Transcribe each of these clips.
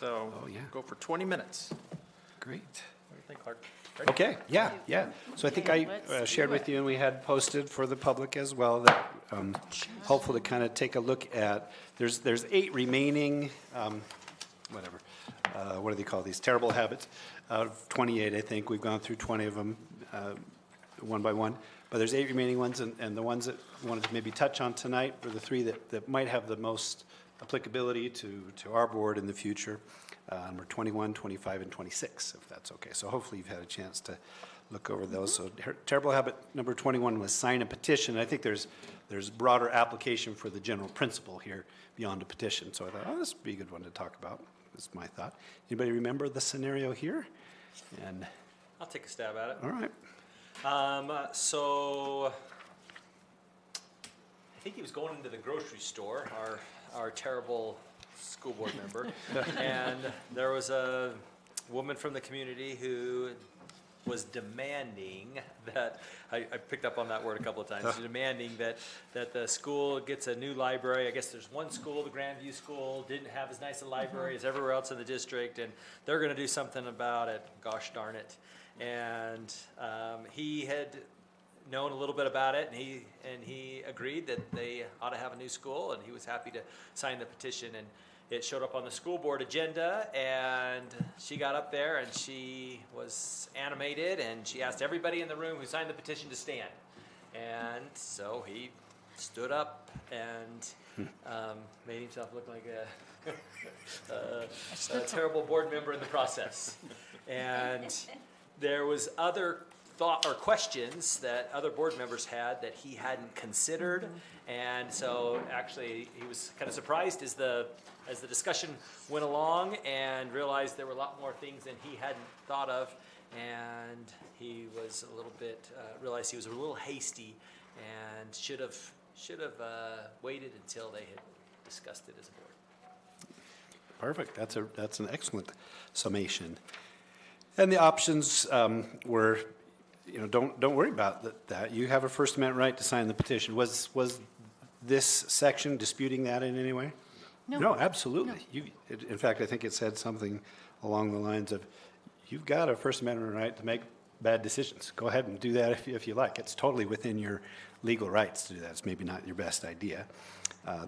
So go for 20 minutes. Great. What do you think, Clark? Ready? Okay, yeah. So I think I shared with you, and we had posted for the public as well, that helpful to kind of take a look at, there's 8 remaining, what do they call these, terrible habits, out of 28, I think. We've gone through 20 of them one by one, but there's 8 remaining ones, and the ones that I wanted to maybe touch on tonight were the 3 that might have the most applicability to our board in the future. Number 21, 25, and 26, if that's okay. So hopefully you've had a chance to look over those. So terrible habit number 21 was sign a petition. I think there's broader application for the general principle here beyond a petition. So I thought, this would be a good one to talk about. That's my thought. Anybody remember the scenario here? And I'll take a stab at it. all right. So I think he was going into the grocery store, our terrible school board member, and there was a woman from the community who was demanding that, I picked up on that word a couple of times, demanding that the school gets a new library. I guess there's one school, the Grandview School, didn't have as nice a library as everywhere else in the district, and they're going to do something about it, gosh darn it. And he had known a little bit about it, and he agreed that they ought to have a new school, and he was happy to sign the petition. And it showed up on the school board agenda, and she got up there and she was animated, and she asked everybody in the room who signed the petition to stand. And so he stood up and made himself look like a terrible board member in the process. And there was other thought or questions that other board members had that he hadn't considered, and so actually he was kind of surprised as the discussion went along, and realized there were a lot more things than he hadn't thought of, and he was a little bit realized he was a little hasty and should have waited until they had discussed it as a board. Perfect. That's an excellent summation. And the options were, don't worry about that. You have a First Amendment right to sign the petition. Was this section disputing that in any way? No, absolutely. No. In fact, I think it said something along the lines of, you've got a First Amendment right to make bad decisions. Go ahead and do that if you like. It's totally within your legal rights to do that. It's maybe not your best idea.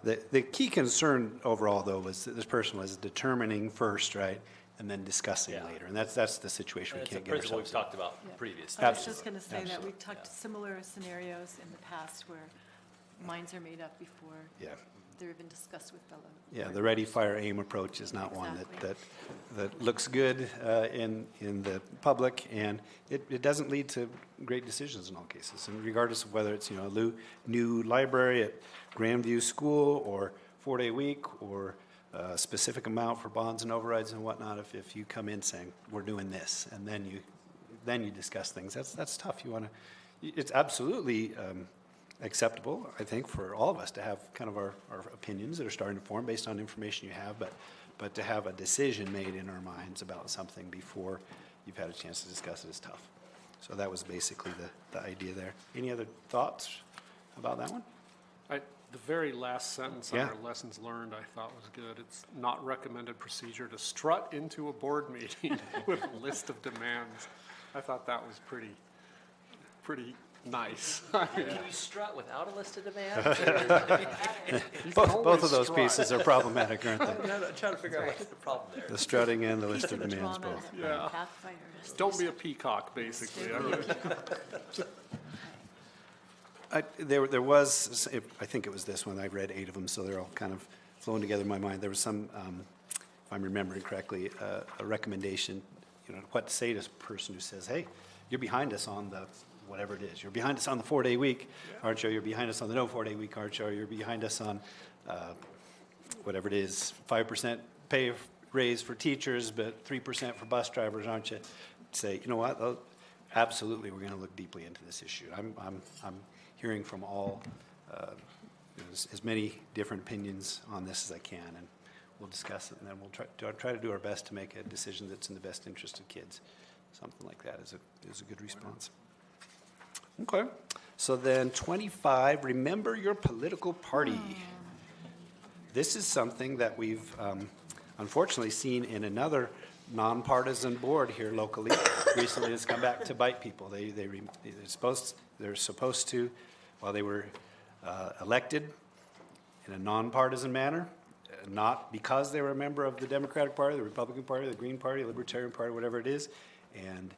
The key concern overall, though, was that this person was determining first, right, and then discussing later. And that's the situation we can't get ourselves in. We've talked about previously. I was just going to say that we've talked similar scenarios in the past where minds are made up before they're even discussed with fellow. Yeah, the ready, fire, aim approach is not one that looks good in the public, and it doesn't lead to great decisions in all cases. And regardless of whether it's a new library at Grandview School or 4-day week or a specific amount for bonds and overrides and whatnot, if you come in saying we're doing this and then you discuss things, that's tough. It's absolutely acceptable, I think, for all of us to have kind of our opinions that are starting to form based on information you have, but to have a decision made in our minds about something before you've had a chance to discuss it is tough. So that was basically the idea there. Any other thoughts about that one? The very last sentence on our lessons learned I thought was good. It's not recommended procedure to strut into a board meeting with a list of demands. I thought that was pretty nice. Can you strut without a list of demands? Both of those pieces are problematic, aren't they? I'm trying to figure out what's the problem there. The strutting and the list of demands both. Yeah. Don't be a peacock, basically. There was, I think it was this one, I read 8 of them, so they're all kind of flowing together in my mind. There was some, if I'm remembering correctly, a recommendation, what to say to a person who says, hey, you're behind us on the whatever it is. You're behind us on the 4-day week, aren't you? You're behind us on the no 4-day week, aren't you? You're behind us on whatever it is, 5% pay raise for teachers, but 3% for bus drivers, aren't you? Say, you know what? Absolutely, we're going to look deeply into this issue. I'm hearing from all as many different opinions on this as I can, and we'll discuss it, and then we'll try to do our best to make a decision that's in the best interest of kids. Something like that is a good response. Okay, so then 25, remember your political party. This is something that we've unfortunately seen in another nonpartisan board here locally recently has come back to bite people. They're supposed to, while they were elected in a nonpartisan manner, not because they were a member of the Democratic Party, the Republican Party, the Green Party, Libertarian Party, whatever it is, and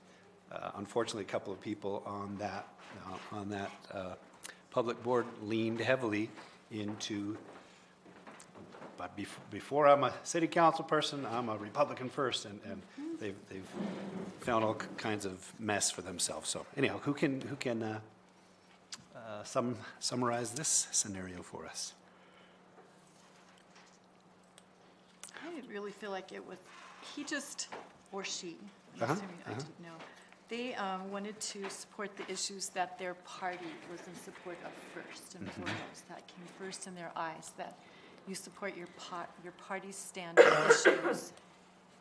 unfortunately, a couple of people on that public board leaned heavily into, but before I'm a city council person, I'm a Republican first, and they've found all kinds of mess for themselves. So anyhow, who can summarize this scenario for us? I didn't really feel like it was, he just, or she, I'm Uh-huh, assuming, I didn't know. They wanted to support the issues that their party was in support of first and foremost. That came first in their eyes, that you support your party's stand on issues,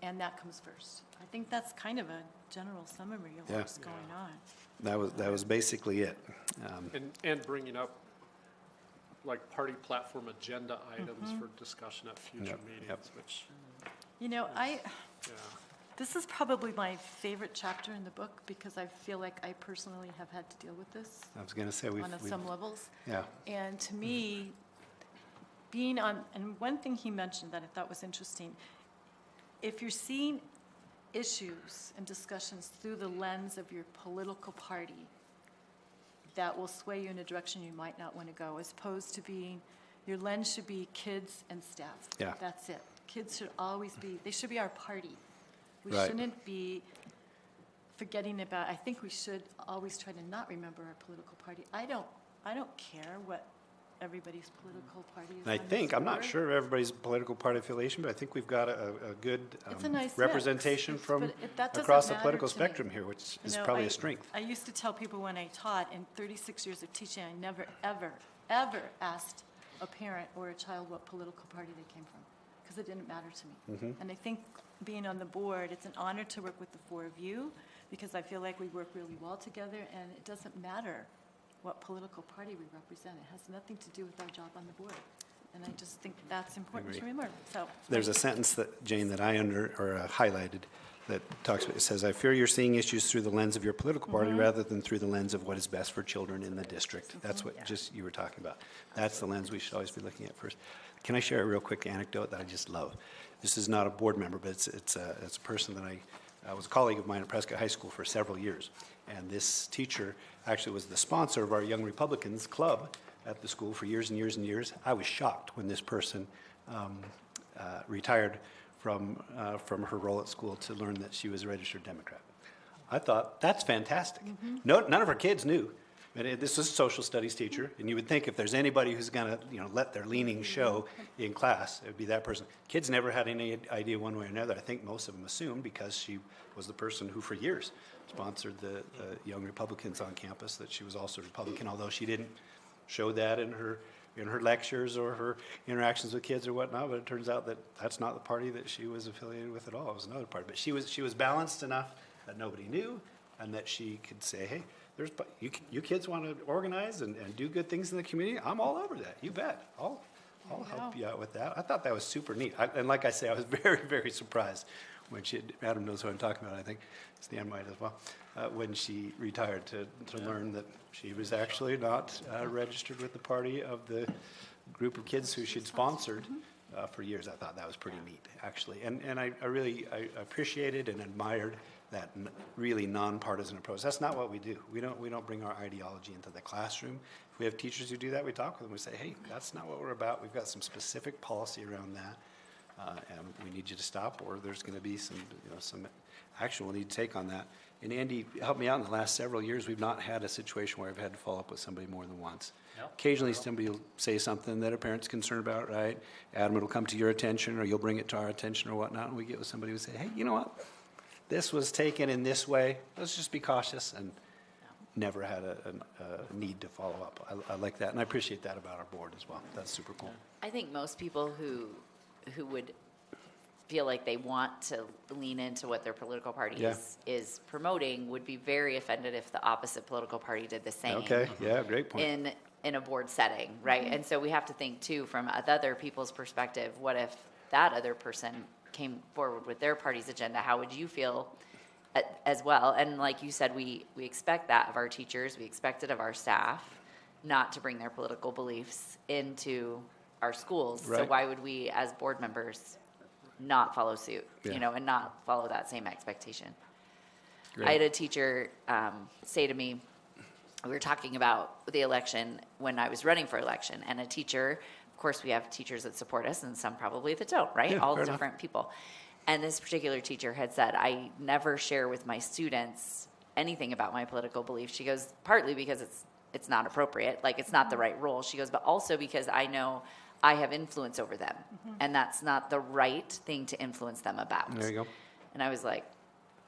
and that comes first. I think that's kind of a general summary of Yeah. what's going on. That was basically it. And bringing up like party platform agenda items for discussion at future Yep, meetings, yep. which, You know, yeah. this is probably my favorite chapter in the book because I feel like I personally have had to deal with this I was going to say on some levels. yeah. And to me, being on, and one thing he mentioned that I thought was interesting, if you're seeing issues and discussions through the lens of your political party, that will sway you in a direction you might not want to go, as opposed to being, your lens should be kids and staff. Yeah. That's it. Kids should always be, they should be our party. We Right. shouldn't be forgetting about, I think we should always try to not remember our political party. I don't care what everybody's political party is. And I on this think, I'm not board. sure of everybody's political party affiliation, but I think we've got a good It's a nice mix. representation It's- from but that doesn't across the matter political to me. spectrum here, which You is know, probably a strength. I used to tell people when I taught, in 36 years of teaching, I never, ever, ever asked a parent or a child what political party they came from, because it didn't matter to me. Mm-hmm. And I think being on the board, it's an honor to work with the four of you, because I feel like we work really well together, and it doesn't matter what political party we represent. It has nothing to do with our job on the board. And I just think that's important to Agree. remember, so. There's a sentence that, Jane, that I highlighted that talks about, it says, I fear you're seeing issues through the lens of your political party rather than through the lens of what is best for children in the district. That's what just you were talking about. That's the lens we should always be looking at first. Can I share a real quick anecdote that I just love? This is not a board member, but it's a person that I was a colleague of mine at Prescott High School for several years. And this teacher actually was the sponsor of our Young Republicans Club at the school for years and years and years. I was shocked when this person retired from her role at school to learn that she was a registered Democrat. I thought, that's fantastic. None of her kids knew. This was a social studies teacher, and you would think if there's anybody who's going to, let their leanings show in class, it would be that person. Kids never had any idea one way or another. I think most of them assumed because she was the person who for years sponsored the Young Republicans on campus that she was also a Republican, although she didn't show that in her lectures or her interactions with kids or whatnot. But it turns out that that's not the party that she was affiliated with at all. It was another party. But she was balanced enough that nobody knew, and that she could say, hey, you kids want to organize and do good things in the community? I'm all over that. You bet. I'll help you out with that. I thought that was super neat. And like I say, I was very, very surprised when Adam knows what I'm talking about, I think. Stan might as well. When she retired to learn that she was actually not registered with the party of the group of kids who she'd sponsored for years. I thought that was pretty neat, actually. And I really appreciated and admired that really nonpartisan approach. That's not what we do. We don't bring our ideology into the classroom. If we have teachers who do that, we talk with them. We say, hey, that's not what we're about. We've got some specific policy around that, and we need you to stop, or there's going to be some action we'll need to take on that. And Andy helped me out in the last several years. We've not had a situation where I've had to follow up with somebody more than once. Nope. Occasionally, somebody will say something that a parent's concerned about, right? Adam, it'll come to your attention, or you'll bring it to our attention, or whatnot, and we get with somebody who say, hey, you know what? This was taken in this way. Let's just be cautious, and never had a need to follow up. I like that, and I appreciate that about our board as well. That's super cool. I think most people who would feel like they want to lean into what their political party Yeah. is promoting would be very offended if the opposite political party did the same. Okay, yeah, great point. In a board setting, right? And so we have to think too, from other people's perspective, what if that other person came forward with their party's agenda, how would you feel as well? And like you said, we expect that of our teachers, we expect it of our staff, not to bring their political beliefs into our schools. So Right. why would we, as board members, not follow suit, Yeah. and not follow that same expectation? Great. I had a teacher say to me, we were talking about the election when I was running for election, and a teacher, of course, we have teachers that support us and some probably that don't, right? Yeah, All fair enough. different people. And this particular teacher had said, I never share with my students anything about my political beliefs. She goes, partly because it's not appropriate, like it's not the right role. She goes, but also because I know I have influence over them, and that's not the right thing to influence them about. There you go. And I was like,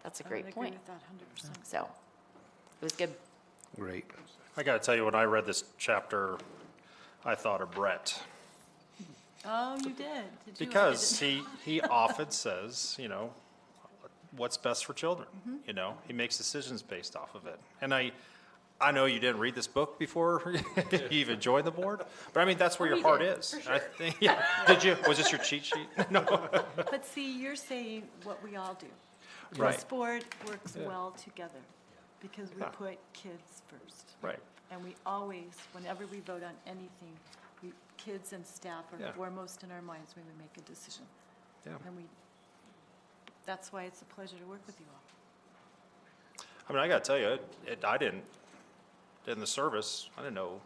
that's a I great would point. agree with that 100%. So it was good. Great. I gotta tell you, when I read this chapter, I thought of Brett. Oh, you did? Did you? I Because didn't. he often says, what's best for children, He makes decisions based off of it. And I know you didn't read this book before you even joined the board, but I mean, that's where your we heart did, is. for sure. I think, yeah. Did you? Was this your cheat sheet? No. But see, you're saying what we all do. Right. This board works well together because we Yeah. put kids first. Right. And we always, whenever we vote on anything, kids and staff Yeah. are foremost in our minds when we make a decision. Yeah. And that's why it's a pleasure to work with you all. I mean, I gotta tell you, I didn't, in the service, I didn't know,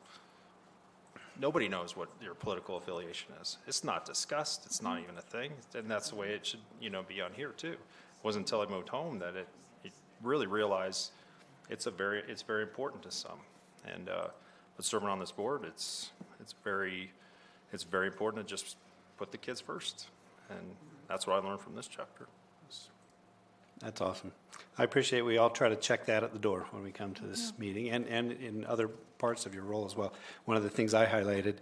nobody knows what your political affiliation is. It's not discussed, it's not even a thing, and that's the way it should, be on here too. It wasn't until I moved home that it really realized it's very important to some. And, but serving on this board, it's very important to just put the kids first. And that's what I learned from this chapter. That's awesome. I appreciate we all try to check that at the door when we come to this meeting and in other parts of your role as well. One of the things I highlighted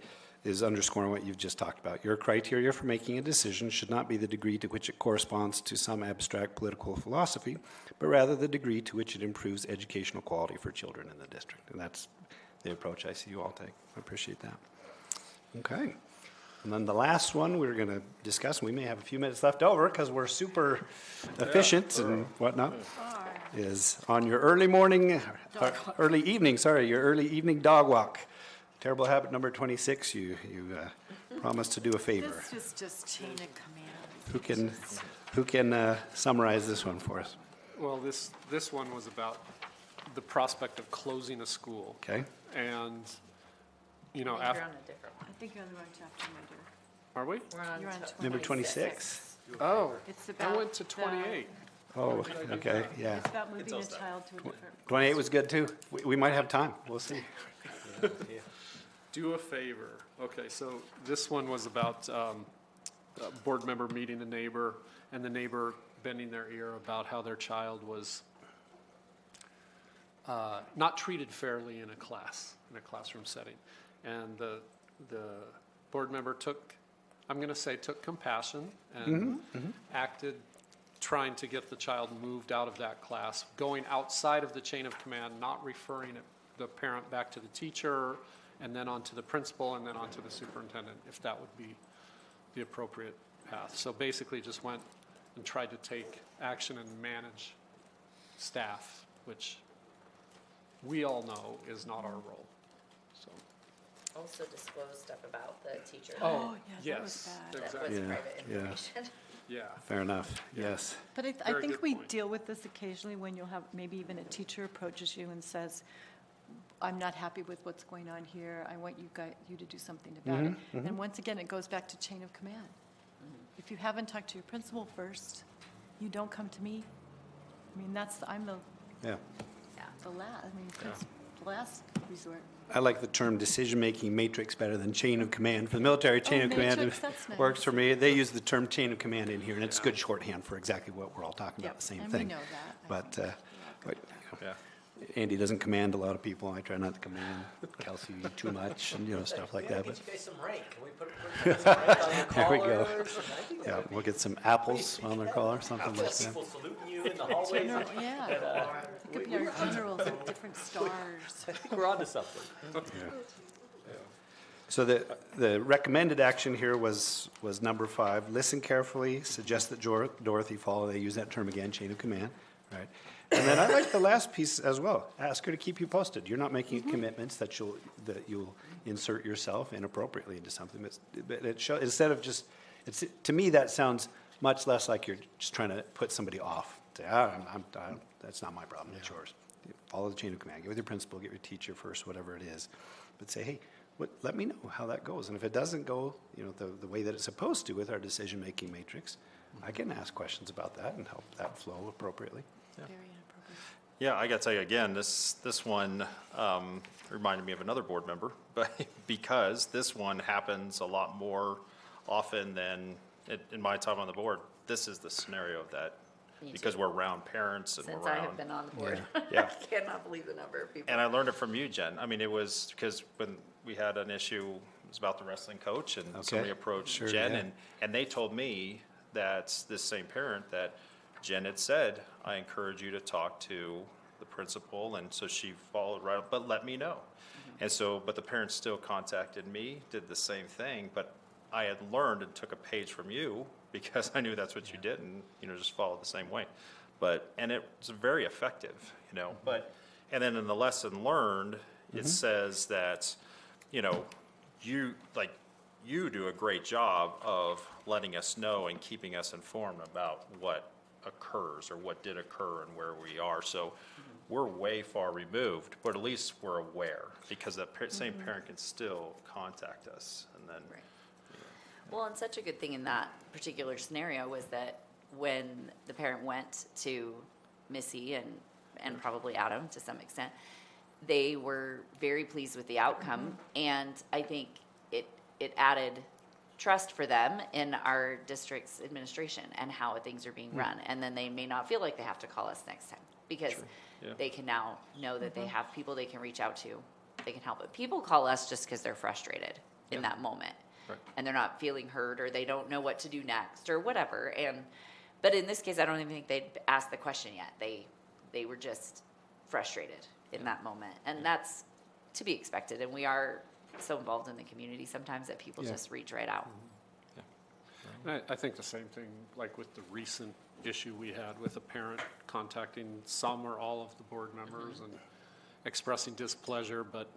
is underscoring what you've just talked about. Your criteria for making a decision should not be the degree to which it corresponds to some abstract political philosophy, but rather the degree to which it improves educational quality for children in the district. And that's the approach I see you all take. I appreciate that. Okay. And then the last one we're going to discuss, and we may have a few minutes left over because we're super efficient and whatnot, is on your early evening dog walk. Terrible habit number 26, you promised to do a favor. This was just chain of command. Who can summarize this one for us? Well, this one was about the prospect of closing a school. Okay? And, You're on after, a different one. I think you're on the wrong chapter, my dear. are we? We're You're on Number 26? Oh, It's I about went to 28. Oh, okay, yeah. It's about moving a child to a different. 28 was good too. We might have time. We'll see. Do a favor. Okay, so this one was about a board member meeting the neighbor, and the neighbor bending their ear about how their child was not treated fairly in a classroom setting. And the board member took compassion and acted, trying to get the child moved out of that class, going outside of the chain of command, not referring the parent back to the teacher, and then on to the principal, and then on to the superintendent, if that would be the appropriate path. So basically just went and tried to take action and manage staff, which we all know is not our role, so. Also disclose stuff about the teacher. Oh, yeah, that was Yes, bad. That exactly. was Yeah, private yeah. information. Yeah, Fair enough, yes. But I Very think good we point. deal with this occasionally when you'll have, maybe even a teacher approaches you and says, I'm not happy with what's going on here, I want you to do something about it. And once again, it goes back to chain of command. If you haven't talked to your principal first, you don't come to me. I mean, I'm the Yeah. last resort. I like the term decision-making matrix better than chain of command. For the military, chain Oh, of command matrix, that's nice. works for me. They use the term chain of command in here, and it's good shorthand for exactly what we're all talking about, Yep, the same and we thing. know that. I But, think. but, Yeah. Andy doesn't command a lot of people. I try not to command Kelsey too much and, stuff like that. Get But you guys some rank. Can we put some rank on your There we go. collars? I think yeah, that we'll get some apples on their collar, something would like get that. people saluting you in the hallways. Yeah, it could be our generals with different stars. I think we're onto something. So the recommended action here was number 5, listen carefully, suggest that Dorothy follow, they use that term again, chain of command, right? And then I like the last piece as well, ask her to keep you posted. You're not making commitments that you'll insert yourself inappropriately into something, but it shows, instead of just, to me, that sounds much less like you're just trying to put somebody off. Say, that's not my problem, it's yours. Follow the chain of command, get with your principal, get with your teacher first, whatever it is. But say, hey, let me know how that goes. And if it doesn't go, the way that it's supposed to with our decision-making matrix, I can ask questions about that and help that flow appropriately. Very inappropriate. Yeah, I gotta tell you again, this one reminded me of another board member, but because this one happens a lot more often than in my time on the board. This is the scenario that, Me because too. we're around parents and Since we're I have around. been on the board. Yeah. I cannot believe the number of people. And I learned it from you, Jen. I mean, it was because when we had an issue, it was about the wrestling coach, and Okay. somebody approached Sure, Jen, yeah. and they told me that this same parent, that Jen had said, I encourage you to talk to the principal, and so she followed right up, but let me know. And so, but the parents still contacted me, did the same thing, but I had learned and took a page from you because I knew that's what you did, and, just follow the same way. And it was very effective, but, and then in the lesson learned, it says that, you do a great job of letting us know and keeping us informed about what occurs or what did occur and where we are. So we're way far removed, but at least we're aware, because that same parent can still contact us, and then. Right. Well, and such a good thing in that particular scenario was that when the parent went to Missy and probably Adam to some extent, they were very pleased with the outcome, and I think it added trust for them in our district's administration and how things are being run, and then they may not feel like they have to call us next time, because Yeah. they can now know that they have people they can reach out to, they can help. But people call us just because they're frustrated in that moment. Right. And they're not feeling heard, or they don't know what to do next, or whatever. But in this case, I don't even think they'd asked the question yet. They were just frustrated in that moment, and that's to be expected. And we are so involved in the community sometimes that people just reach right out. And I think the same thing, like with the recent issue we had with a parent contacting some or all of the board members and expressing displeasure, but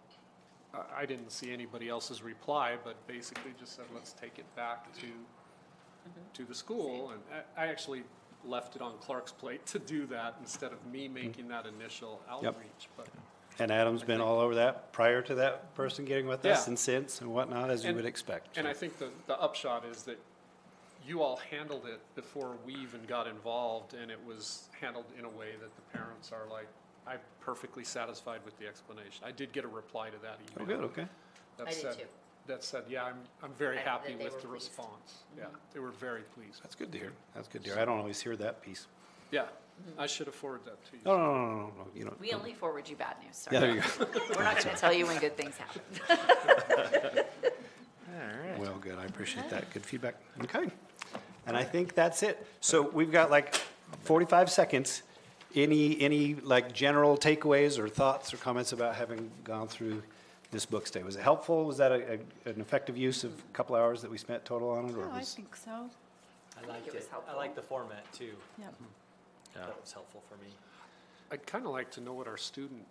I didn't see anybody else's reply, but basically just said, let's take it back to the school. And I actually left it on Clark's plate to do that instead of me making that initial outreach. But And Adam's been all over that prior to that person getting with us Yeah. and since and whatnot, as you would expect. And so. I think the upshot is that you all handled it before we even got involved, and it was handled in a way that the parents are like, I'm perfectly satisfied with the explanation. I did get a reply to that Oh, email. good, okay. that I did said- too. That said, yeah, I'm very happy that they with were the pleased. response. Yeah, they were very pleased. That's good to hear. That's good to hear. I don't always hear that piece. Yeah, I should have forwarded that to you. No, you know. We only forward you bad news, sorry. Yeah, there you go. We're not going to tell you when good things happen. Well, good. I appreciate that. Good feedback. Okay. And I think that's it. So we've got like 45 seconds. Any like general takeaways or thoughts or comments about having gone through this book today? Was it helpful? Was that an effective use of a couple hours that we spent total on it? Or Oh, I was, think so. I liked it was it. I helpful. like the format too. Yeah. That was helpful for me. I'd kind of like to know what our student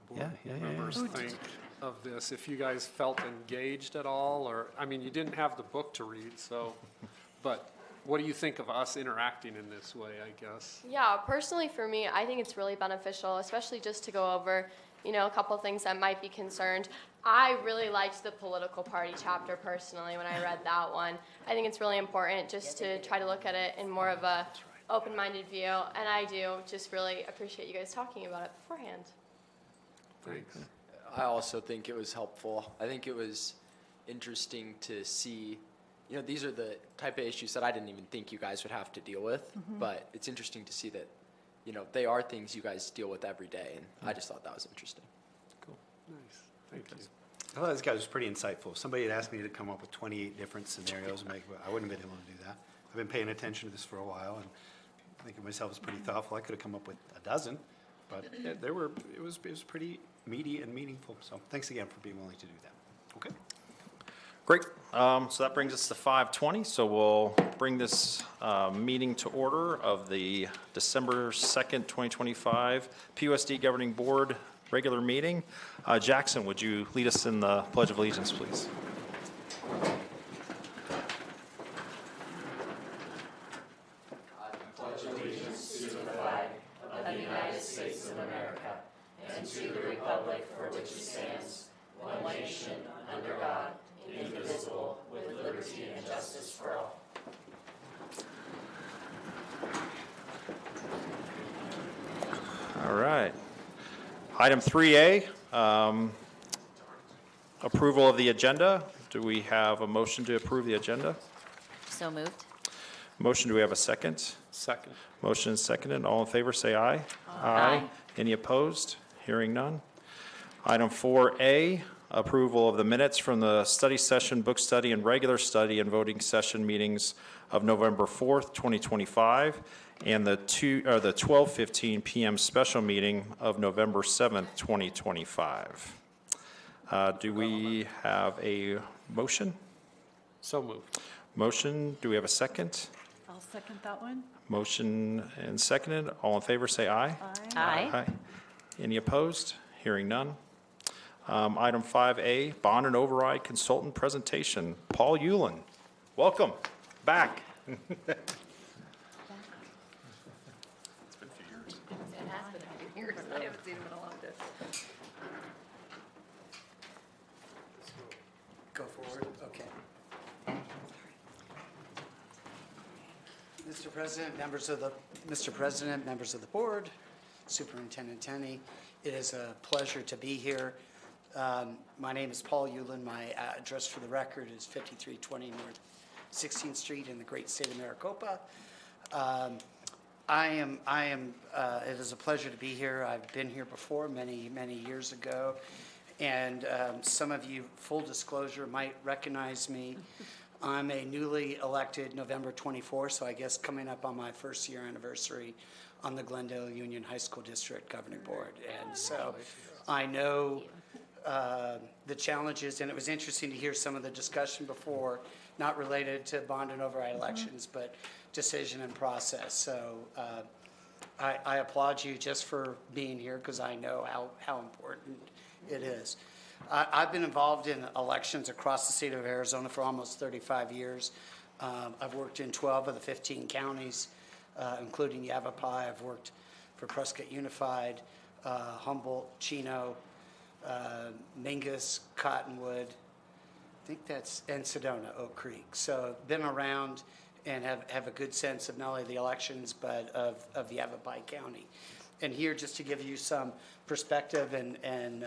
board Yeah. members Ooh, think of this, if you guys felt engaged at all, or, I mean, you didn't have the book to read, so, but what do you think of us interacting in this way, I guess? Yeah, personally for me, I think it's really beneficial, especially just to go over, a couple things that might be concerned. I really liked the political party chapter personally when I read that one. I think it's really important just to try to look at it in more of a open-minded view, and I do just really appreciate you guys talking about it beforehand. Thanks. I also think it was helpful. I think it was interesting to see, these are the type of issues that I didn't even think you guys would have to deal with, but it's interesting to see that, they are things you guys deal with every day, and I just thought that was interesting. Nice, thank you. I thought this guy was pretty insightful. If somebody had asked me to come up with 28 different scenarios, I wouldn't have been able to do that. I've been paying attention to this for a while, and I think of myself as pretty thoughtful. I could have come up with a dozen, but it was pretty meaty and meaningful. So thanks again for being willing to do that. Okay. Great. So that brings us to 5:20. So we'll bring this meeting to order of the December 2nd, 2025 PUSD Governing Board regular meeting. Jackson, would you lead us in the Pledge of Allegiance, please? All right. Item 3A, approval of the agenda. Do we have a motion to approve the agenda? So moved. Motion, do we have a second? Second. Motion is seconded. All in favor, say aye. Aye. Any opposed? Hearing none. Item 4A, approval of the minutes from the study session, book study, and regular study and voting session meetings of November 4th, 2025, and the 12:15 p.m. special meeting of November 7th, 2025. Do we have a motion? So moved. Motion, do we have a second? I'll second that one. Motion and seconded. All in favor, say aye. Aye. Any opposed? Hearing none. Item 5A, bond and override consultant presentation. Paul Ulen, welcome back. It has been a few years. I haven't seen him in a long time. Go forward, okay. Mr. President, members of the board, Superintendent Tenney, it is a pleasure to be here. My name is Paul Ulen. My address for the record is 5320 North 16th Street in the great state of Maricopa. It is a pleasure to be here. I've been here before many years ago. And some of you, full disclosure, might recognize me. I'm a newly elected November 24th, so I guess coming up on my first year anniversary on the Glendale Union High School District Governing Board. And so I know the challenges, and it was interesting to hear some of the discussion before, not related to bond and override elections, but decision and process. So I applaud you just for being here because I know how important it is. I've been involved in elections across the state of Arizona for almost 35 years. I've worked in 12 of the 15 counties, including Yavapai. I've worked for Prescott Unified, Humboldt, Chino, Mingus, Cottonwood, I think that's, and Sedona, Oak Creek. So been around and have a good sense of not only the elections, but of Yavapai County. And here, just to give you some perspective and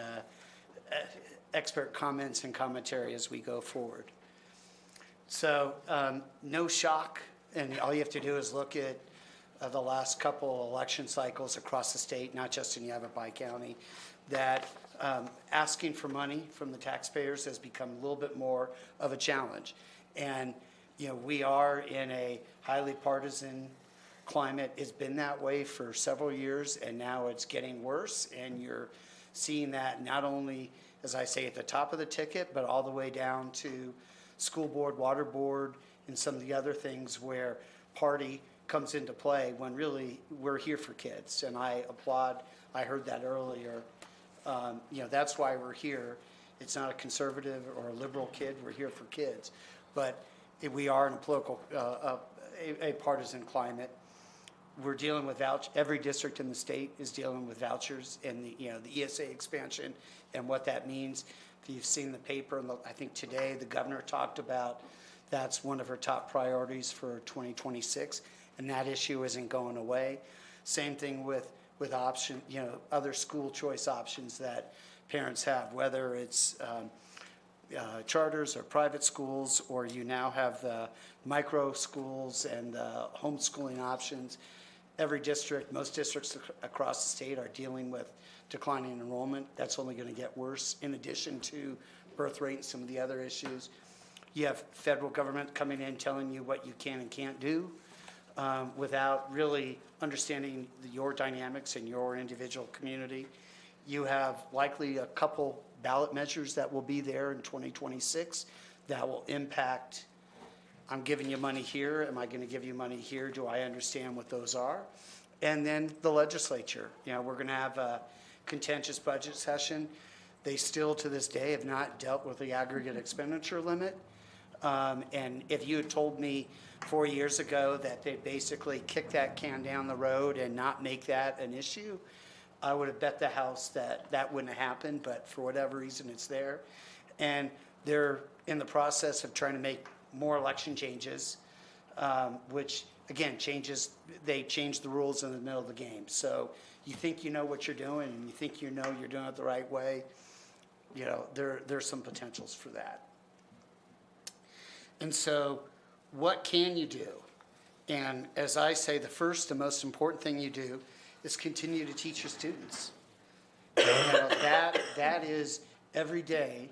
expert comments and commentary as we go forward. So no shock, and all you have to do is look at the last couple election cycles across the state, not just in Yavapai County, that asking for money from the taxpayers has become a little bit more of a challenge. And you know, we are in a highly partisan climate. It's been that way for several years, and now it's getting worse, and you're seeing that not only, as I say, at the top of the ticket, but all the way down to school board, water board, and some of the other things where party comes into play when really we're here for kids. And I applaud, I heard that earlier. You know, that's why we're here. It's not a conservative or a liberal kid, we're here for kids. But we are in a political, a partisan climate. We're dealing with every district in the state is dealing with vouchers and the ESA expansion and what that means. If you've seen the paper, I think today the governor talked about that's one of her top priorities for 2026, and that issue isn't going away. Same thing with option, other school choice options that parents have, whether it's charters or private schools, or you now have the micro schools and the homeschooling options. Every district, most districts across the state are dealing with declining enrollment. That's only going to get worse, in addition to birth rate and some of the other issues. You have federal government coming in telling you what you can and can't do without really understanding your dynamics in your individual community. You have likely a couple ballot measures that will be there in 2026 that will impact, I'm giving you money here, am I going to give you money here? Do I understand what those are? And then the legislature, we're going to have a contentious budget session. They still, to this day, have not dealt with the aggregate expenditure limit. And if you had told me 4 years ago that they'd basically kick that can down the road and not make that an issue, I would have bet the house that that wouldn't have happened, but for whatever reason, it's there. And they're in the process of trying to make more election changes, which, again, they change the rules in the middle of the game. So you think you know what you're doing, and you think you know you're doing it the right way, there's some potentials for that. And so what can you do? And as I say, the first and most important thing you do is continue to teach your students. That is every day.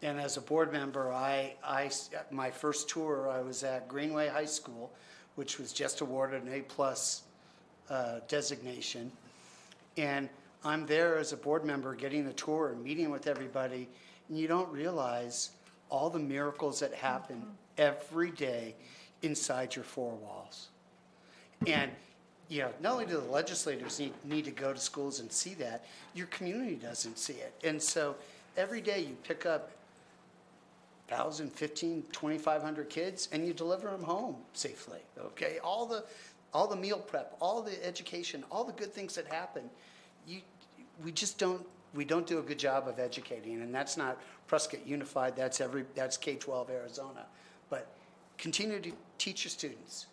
And as a board member, my first tour, I was at Greenway High School, which was just awarded an A+ designation. And I'm there as a board member getting the tour and meeting with everybody, and you don't realize all the miracles that happen every day inside your four walls. And not only do the legislators need to go to schools and see that, your community doesn't see it. And so every day you pick up 1,000, 15, 2,500 kids, and you deliver them home safely, okay? All the meal prep, all the education, all the good things that happen, we don't do a good job of educating, and that's not Prescott Unified, that's K-12 Arizona. But continue to teach your students.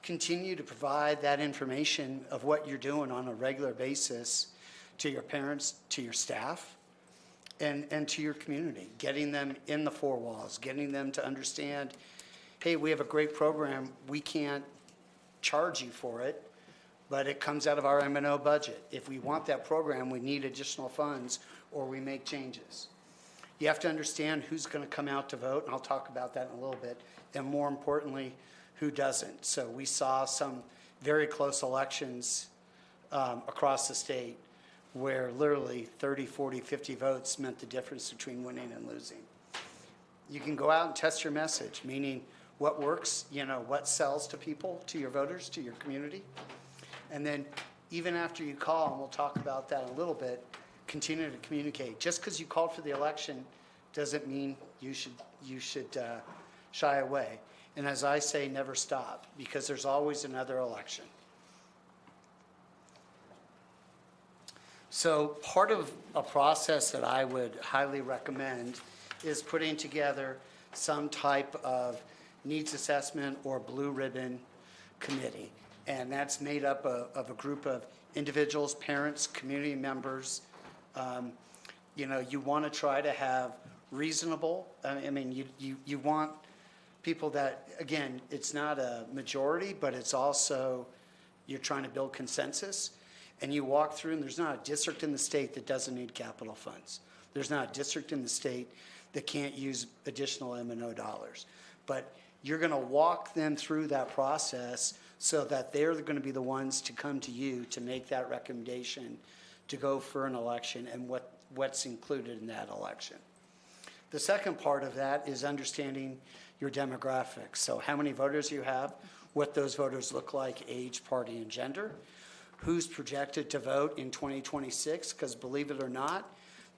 Continue to provide that information of what you're doing on a regular basis to your parents, to your staff, and to your community, getting them in the four walls, getting them to understand, hey, we have a great program, we can't charge you for it, but it comes out of our M&O budget. If we want that program, we need additional funds, or we make changes. You have to understand who's going to come out to vote, and I'll talk about that in a little bit, and more importantly, who doesn't. So we saw some very close elections across the state where literally 30, 40, 50 votes meant the difference between winning and losing. You can go out and test your message, meaning what works, what sells to people, to your voters, to your community. And then even after you call, and we'll talk about that in a little bit, continue to communicate. Just because you called for the election doesn't mean you should shy away. And as I say, never stop, because there's always another election. So part of a process that I would highly recommend is putting together some type of needs assessment or blue ribbon committee. And that's made up of a group of individuals, parents, community members. You want to try to have reasonable, you want people that, again, it's not a majority, but it's also, you're trying to build consensus. And you walk through, and there's not a district in the state that doesn't need capital funds. There's not a district in the state that can't use additional M&O dollars. But you're going to walk them through that process so that they're going to be the ones to come to you to make that recommendation to go for an election and what's included in that election. The second part of that is understanding your demographics. So how many voters you have, what those voters look like, age, party, and gender, who's projected to vote in 2026, because believe it or not,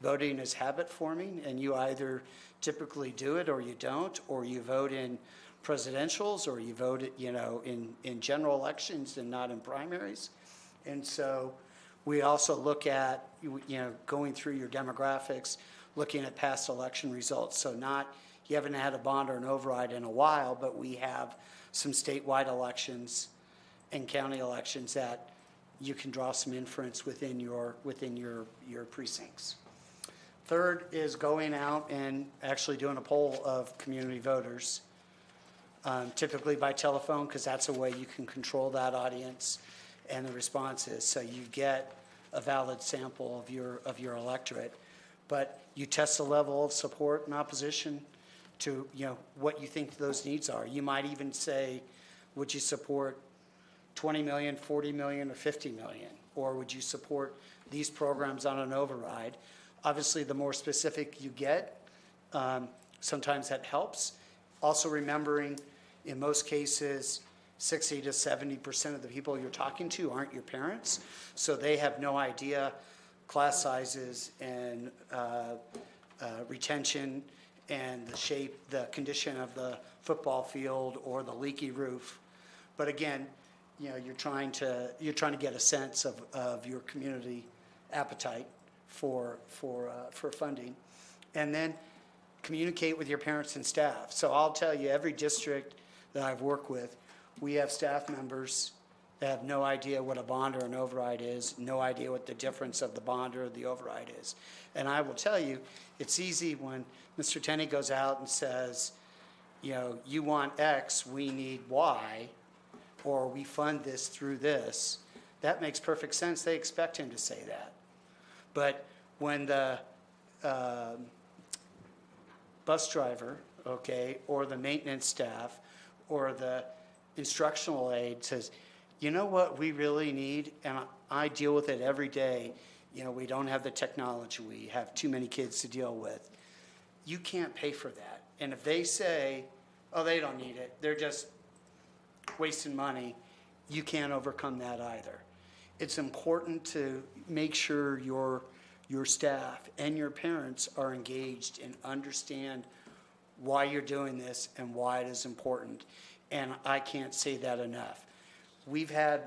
voting is habit forming, and you either typically do it or you don't, or you vote in presidentials, or you vote in general elections and not in primaries. And so we also look at going through your demographics, looking at past election results. So you haven't had a bond or an override in a while, but we have some statewide elections and county elections that you can draw some inference within your precincts. Third is going out and actually doing a poll of community voters, typically by telephone, because that's a way you can control that audience and the responses. So you get a valid sample of your electorate, but you test the level of support and opposition to what you think those needs are. You might even say, would you support 20 million, 40 million, or 50 million? Or would you support these programs on an override? Obviously, the more specific you get, Sometimes that helps. Also remembering, in most cases, 60 to 70% of the people you're talking to aren't your parents, so they have no idea class sizes and retention and the shape, the condition of the football field or the leaky roof. But again, you know, you're trying to get a sense of your community appetite for funding, and then communicate with your parents and staff. So I'll tell you, every district that I've worked with, we have staff members that have no idea what a bond or an override is, no idea what the difference of the bond or the override is. And I will tell you, it's easy when Mr. Tenney goes out and says, you know, you want X, we need Y, or we fund this through this. That makes perfect sense. They expect him to say that. But when the bus driver, okay, or the maintenance staff, or the instructional aide says, you know what we really need, and I deal with it every day, you know, we don't have the technology, we have too many kids to deal with. You can't pay for that. And if they say, oh, they don't need it, they're just wasting money, you can't overcome that either. It's important to make sure your staff and your parents are engaged and understand why you're doing this and why it is important. And I can't say that enough. We've had,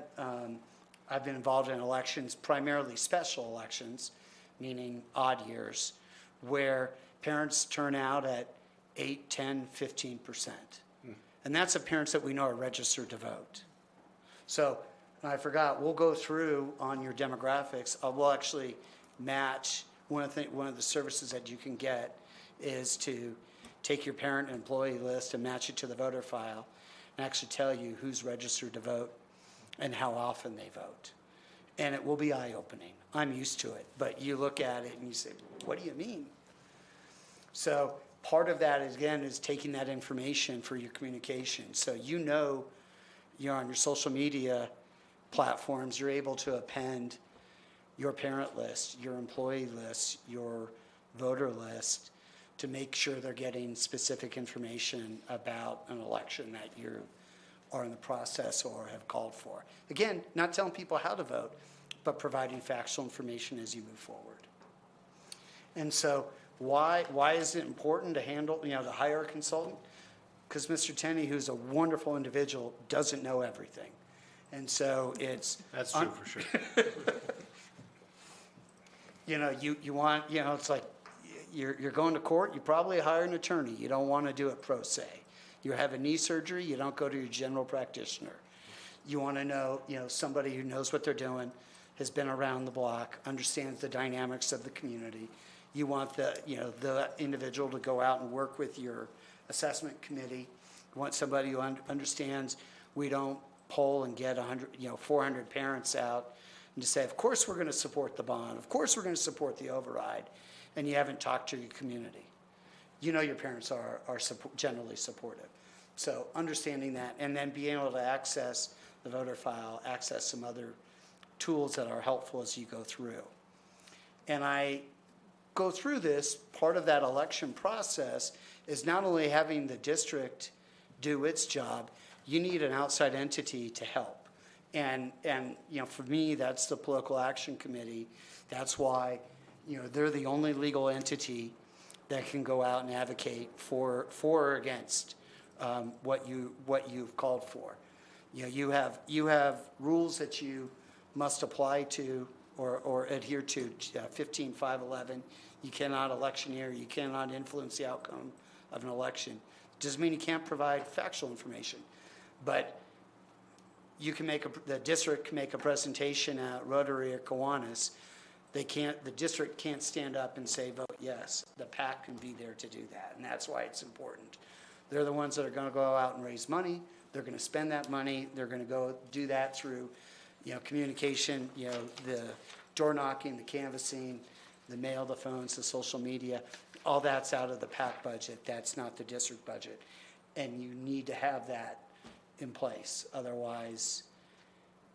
I've been involved in elections, primarily special elections, meaning odd years, where parents turn out at 8, 10, 15%. And that's of parents that we know are registered to vote. So, and I forgot, we'll go through on your demographics. We'll actually match, one of the services that you can get is to take your parent and employee list and match it to the voter file and actually tell you who's registered to vote and how often they vote. And it will be eye-opening. I'm used to it. But you look at it and you say, what do you mean? So part of that, is taking that information for your communication. So you're on your social media platforms, you're able to append your parent list, your employee list, your voter list, to make sure they're getting specific information about an election that you are in the process or have called for. Again, not telling people how to vote, but providing factual information as you move forward. And so why is it important to to hire a consultant? Because Mr. Tenney, who's a wonderful individual, doesn't know everything. And so That's true for sure. You want, it's like you're going to court, you probably hire an attorney. You don't want to do it pro se. You have a knee surgery, you don't go to your general practitioner. You want to know, somebody who knows what they're doing, has been around the block, understands the dynamics of the community. You want the individual to go out and work with your assessment committee. You want somebody who understands we don't poll and get 400 parents out and to say, of course we're going to support the bond, of course we're going to support the override, and you haven't talked to your community. Your parents are generally supportive. So understanding that, and then being able to access the voter file, access some other tools that are helpful as you go through. And I go through this, part of that election process is not only having the district do its job, you need an outside entity to help. And for me, that's the Political Action Committee. That's why, they're the only legal entity that can go out and advocate for or against what you've called for. You have rules that you must apply to or adhere to, 15.511. You cannot electioneer, you cannot influence the outcome of an election. Doesn't mean you can't provide factual information, but you can the district can make a presentation at Rotary or Kiwanis. The district can't stand up and say, vote yes. The PAC can be there to do that, and that's why it's important. They're the ones that are going to go out and raise money. They're going to spend that money. They're going to go do that through, communication, the door knocking, the canvassing, the mail, the phones, the social media. All that's out of the PAC budget. That's not the district budget. And you need to have that in place. Otherwise,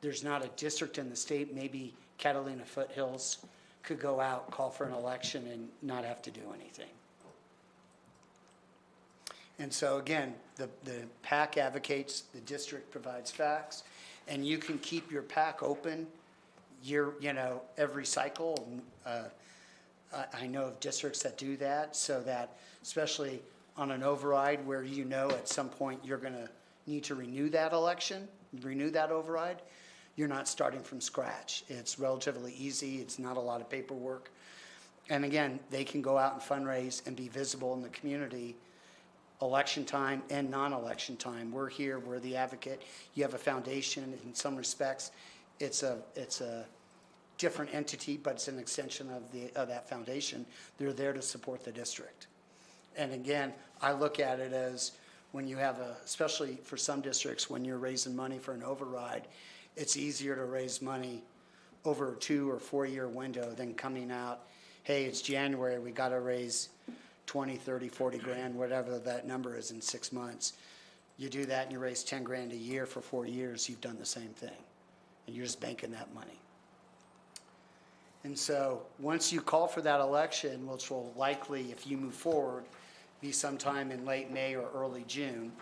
there's not a district in the state, maybe Catalina Foothills could go out, call for an election, and not have to do anything. And so again, the PAC advocates, the district provides facts, and you can keep your PAC open every cycle. I know of districts that do that, so that especially on an override where at some point you're gonna need to renew that override, you're not starting from scratch. It's relatively easy, it's not a lot of paperwork. And again, they can go out and fundraise and be visible in the community, election time and non-election time. We're here, we're the advocate. You have a foundation. In some respects, it's a different entity, but it's an extension of that foundation. They're there to support the district. And again, I look at it as when you have especially for some districts, when you're raising money for an override, it's easier to raise money over a 2 or 4 year window than coming out, hey, it's January, we got to raise 20, 30, 40 grand, whatever that number is in 6 months. You do that and you raise 10 grand a year for 4 years, you've done the same thing. And you're just banking that money. And so once you call for that election, which will likely, if you move forward, be sometime in late May or early June,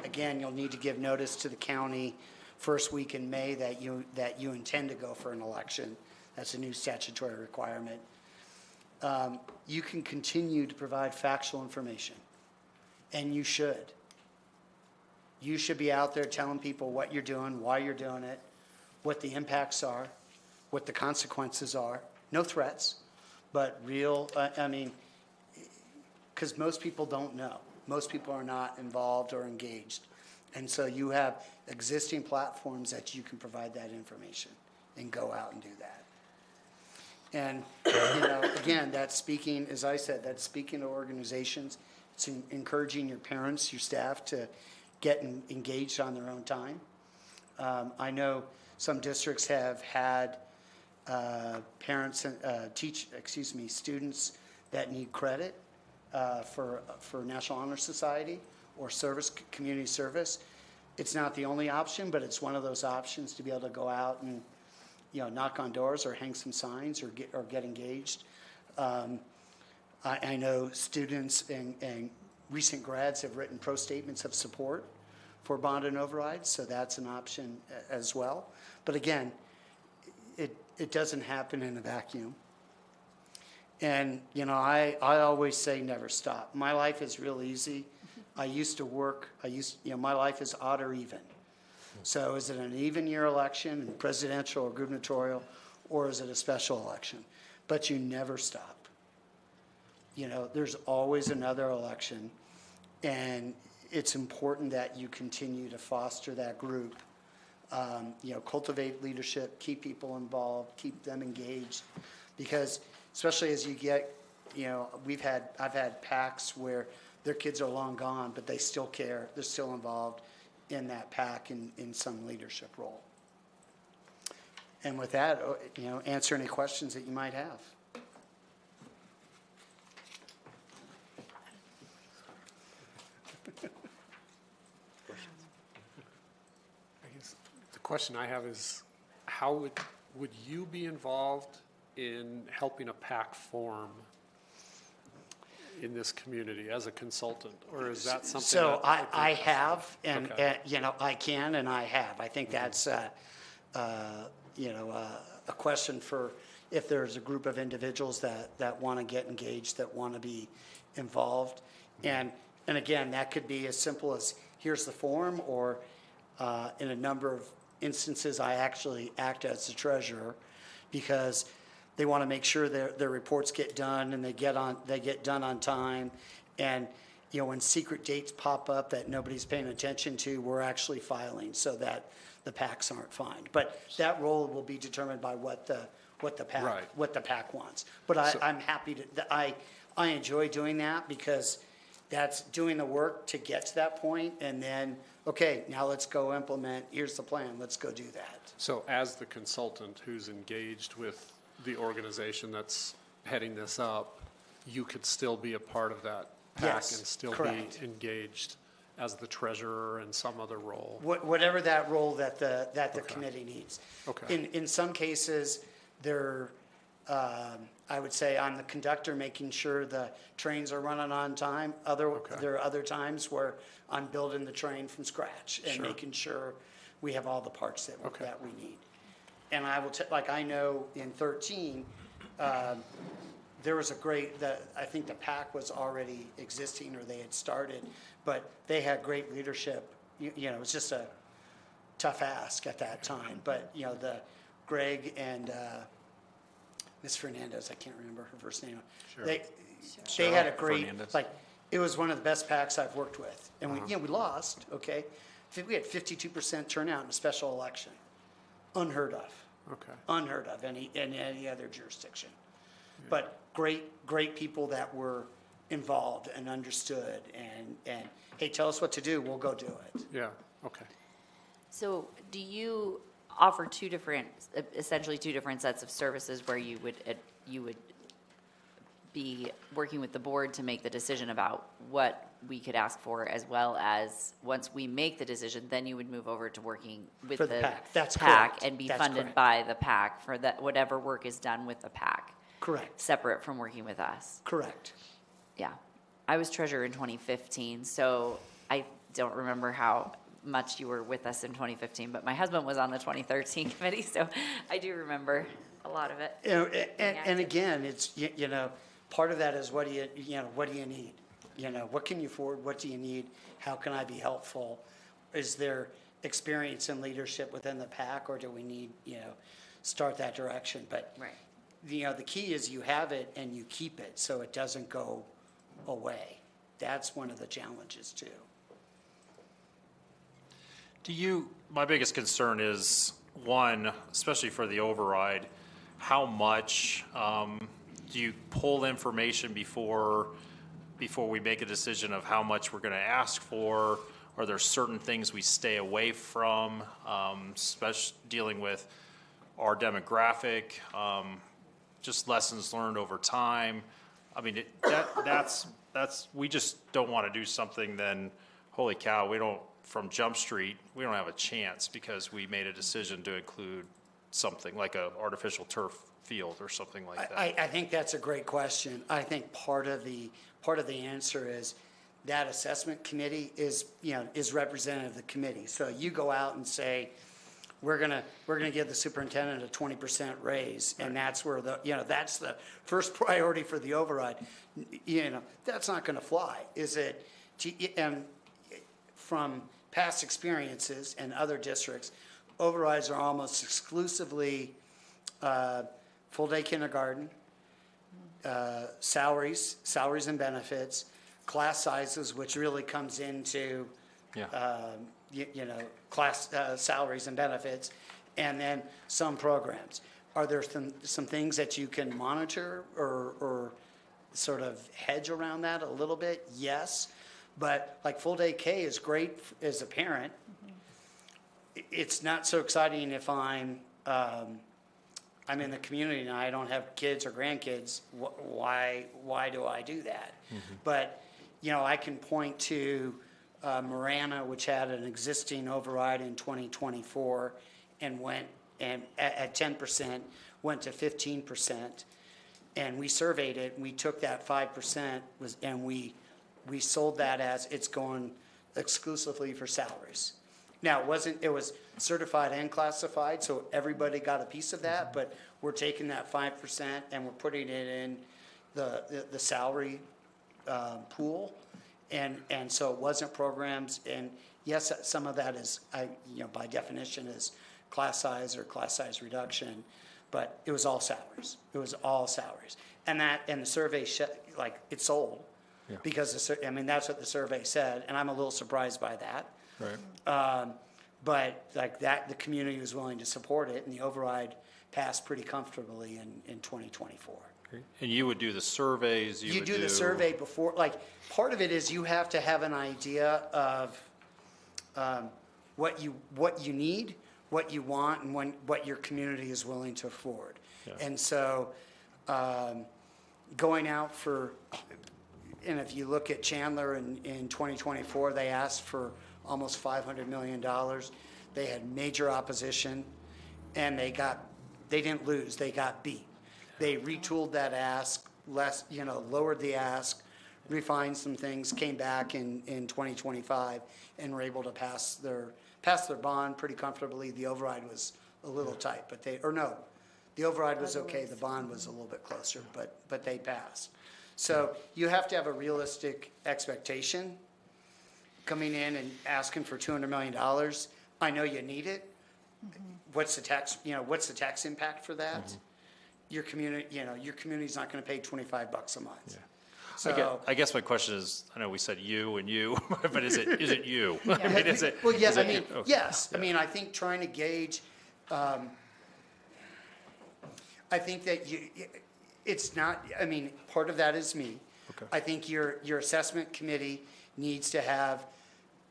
again, you'll need to give notice to the county first week in May that you intend to go for an election. That's a new statutory requirement. You can continue to provide factual information, and you should. You should be out there telling people what you're doing, why you're doing it, what the impacts are, what the consequences are. No threats, but real, because most people don't know. Most people are not involved or engaged. And so you have existing platforms that you can provide that information and go out and do that. And, again, that's speaking, as I said, that's speaking to organizations. It's encouraging your parents, your staff to get engaged on their own time. I know some districts have had parents students that need credit for National Honor Society or community service. It's not the only option, but it's one of those options to be able to go out and knock on doors or hang some signs or get engaged. I know students and recent grads have written pro statements of support for bond and overrides, so that's an option as well. But again, it doesn't happen in a vacuum. And I always say never stop. My life is real easy. I used to work. My life is odd or even. So is it an even year election, presidential or gubernatorial, or is it a special election? But you never stop. There's always another election, and it's important that you continue to foster that group. Cultivate leadership, keep people involved, keep them engaged, because especially as you get, I've had PACs where their kids are long gone, but they still care. They're still involved in that PAC in some leadership role. And with that, answer any questions that you might have. I guess the question I have is, how would you be involved in helping a PAC form in this community as a consultant, or is that something? So that I have, and Okay. I can, and I have. I think that's a question for if there's a group of individuals that want to get engaged, that want to be involved, and again, that could be as simple as here's the form, or in a number of instances, I actually act as the treasurer because they want to make sure their reports get done and they get done on time. And when secret dates pop up that nobody's paying attention to, we're actually filing so that the PACs aren't fined. But that role will be determined by what the PAC wants. But I'm happy to. I enjoy doing that because that's doing the work to get to that point, and then okay, now let's go implement. Here's the plan. Let's go do that. So as the consultant who's engaged with the organization that's heading this up, you could still be a part of that PAC Yes, and still correct. be engaged as the treasurer in some other role. Whatever that role that the committee needs. Okay. In some cases, they're I would say I'm the conductor, making sure the trains are running on time. There are other times where I'm building the train from scratch and making sure we have all the parts that we need. And I will like I know in 13, there was I think the PAC was already existing or they had started, but they had great leadership. You know, it was just a tough ask at that time. But, you know, Greg and Miss Fernandez, I can't remember her first name. Sure. They had a great, Fernandez. like, it was one of the best PACs I've worked with. And we lost, okay? We had 52% turnout in a special election. Unheard of. Okay. Unheard of in any other jurisdiction. But great people that were involved and understood and hey, tell us what to do, we'll go do it. Yeah, okay. So do you offer essentially two different sets of services where you would be working with the board to make the decision about what we could ask for, as well as once we make the decision, then you would move over to working with For the the PAC. That's PAC correct. and be That's funded correct. by the PAC for that, whatever work is done with the PAC, Correct, separate from working with us. correct. Yeah. I was treasurer in 2015, so I don't remember how much you were with us in 2015, but my husband was on the 2013 committee, so I do remember a lot of it. You know, and again, it's, you know, part of that is what do you need? You know, what can you afford? What do you need? How can I be helpful? Is there experience and leadership within the PAC, or do we need, you know, start that direction? But, Right. you know, the key is you have it and you keep it so it doesn't go away. That's one of the challenges too. My biggest concern is, one, especially for the override, how much do you pull information before we make a decision of how much we're going to ask for? Are there certain things we stay away from, especially dealing with our demographic, just lessons learned over time? I mean, we just don't want to do something then, holy cow, from Jump Street, we don't have a chance because we made a decision to include something like a artificial turf field or something like that. I think that's a great question. I think part of the answer is that assessment committee is representative of the committee. So you go out and say, we're gonna give the superintendent a 20% raise, and that's where that's the first priority for the override. You know, that's not gonna fly, is it? And from past experiences and other districts, overrides are almost exclusively full-day kindergarten, salaries and benefits, class sizes, which really comes into class salaries and benefits, and then some programs. Are there some things that you can monitor or sort of hedge around that a little bit? Yes, but like full-day K is great as a parent. It's not so exciting if I'm in the community and I don't have kids or grandkids. Why do I do that? But I can point to Marana, which had an existing override in 2024 and went at 10%, went to 15%, and we surveyed it. And we took that 5% and we sold that as it's going exclusively for salaries. Now, it was certified and classified, so everybody got a piece of that, but we're taking that 5% and we're putting it in the salary pool. And so it wasn't programs, and yes, some of that is, by definition, is class size or class size reduction, but it was all salaries. It was all salaries. And the survey, it sold. Yeah. Because, that's what the survey said, and I'm a little surprised by that. Right. But like that, the community was willing to support it, and the override passed pretty comfortably in 2024. And you would do the surveys, You do the survey before, part of it is you have to have an idea of what you need, what you want, and what your community is willing to afford. Yeah. And so going out and if you look at Chandler in 2024, they asked for almost $500 million. They had major opposition, and they didn't lose, they got beat. They retooled that ask, lowered the ask, refined some things, came back in 2025, and were able to pass their bond pretty comfortably. The override was a little tight, the override was okay, the bond was a little bit closer, but they passed. So you have to have a realistic expectation coming in and asking for $200 million. I know you need it. What's the tax impact for that? Your community's not gonna pay $25 a month. So, I guess my question is, I know we said you and you, but is it you? I mean, is it? well, yes, is I it mean, you? Okay. yes, I mean, I think trying to gauge, I think that it's not, I mean, part of that is me. Okay. I think your assessment committee needs to have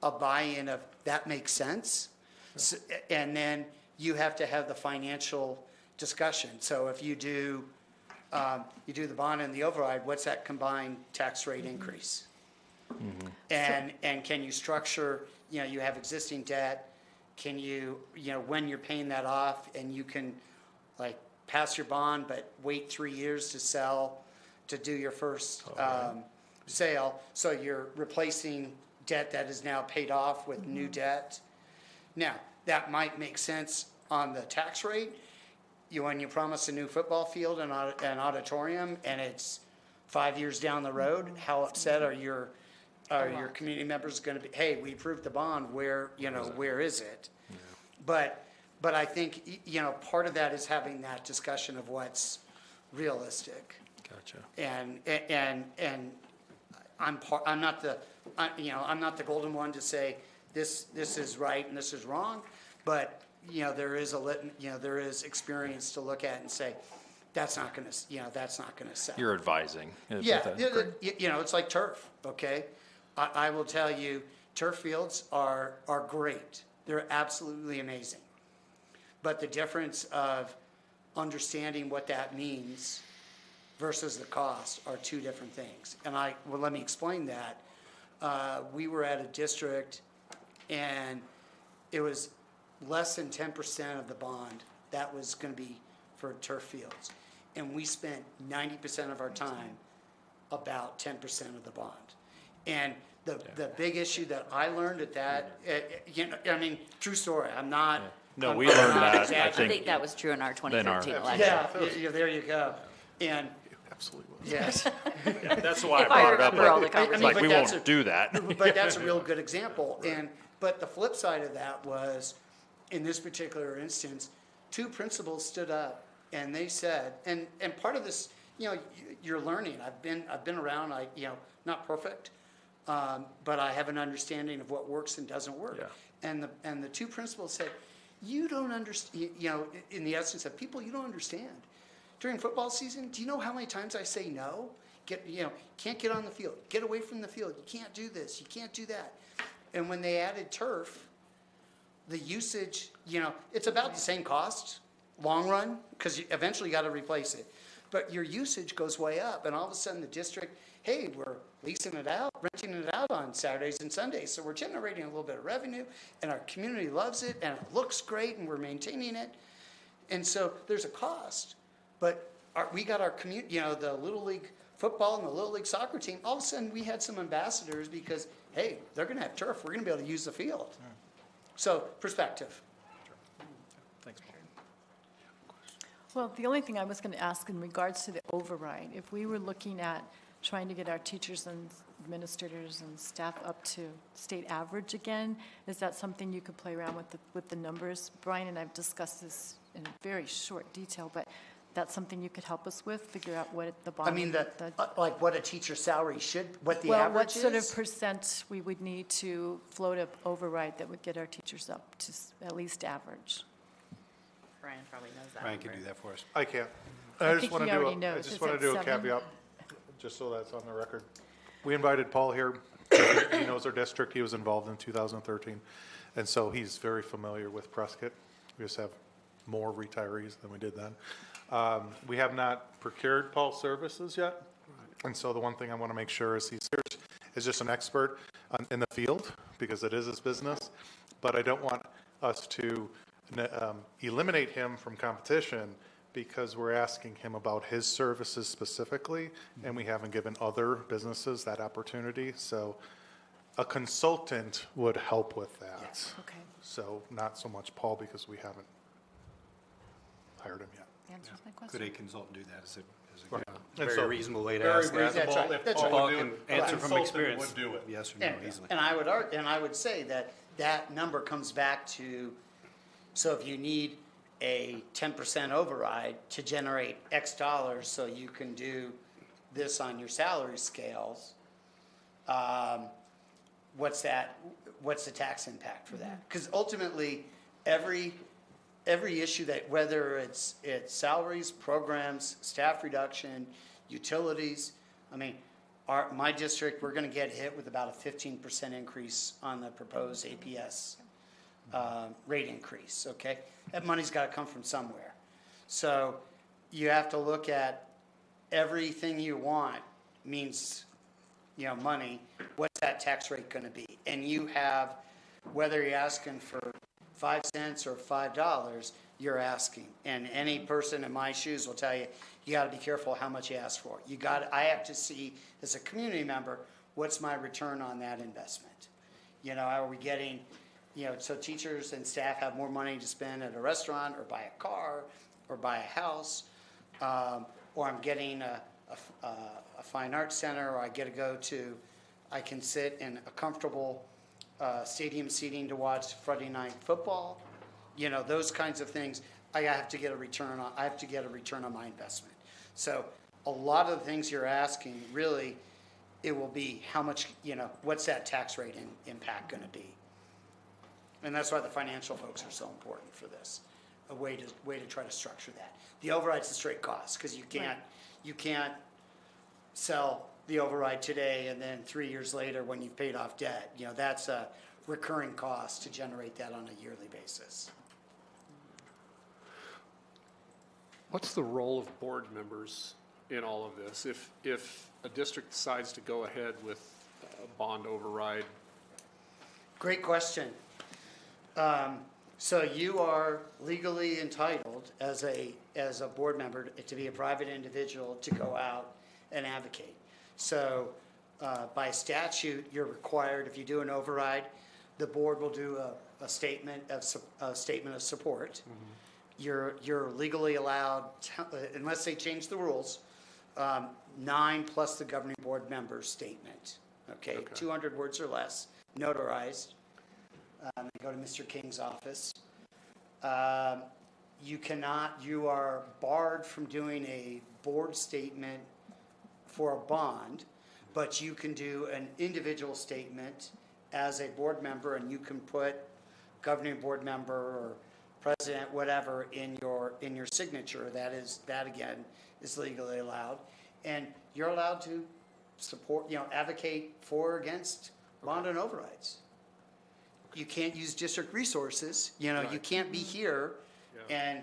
a buy-in of, that makes sense. So, and then you have to have the financial discussion. So if you do the bond and the override, what's that combined tax rate increase? And can you structure, you have existing debt, can you, when you're paying that off, and you can like pass your bond, but wait 3 years to do your first sale, so you're replacing debt that is now paid off with new debt. Now, that might make sense on the tax rate. When you promise a new football field and an auditorium, and it's 5 years down the road, how upset are your community members going to be? Hey, we approved the bond. Where is it? Yeah. But I think part of that is having that discussion of what's realistic. Gotcha. And I'm not the golden one to say this is right and this is wrong, but there is experience to look at and say that's not going to sell. You're advising. Yeah, it's like turf. Okay, I will tell you, turf fields are great. They're absolutely amazing. But the difference of understanding what that means versus the cost are two different things. And let me explain that. We were at a district, and it was less than 10% of the bond that was going to be for turf fields. And we spent 90% of our time about 10% of the bond. And the big issue that I learned at that, true story, I'm not. No, we learned that, I think that was true in our 2013 election. Yeah, there you go. And absolutely. yes. Yeah, that's why If I I brought it up. remember all the Like, conversations. we won't do that. But that's a real good example. But the flip side of that was, in this particular instance, two principals stood up and they said, and part of this, you're learning. I've been around. Not perfect, but I have an understanding of what works and doesn't work. Yeah. And the two principals said, you don't understand. In the essence of people, you don't understand. During football season, do you know how many times I say no? Can't get on the field. Get away from the field. You can't do this. You can't do that. And when they added turf, the usage, it's about the same cost, long run, because eventually you got to replace it. But your usage goes way up, and all of a sudden the district, hey, we're leasing it out, renting it out on Saturdays and Sundays, so we're generating a little bit of revenue, and our community loves it, and it looks great, and we're maintaining it. And so there's a cost. But we got our community, the Little League football and the Little League soccer team, all of a sudden we had some ambassadors because, hey, they're going to have turf. We're going to be able to use the field. So perspective. Thanks, Paul. Well, the only thing I was going to ask in regards to the override, if we were looking at trying to get our teachers and administrators and staff up to state average again, is that something you could play around with the numbers? Brian and I've discussed this in very short detail, but that's something you could help us with, figure out what the bond. I mean, like what a teacher's salary what the well, average what is? sort of percent we would need to float an override that would get our teachers up to at least average? Brian probably knows that. Brian can do that for us. I can't. I I just think want he to do already knows. I just Is want to it do a 7? caveat, just so that's on the record. We invited Paul here. He knows our district. He was involved in 2013. And so he's very familiar with Prescott. We just have more retirees than we did then. We have not procured Paul's services yet. And so the one thing I want to make sure is he's here is just an expert in the field, because it is his business. But I don't want us to eliminate him from competition because we're asking him about his services specifically, and we haven't given other businesses that opportunity. So a consultant would help with that. Okay, So not so much Paul, because we haven't hired him yet. answers my Could question. a consultant do that? Is a And very so- reasonable way to Very ask that. reasonable. That's right. If That's Paul right. would do Can it, answer a from consultant experience. would do it. Yes or no And, easily. and I would argue, and I would say that that number comes back to, so if you need a 10% override to generate X dollars so you can do this on your salary scales, what's the tax impact for that? Because ultimately, every issue that, whether it's salaries, programs, staff reduction, utilities, I mean, my district, we're gonna get hit with about a 15% increase on the proposed APS rate increase, okay? That money's gotta come from somewhere. So you have to look at everything you want means, money, what's that tax rate gonna be? And you have, whether you're asking for 5 cents or $5, you're asking. And any person in my shoes will tell you, you gotta be careful how much you ask for. I have to see, as a community member, what's my return on that investment? Are we getting, so teachers and staff have more money to spend at a restaurant, or buy a car, or buy a house, or I'm getting a fine arts center, or I get to go to, I can sit in a comfortable stadium seating to watch Friday night football. Those kinds of things, I have to get a return on my investment. So a lot of the things you're asking, really, it will be how much, what's that tax rate impact gonna be? And that's why the financial folks are so important for this, a way to try to structure that. The override's a straight cost, because you can't sell the override today and then 3 years later when you've paid off debt. That's a recurring cost to generate that on a yearly basis. What's the role of board members in all of this? If a district decides to go ahead with a bond override, Great question. So you are legally entitled as a board member to be a private individual to go out and advocate. So by statute, you're required, if you do an override, the board will do a statement of support. You're legally allowed, unless they change the rules, 9 plus the governing board member's statement. Okay, 200 words or less, notarized. They go to Mr. King's office. You are barred from doing a board statement for a bond, but you can do an individual statement as a board member, and you can put governing board member or president, whatever, in your signature. That again is legally allowed, and you're allowed to support, advocate for or against bond and overrides. You can't use district resources. You can't be here, and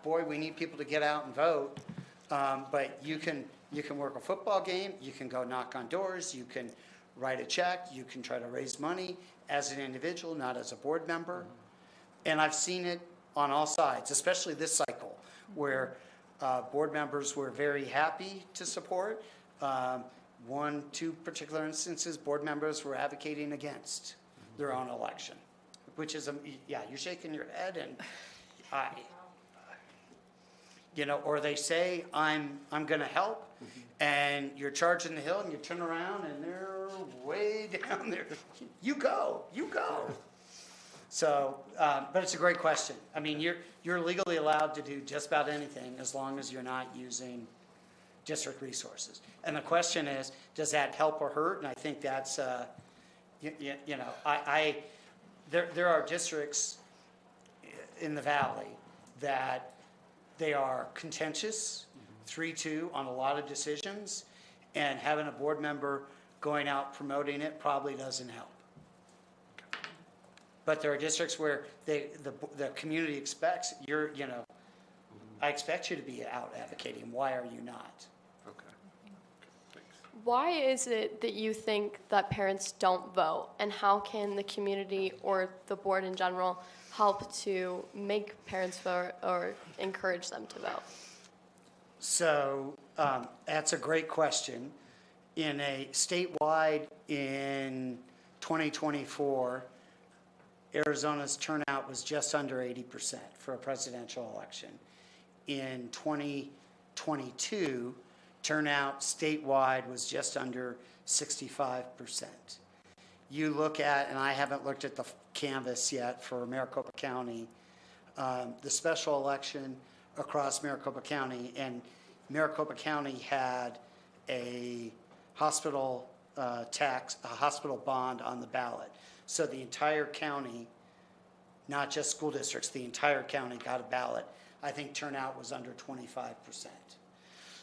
boy, we need people to get out and vote. But you can work a football game. You can go knock on doors. You can write a check. You can try to raise money as an individual, not as a board member. And I've seen it on all sides, especially this cycle, where board members were very happy to support. 2 particular instances, board members were advocating against their own election, which is, you're shaking your head, and or they say, I'm going to help, and you're charging the hill, and you turn around, and they're way down there. You go. So, but it's a great question. I mean, you're legally allowed to do just about anything as long as you're not using district resources. And the question is, does that help or hurt? And I think that's, there are districts in the valley that they are contentious, 3-2 on a lot of decisions, and having a board member going out promoting it probably doesn't help. But there are districts where the community expects, I expect you to be out advocating. Why are you not? Why is it that you think that parents don't vote? And how can the community or the board in general help to make parents vote or encourage them to vote? So that's a great question. In a statewide in 2024, Arizona's turnout was just under 80% for a presidential election. In 2022, turnout statewide was just under 65%. You look at, and I haven't looked at the canvas yet for Maricopa County, the special election across Maricopa County, and Maricopa County had a hospital tax, a hospital bond on the ballot. So the entire county, not just school districts, the entire county got a ballot. I think turnout was under 25%.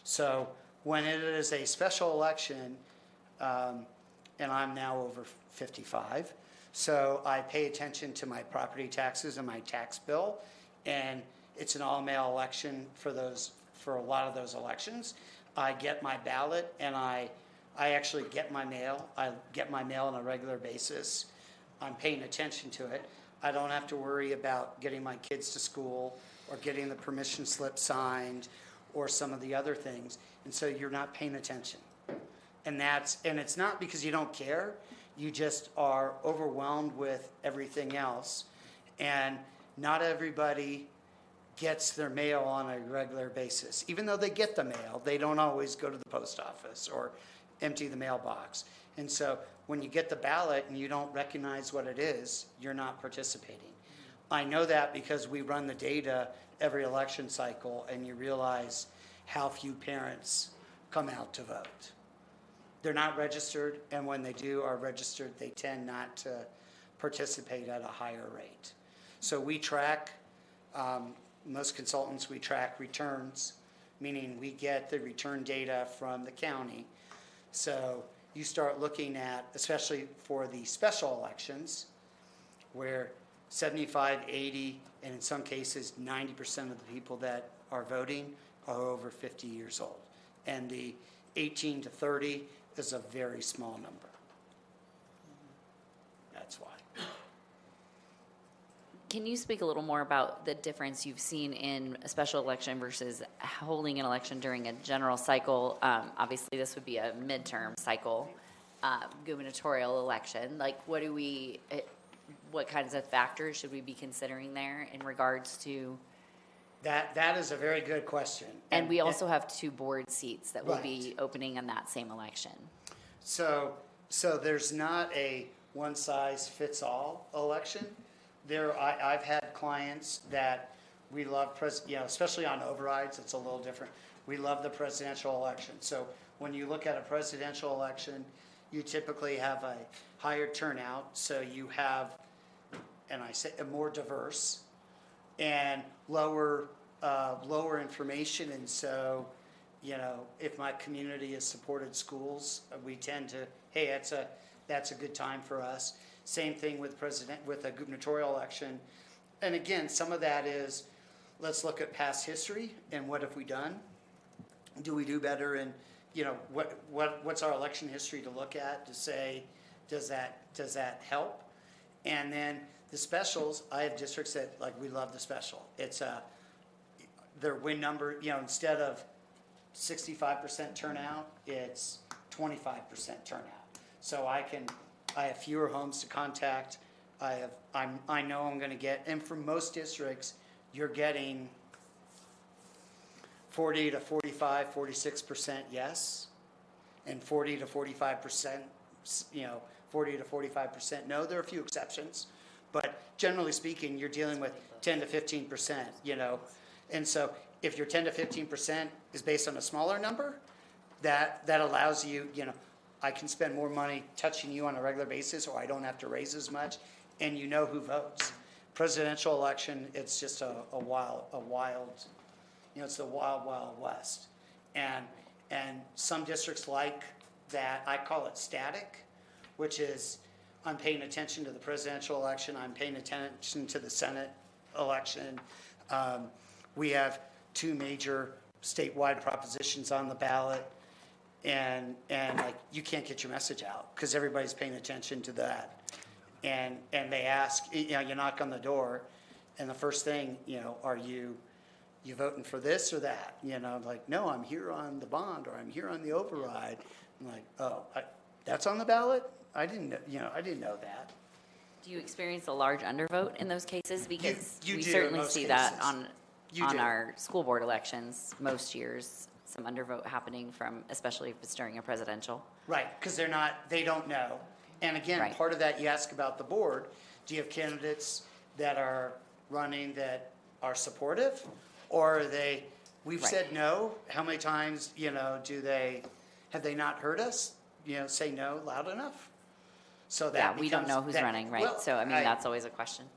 So when it is a special election, and I'm now over 55, so I pay attention to my property taxes and my tax bill, and it's an all-mail election for a lot of those elections. I get my ballot, and I actually get my mail. I get my mail on a regular basis. I'm paying attention to it. I don't have to worry about getting my kids to school or getting the permission slip signed or some of the other things. And so you're not paying attention. And it's not because you don't care. You just are overwhelmed with everything else. And not everybody gets their mail on a regular basis. Even though they get the mail, they don't always go to the post office or empty the mailbox. And so when you get the ballot and you don't recognize what it is, you're not participating. I know that because we run the data every election cycle, and you realize how few parents come out to vote. They're not registered, and when they are registered, they tend not to participate at a higher rate. So we track, most consultants, we track returns, meaning we get the return data from the county. So you start looking at, especially for the special elections, where 75, 80, and in some cases 90% of the people that are voting are over 50 years old. And the 18 to 30 is a very small number. That's why. Can you speak a little more about the difference you've seen in a special election versus holding an election during a general cycle? Obviously, this would be a midterm cycle, gubernatorial election. Like, what kinds of factors should we be considering there in regards to? That is a very good question. And we also have 2 board seats that will Right. be opening in that same election. So there's not a one-size-fits-all election. I've had clients that we love, especially on overrides, it's a little different. We love the presidential election. So when you look at a presidential election, you typically have a higher turnout. So you have, and I say more diverse, and lower information. And so, if my community has supported schools, we tend to, hey, that's a good time for us. Same thing with a gubernatorial election. And again, some of that is, let's look at past history and what have we done? Do we do better? And what's our election history to look at to say, does that help? And then the specials, I have districts that, like, we love the special. It's their win number, instead of 65% turnout, it's 25% turnout. So I have fewer homes to contact. I know I'm going to get, and for most districts, you're getting 40 to 45, 46% yes, and 40 to 45%, 40 to 45% no. There are a few exceptions, but generally speaking, you're dealing with 10 to 15%, And so if your 10 to 15% is based on a smaller number, that allows you, I can spend more money touching you on a regular basis, or I don't have to raise as much, and you know who votes. Presidential election, it's just a wild, it's the wild, wild west. And some districts like that, I call it static, which is I'm paying attention to the presidential election, I'm paying attention to the Senate election. We have 2 major statewide propositions on the ballot. And like, you can't get your message out because everybody's paying attention to that. And they ask, you knock on the door, And the first thing, are you voting for this or that? Like, no, I'm here on the bond, or I'm here on the override. I'm like, oh, that's on the ballot? I didn't know that. Do you experience a large undervote in those cases? Because You we do in certainly most see that cases. You on do. our school board elections, most years, some undervote happening from, especially if it's during a presidential. Right, because they don't know. And again, Right. part of that, you ask about the board, do you have candidates that are running that are supportive? Or are they, we've Right. said no, how many times, have they not heard us, say no loud enough? So that Yeah, we don't becomes- know who's that- running, right? well, So, I mean, that's always a question.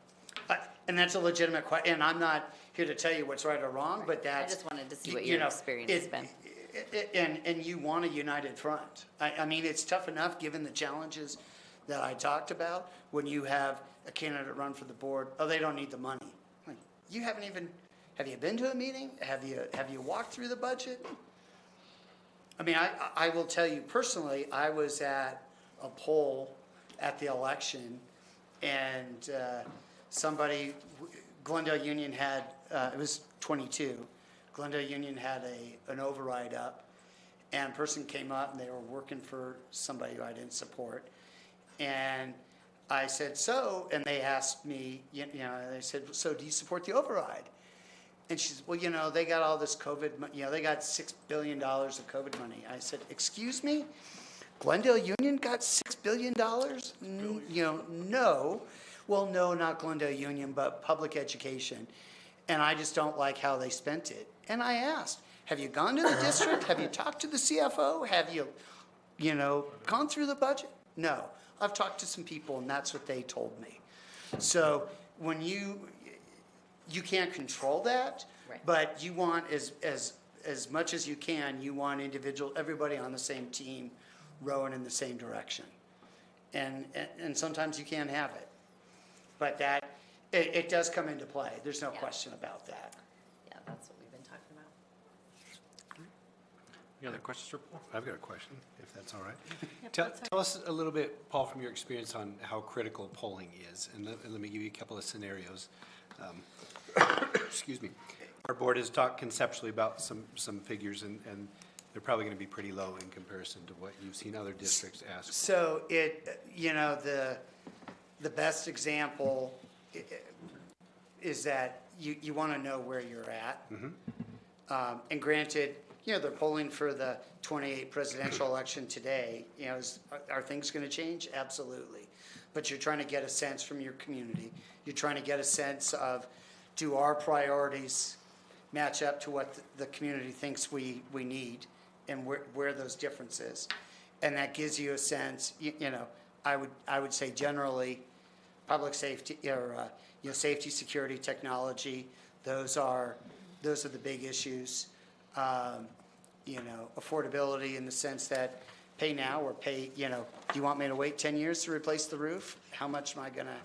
And that's a legitimate question, and I'm not here to tell you what's right or wrong, but I that's. just wanted to see you what your know, experience has it- been. And you want a united front. I mean, it's tough enough, given the challenges that I talked about, when you have a candidate run for the board, oh, they don't need the money. Like, you haven't even, have you been to a meeting? Have you walked through the budget? I mean, I will tell you personally, I was at a poll at the election, and somebody, Glendale Union had, it was 22, Glendale Union had an override up, and a person came up and they were working for somebody who I didn't support. And I said, so, and they asked me, they said, so do you support the override? And she said, well, they got all this COVID, they got $6 billion of COVID money. I said, excuse me? Glendale Union got $6 billion? No. Well, no, not Glendale Union, but public education. And I just don't like how they spent it. And I asked, have you gone to the district? Have you talked to the CFO? Have you, gone through the budget? No. I've talked to some people, and that's what they told me. So when you can't control that, Right. but you want as much as you can, you want everybody on the same team rowing in the same direction. And sometimes you can't have it. But it does come into play. There's no Yeah. question about that. Yeah, that's what we've been talking about. Any other questions for Paul? I've got a question, if that's all right. Tell us a little bit, Paul, from your experience on how critical polling is, and let me give you a couple of scenarios. Excuse me. Our board has talked conceptually about some figures, and they're probably going to be pretty low in comparison to what you've seen other districts ask for. So the best example is that you want to know where you're at. And granted, they're polling for the 28 presidential election today. Are things going to change? Absolutely. But you're trying to get a sense from your community. You're trying to get a sense of, do our priorities match up to what the community thinks we need, and where those differences. And that gives you a sense, I would say generally, public safety, or safety, security, technology, those are the big issues. Affordability, in the sense that pay now or pay, do you want me to wait 10 years to replace the roof? How much am I gonna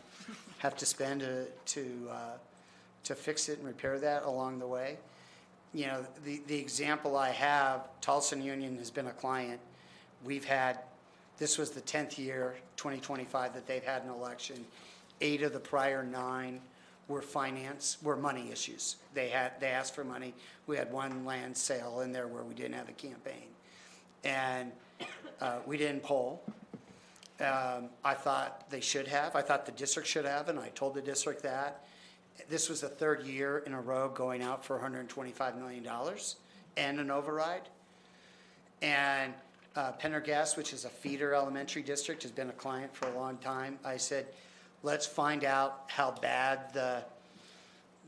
have to spend to fix it and repair that along the way? The example I have, Tolleson Union has been a client. This was the 10th year, 2025, that they've had an election. 8 of the prior 9 were money issues. They asked for money. We had one land sale in there where we didn't have a campaign. And we didn't poll. I thought they should have. I thought the district should have, and I told the district that. This was the 3rd year in a row going out for $125 million and an override. And Pendergast, which is a feeder elementary district, has been a client for a long time. I said, let's find out how bad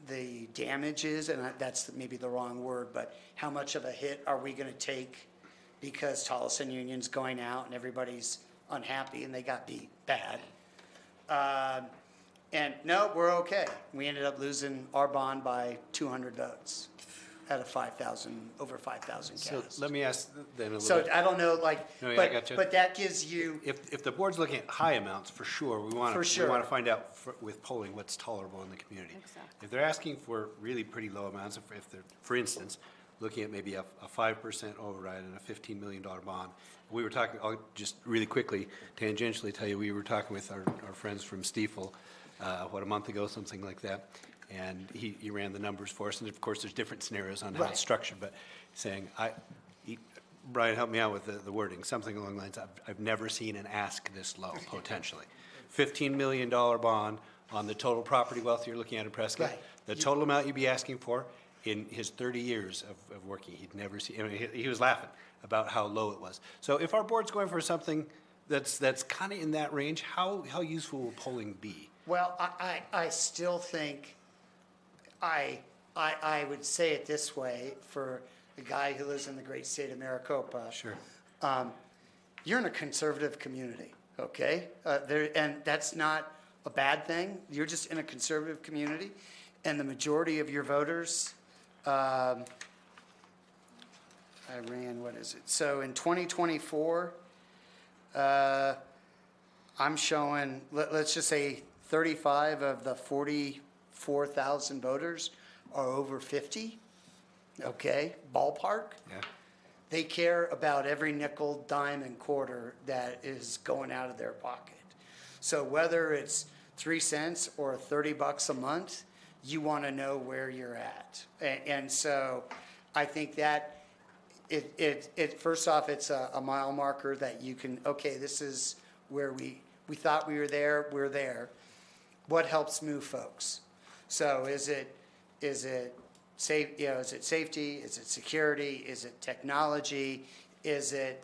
the damage is, and that's maybe the wrong word, but how much of a hit are we going to take because Tolleson Union's going out and everybody's unhappy and they got beat bad. And no, we're okay. We ended up losing our bond by 200 votes out of over 5,000 So cast. let me ask then a little So bit. I don't know, No, yeah, I gotcha. but that gives you, If the board's looking at high amounts, for sure, we want For to sure. find out with polling what's tolerable in the community. Exactly. If they're asking for really pretty low amounts, if they're, for instance, looking at maybe a 5% override and a $15 million bond, we were talking, I'll just really quickly tangentially tell you, we were talking with our friends from Stiefel, a month ago, something like that. And he ran the numbers for us, and of course, there's different scenarios on how Right. it's structured, but saying, Brian, help me out with the wording, something along the lines, I've never seen an ask this low, potentially. $15 million bond on the total property wealth you're looking at in Prescott. Right. The total amount you'd be asking for in his 30 years of working, he'd never seen, I mean, he was laughing about how low it was. So if our board's going for something that's kind of in that range, how useful will polling be? Well, I still think, I would say it this way, for a guy who lives in the great state of Maricopa. Sure. You're in a conservative community, okay? And that's not a bad thing. You're just in a conservative community, and the majority of your voters, what is it? So in 2024, I'm showing, let's just say 35 of the 44,000 voters are over 50, okay, ballpark. Yeah. They care about every nickel, dime, and quarter that is going out of their pocket. So whether it's 3 cents or $30 a month, you want to know where you're at. And so I think that first off, it's a mile marker that you can, okay, this is where we thought we were there, we're there. What helps move folks? So is it safe, is it safety? Is it security? Is it technology? Is it,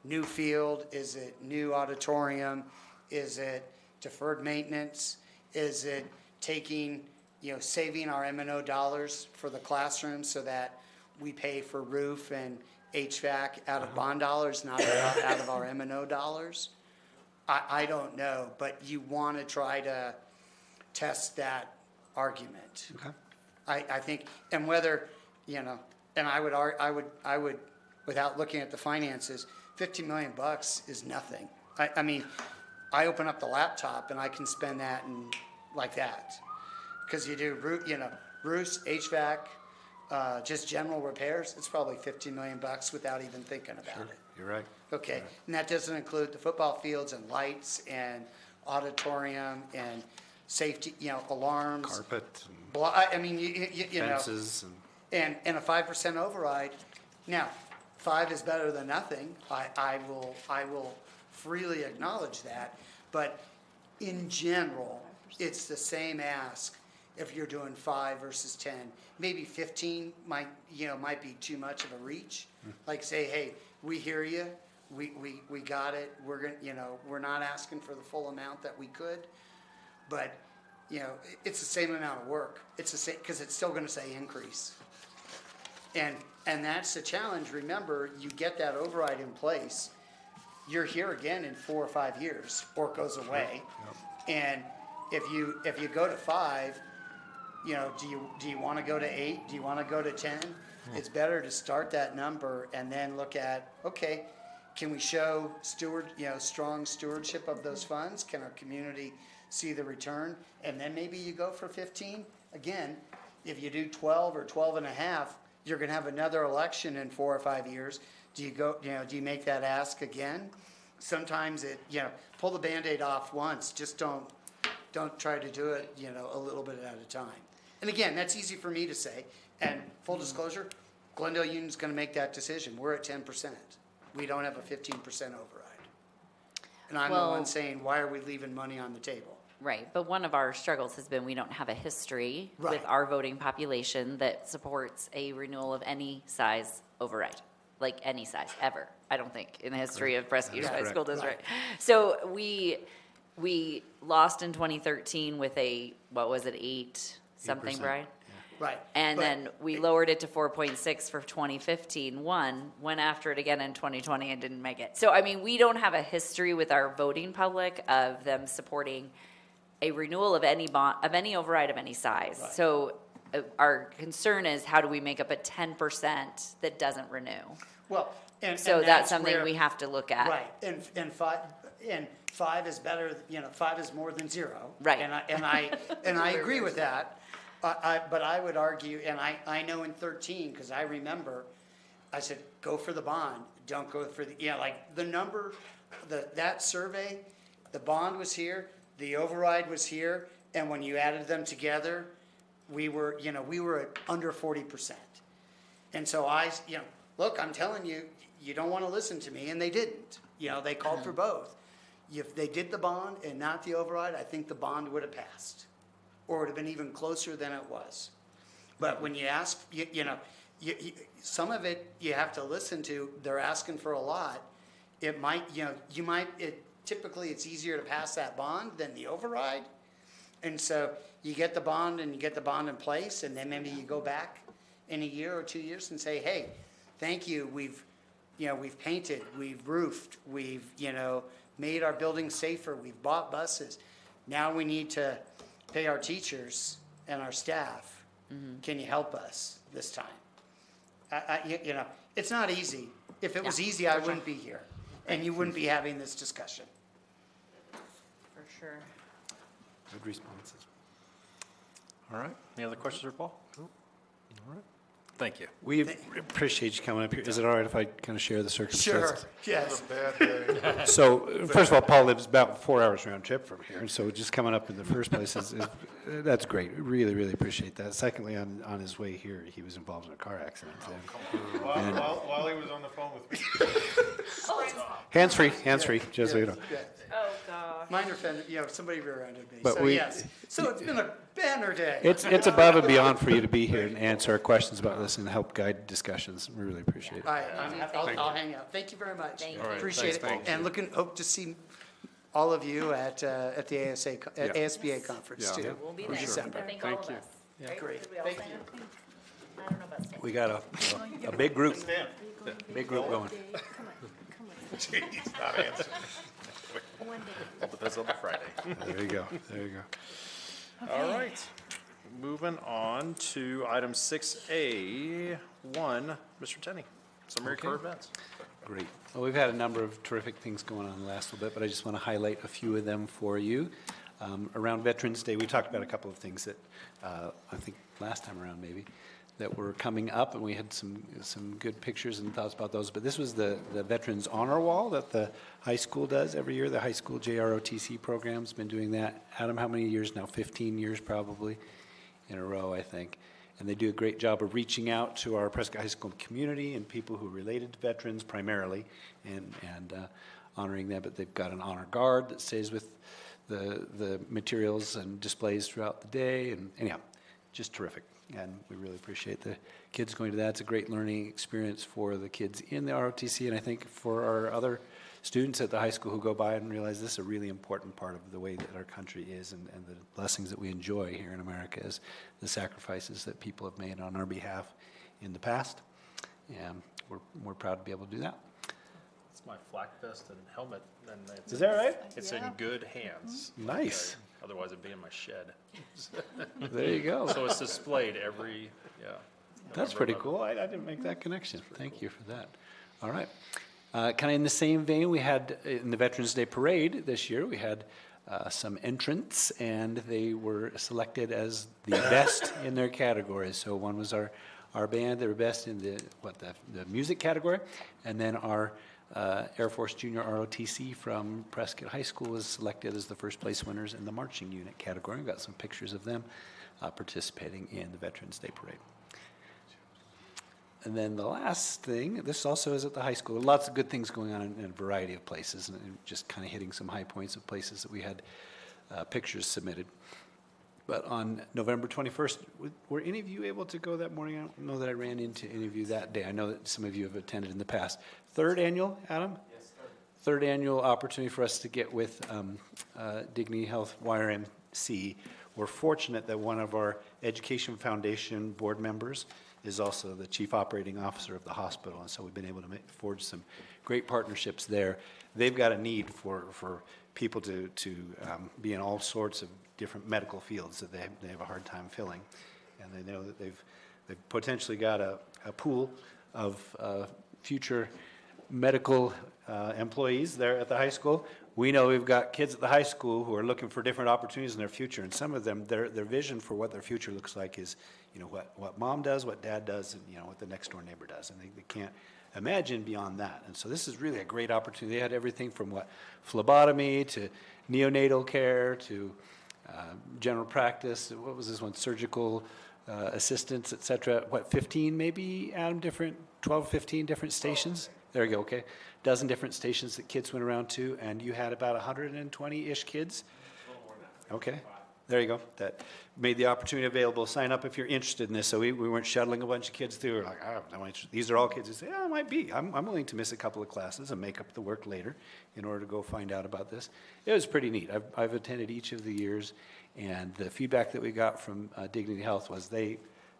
new field? Is it new auditorium? Is it deferred maintenance? Is it taking, saving our M&O dollars for the classroom so that we pay for roof and HVAC out of bond dollars, not out of our M&O dollars? I don't know, but you want to try to test that argument. Okay. I think, and whether, and I would, without looking at the finances, $50 million is nothing. I mean, I open up the laptop and I can spend that like that. Because you do, roofs, HVAC, just general repairs, it's probably $50 million without even thinking about it. You're right. Okay, and that doesn't include the football fields and lights and auditorium and safety, alarms. Carpet and I mean, you know, fences and. and a 5% override. Now, 5 is better than nothing. I will freely acknowledge that. But in general, it's the same ask if you're doing 5 versus 10. Maybe 15 might be too much of a reach. Like say, hey, we hear you. We got it. We're not asking for the full amount that we could, but it's the same amount of work. It's the same because it's still going to say increase. And that's the challenge. Remember, you get that override in place, you're here again in 4 or 5 years, or it goes away. And if you go to 5, do you want to go to 8? Do you want to go to 10? It's better to start that number and then look at, okay, can we show strong stewardship of those funds? Can our community see the return? And then maybe you go for 15. Again, if you do 12 or 12 and a half, you're going to have another election in 4 or 5 years. Do you make that ask again? Sometimes pull the Band-Aid off once. Just don't try to do it, a little bit at a time. And again, that's easy for me to say. And full disclosure, Glendale Union's going to make that decision. We're at 10%. We don't have a 15% override. And I'm the one saying, why are we leaving money on the table? Right, but one of our struggles has been we don't have a history with Right. our voting population that supports a renewal of any size override, like any size, ever, I don't think, in the history of Prescott Unified School District. So we lost in 2013 with a, what was it, 8 something, 8%. Brian? Right. And But then we lowered it to 4.6 for 2015, went after it again in 2020 and didn't make it. So, I mean, we don't have a history with our voting public of them supporting a renewal of any bond, of any override of any size. Right. So our concern is how do we make up a 10% that doesn't renew? Well, and So and that's something where- we have to look at. Right, and 5 is better, 5 is more than 0. Right. And I agree with that. But I would argue, and I know in 13, because I remember, I said, go for the bond, don't go for the number, that survey, the bond was here, the override was here, And when you added them together, we were at under 40%. And so look, I'm telling you, you don't want to listen to me, and they didn't. They called for both. If they did the bond and not the override, I think the bond would have passed, or would have been even closer than it was. But when you ask, some of it you have to listen to. They're asking for a lot. It might, typically it's easier to pass that bond than the override. And so you get the bond and you get the bond in place, and then maybe you go back in a year or 2 years and say, hey, thank you. We've painted, we've roofed, we've, made our buildings safer, we've bought buses. Now we need to pay our teachers and our staff. Can you help us this time? It's not easy. If it was easy, I wouldn't be here, and you wouldn't be having this discussion. For sure. Good responses. All right. Any other questions for Paul? All right. Thank you. We appreciate you coming up here. Is it all right if I kind of share the circumstances? Sure, yes. Bad day. So, first of all, Paul lives about 4 hours round trip from here, so just coming up in the first place that's great. Really, really appreciate that. Secondly, on his way here, he was involved in a car accident. While he was on the phone with me. Hands-free, just so you know. Oh, gosh. Minor offender, somebody rear-ended me. But So, we- yes. So it's been a banner day. It's above and beyond for you to be here and answer our questions about this and help guide discussions. We really appreciate it. All right, I'll hang out. Thank you very much. Thank you. All right, Appreciate it. And hope to see all of you at the ASBA conference too. We'll be in there. December. I think all of you. us. Right? Great. Did we all Thank sign you. up? I don't know about Stan. We got a big group, big group going. Come on. He's not answering. One day. All depends on the Friday. There you go. All right. Moving on to item 6A1, Mr. Tenney, summary core events. Great. Well, we've had a number of terrific things going on the last little bit, but I just want to highlight a few of them for you. Around Veterans Day, we talked about a couple of things that I think last time around maybe that were coming up, and we had some good pictures and thoughts about those. But this was the Veterans Honor Wall that the high school does every year. The high school JROTC program's been doing that. Adam, how many years now? 15 years probably in a row, I think. And they do a great job of reaching out to our Prescott High School community and people who are related to veterans primarily and honoring them. But they've got an honor guard that stays with the materials and displays throughout the day. And anyhow, just terrific. And we really appreciate the kids going to that. It's a great learning experience for the kids in the ROTC, and I think for our other students at the high school who go by and realize this is a really important part of the way that our country is and the blessings that we enjoy here in America is the sacrifices that people have made on our behalf in the past. And we're proud to be able to do that. It's my flak vest and helmet, and it's Is that right? It's in good hands. Nice. Otherwise, it'd be in my shed. There you go. So it's displayed every, That's November pretty 11th. cool. I didn't make that connection. Thank you for that. All right. Kind of in the same vein, we had in the Veterans Day Parade this year, we had some entrants, and they were selected as the best in their categories. So one was our band. They were best in the music category, and then our Air Force Junior ROTC from Prescott High School was selected as the first place winners in the marching unit category. We've got some pictures of them participating in the Veterans Day Parade. And then the last thing, this also is at the high school. Lots of good things going on in a variety of places, and just kind of hitting some high points of places that we had pictures submitted. But on November 21st, were any of you able to go that morning? I don't know that I ran into any of you that day. I know that some of you have attended in the past. Third annual, Adam? Yes, third annual opportunity for us to get with Dignity Health YRMC. We're fortunate that one of our Education Foundation board members is also the chief operating officer of the hospital, and so we've been able to forge some great partnerships there. They've got a need for people to be in all sorts of different medical fields that they have a hard time filling, and they know that they've potentially got a pool of future medical employees there at the high school. We know we've got kids at the high school who are looking for different opportunities in their future, and some of them, their vision for what their future looks like is, what mom does, what dad does, and what the next door neighbor does, and they can't imagine beyond that. And so this is really a great opportunity. They had everything from phlebotomy to neonatal care to general practice, what was this one, surgical assistants, et cetera, what, 15 maybe, Adam, 12, 15 different stations? There you go, okay. Dozen different stations that kids went around to, and you had about 120-ish kids? Okay, there you go. That made the opportunity available. Sign up if you're interested in this. So we weren't shuttling a bunch of kids through. We're like, oh, no, these are all kids who say, oh, it might be. I'm willing to miss a couple of classes and make up the work later in order to go find out about this. It was pretty neat. I've attended each of the years, and the feedback that we got from Dignity Health was they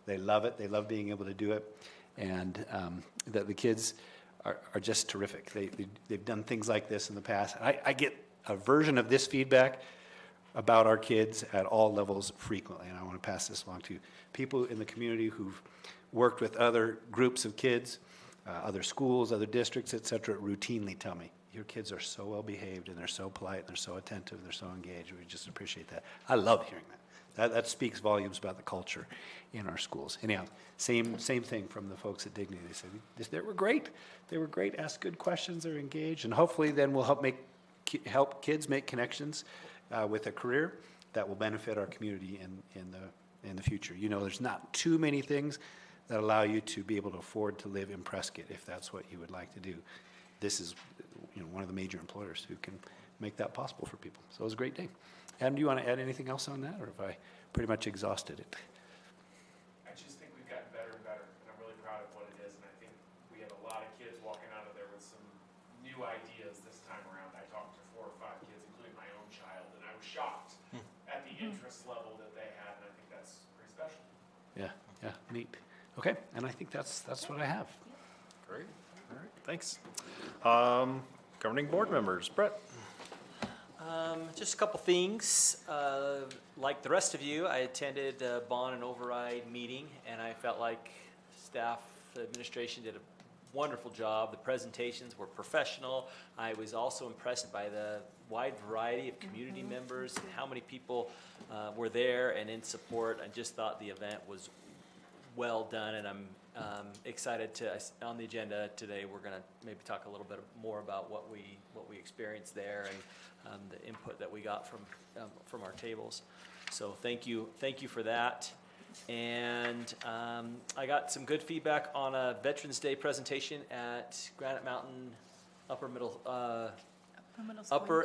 love it. They love being able to do it, and that the kids are just terrific. They've done things like this in the past. I get a version of this feedback about our kids at all levels frequently, and I want to pass this along to people in the community who've worked with other groups of kids, other schools, other districts, et cetera, routinely tell me, your kids are so well behaved and they're so polite and they're so attentive, they're so engaged. We just appreciate that. I love hearing that. That speaks volumes about the culture in our schools. Anyhow, same thing from the folks at Dignity. They said they were great. They were great, asked good questions, they're engaged, and hopefully then we'll help kids make connections with a career that will benefit our community in the future. You know, there's not too many things that allow you to be able to afford to live in Prescott if that's what you would like to do. This is, you know, one of the major employers who can make that possible for people. So it was a great day. Adam, do you want to add anything else on that, or have I pretty much exhausted it? I just think we've gotten better and better, and I'm really proud of what it is, and I think we have a lot of kids walking out of there with some new ideas this time around. I talked to 4 or 5 kids, including my own child, and I was shocked at the interest level that they had, and I think that's pretty special. Yeah, neat. Okay, and I think that's what I have. Great. All right, thanks. Governing board members, Brett. Just a couple things. Like the rest of you, I attended a bond and override meeting, and I felt like staff administration did a wonderful job. The presentations were professional. I was also impressed by the wide variety of community members and how many people were there and in support. I just thought the event was well done, and I'm excited to, on the agenda today, we're going to maybe talk a little bit more about what we experienced there and the input that we got from our tables. So thank you for that. And I got some good feedback on a Veterans Day presentation at Granite Mountain Upper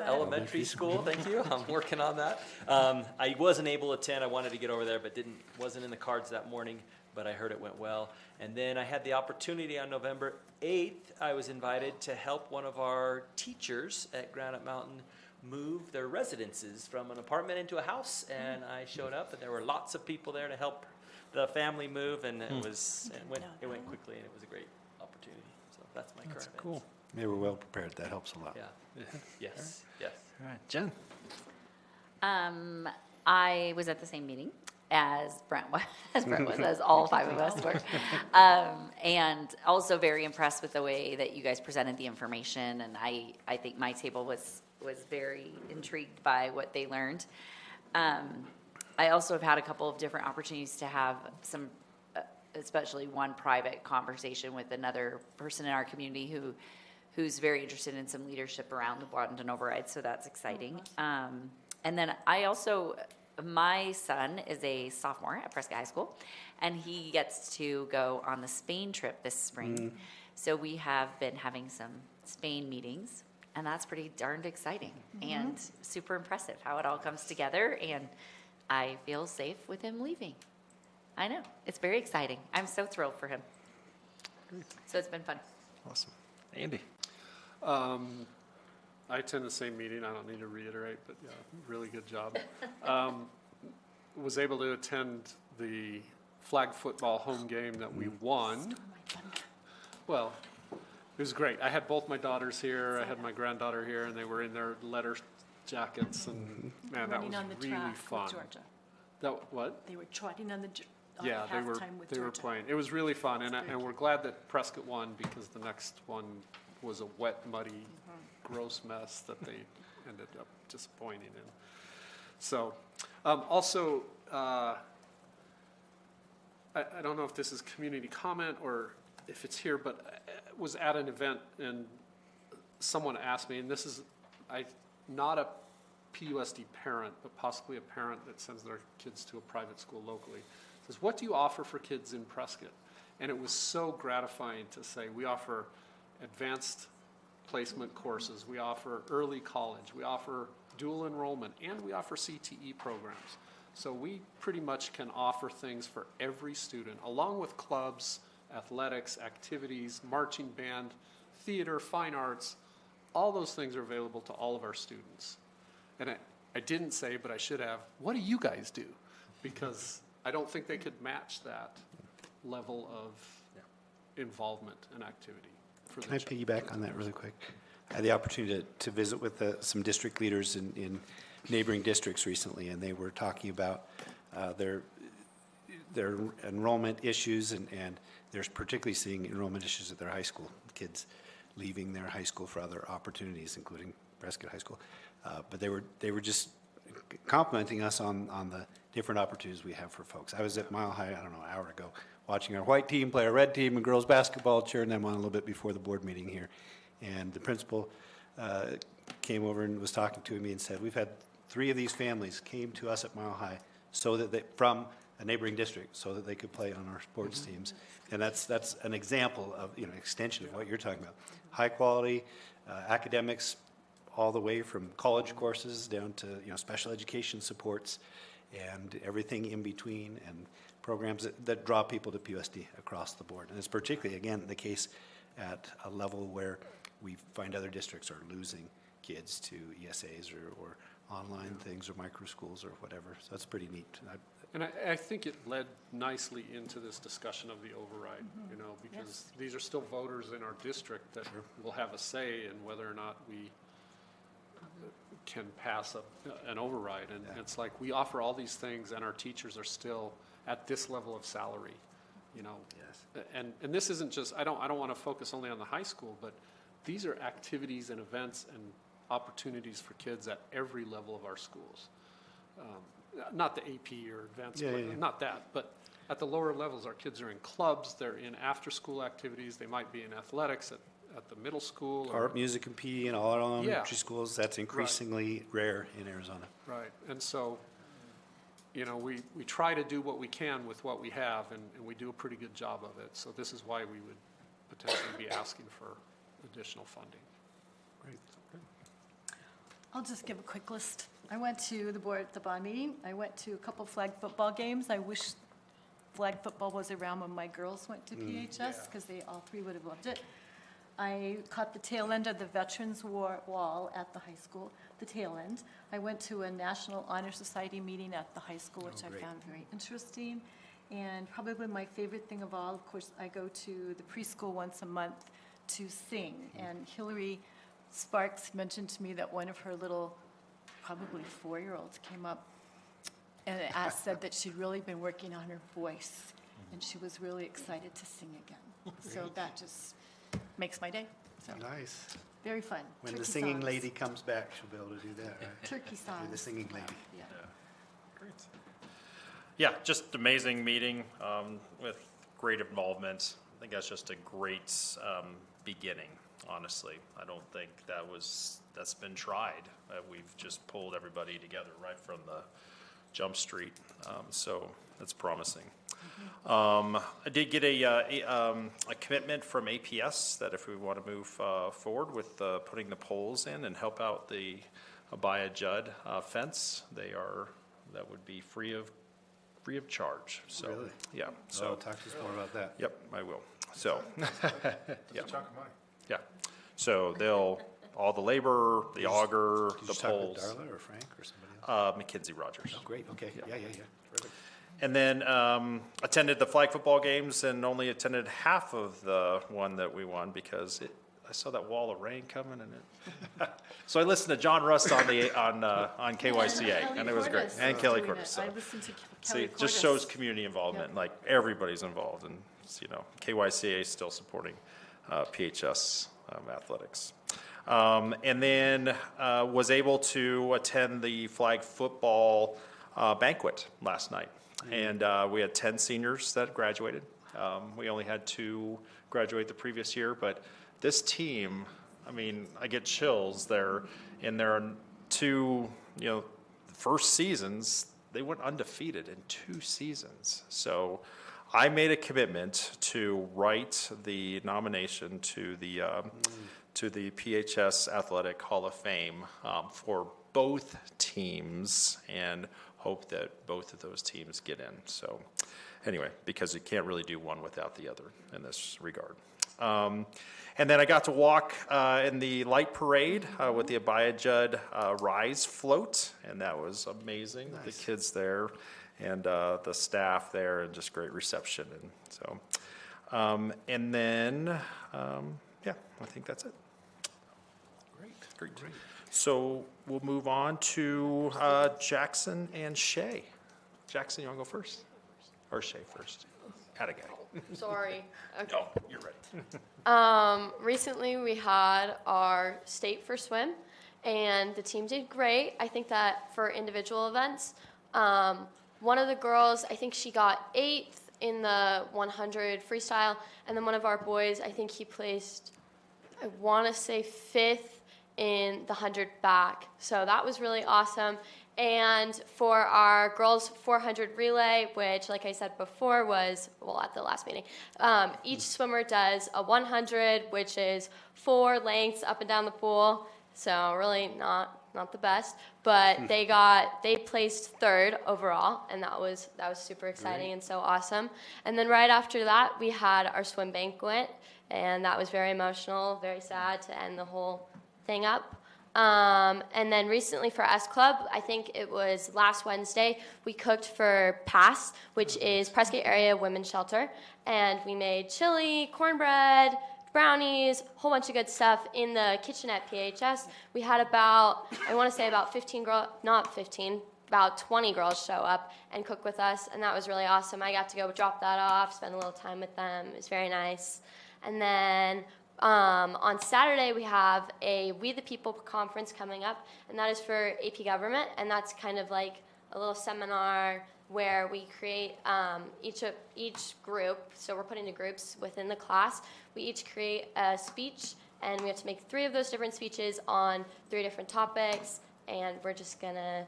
Elementary School. Thank you. I'm working on that. I wasn't able to attend. I wanted to get over there, but wasn't in the cards that morning. But I heard it went well. And then I had the opportunity on November 8th, I was invited to help one of our teachers at Granite Mountain move their residences from an apartment into a house. And I showed up, and there were lots of people there to help the family move, and it went quickly, and it was a great opportunity. So that's my current event. Cool. They were well prepared. That helps a lot. Yeah. Yes. All right, Jen. I was at the same meeting as Brent was, as all 5 of us were. And also very impressed with the way that you guys presented the information. And I think my table was very intrigued by what they learned. I also have had a couple of different opportunities to have some, especially one private conversation with another person in our community who's very interested in some leadership around the bond and override. So that's exciting. And then my son is a sophomore at Prescott High School, and he gets to go on the Spain trip this spring. So we have been having some Spain meetings, and that's pretty darned exciting and super impressive how it all comes together, and I feel safe with him leaving. I know. It's very exciting. I'm so thrilled for him. So it's been fun. Awesome. Andy. I attend the same meeting. I don't need to reiterate, but yeah, really good job. Was able to attend the flag football home game that we won. Well, it was great. I had both my daughters here. I had my granddaughter here, and they were in their letter jackets, and man, that was really fun. What? They were trotting on the Yeah, they were playing. It was really fun, and we're glad that Prescott won, because the next one was a wet, muddy, gross mess that they ended up disappointing in. So, also, I don't know if this is community comment or if it's here, but I was at an event and someone asked me, and this is not a PUSD parent, but possibly a parent that sends their kids to a private school locally, says, what do you offer for kids in Prescott? And it was so gratifying to say, we offer advanced placement courses, we offer early college, we offer dual enrollment, and we offer CTE programs. So we pretty much can offer things for every student, along with clubs, athletics, activities, marching band, theater, fine arts. All those things are available to all of our students. And I didn't say, but I should have, what do you guys do? Because I don't think they could match that level of involvement and activity for the Can I piggyback on that really quick? I had the opportunity to visit with some district leaders in neighboring districts recently, and they were talking about their enrollment issues, and there's particularly seeing enrollment issues at their high school, kids leaving their high school for other opportunities, including Prescott High School. But they were just complimenting us on the different opportunities we have for folks. I was at Mile High, I don't know, an hour ago, watching our white team play our red team in girls basketball, cheering them on a little bit before the board meeting here. And the principal came over and was talking to me and said, we've had 3 of these families came to us at Mile High so that they, from a neighboring district, so that they could play on our sports teams. And that's an example of, an extension of what you're talking about. High quality academics, all the way from college courses down to, special education supports and everything in between, and programs that draw people to PUSD across the board. And it's particularly, again, the case at a level where we find other districts are losing kids to ESAs or online things or micro schools or whatever. So that's pretty neat. And I think it led nicely into this discussion of the override, because these are still voters in our district that will have a say in whether or not we can pass an override. And it's like, we offer all these things and our teachers are still at this level of salary, Yes. And this isn't just, I don't want to focus only on the high school, but these are activities and events and opportunities for kids at every level of our schools. Not the AP or advanced, not that, but at the lower levels, our kids are in clubs, they're in after-school activities, they might be in athletics at the middle school. Art, music, and PE in all our elementary schools, that's increasingly rare in Arizona. Right, and so, we try to do what we can with what we have, and we do a pretty good job of it. So this is why we would potentially be asking for additional funding. Great. I'll just give a quick list. I went to the bond meeting. I went to a couple flag football games. I wish flag football was around when my girls went to PHS, because they all 3 would have loved it. I caught the tail end of the Veterans Wall at the high school, the tail end. I went to a National Honor Society meeting at the high school, which I found very interesting. And probably my favorite thing of all, of course, I go to the preschool once a month to sing. And Hillary Sparks mentioned to me that one of her little, probably 4-year-olds, came up and said that she'd really been working on her voice, and she was really excited to sing again. So that just makes my day. So Nice. very fun. When Turkey the singing songs. lady comes back, she'll be able to do that, right? Turkey songs. The singing lady. Yeah. Great. Yeah, just amazing meeting with great involvement. I think that's just a great beginning, honestly. I don't think that's been tried. We've just pulled everybody together right from the jump street. So that's promising. I did get a commitment from APS that if we want to move forward with putting the poles in and help out the Abaya Judd fence, that would be free of charge. So, Really? yeah. So So, talk to us more about that. yep, I will. So, It's a chunk of money. yeah. So all the labor, the auger, Did the you talk with poles. Darla or Frank or somebody else? Mackenzie Rogers. Oh, great, okay, yeah. Terrific. And then attended the flag football games and only attended half of the one that we won because I saw that wall of rain coming and so I listened to John Rust on KYCA and it was great. And Kelly Curtis. So. I listened to See, Kelly it just Cordes. shows community involvement, Yep. like everybody's involved and, KYCA is still supporting PHS athletics. And then was able to attend the flag football banquet last night. And we had 10 seniors that graduated. We only had 2 graduate the previous year, but this team, I mean, I get chills there. And there are 2 you know, the first seasons, they went undefeated in 2 seasons. So I made a commitment to write the nomination to the PHS Athletic Hall of Fame for both teams, and hope that both of those teams get in. So anyway, because you can't really do one without the other in this regard. And then I got to walk in the light parade with the Abaya Judd Rise float, and that was amazing. Nice. The kids there and the staff there, and just great reception. And so, and then, yeah, I think that's it. Great. So we'll move on to Jackson and Shay. Jackson, you want to go first? Or Shay first? Atta guy. Sorry. Okay. No, you're right. Recently we had our state for swim, and the team did great. I think that for individual events, one of the girls, I think she got 8th in the 100 freestyle, and then one of our boys, I think he placed, I want to say 5th in the 100 back. So that was really awesome. And for our girls 400 relay, which, like I said before, was, well, at the last meeting, each swimmer does a 100, which is 4 lengths up and down the pool. So really not the best, but they placed 3rd overall, and that was super exciting and so awesome. And then right after that, we had our swim banquet, and that was very emotional, very sad to end the whole thing up. And then recently for S Club, I think it was last Wednesday, we cooked for PASS, which is Prescott Area Women's Shelter, and we made chili, cornbread, brownies, a whole bunch of good stuff in the kitchen at PHS. We had about, I want to say about 15 girls, not 15, about 20 girls show up and cook with us, and that was really awesome. I got to go drop that off, spend a little time with them. It was very nice. And then on Saturday, we have a We the People conference coming up, and that is for AP Government, and that's kind of like a little seminar where we create each group, so we're put into groups within the class. We each create a speech, and we have to make 3 of those different speeches on 3 different topics, and we're just going to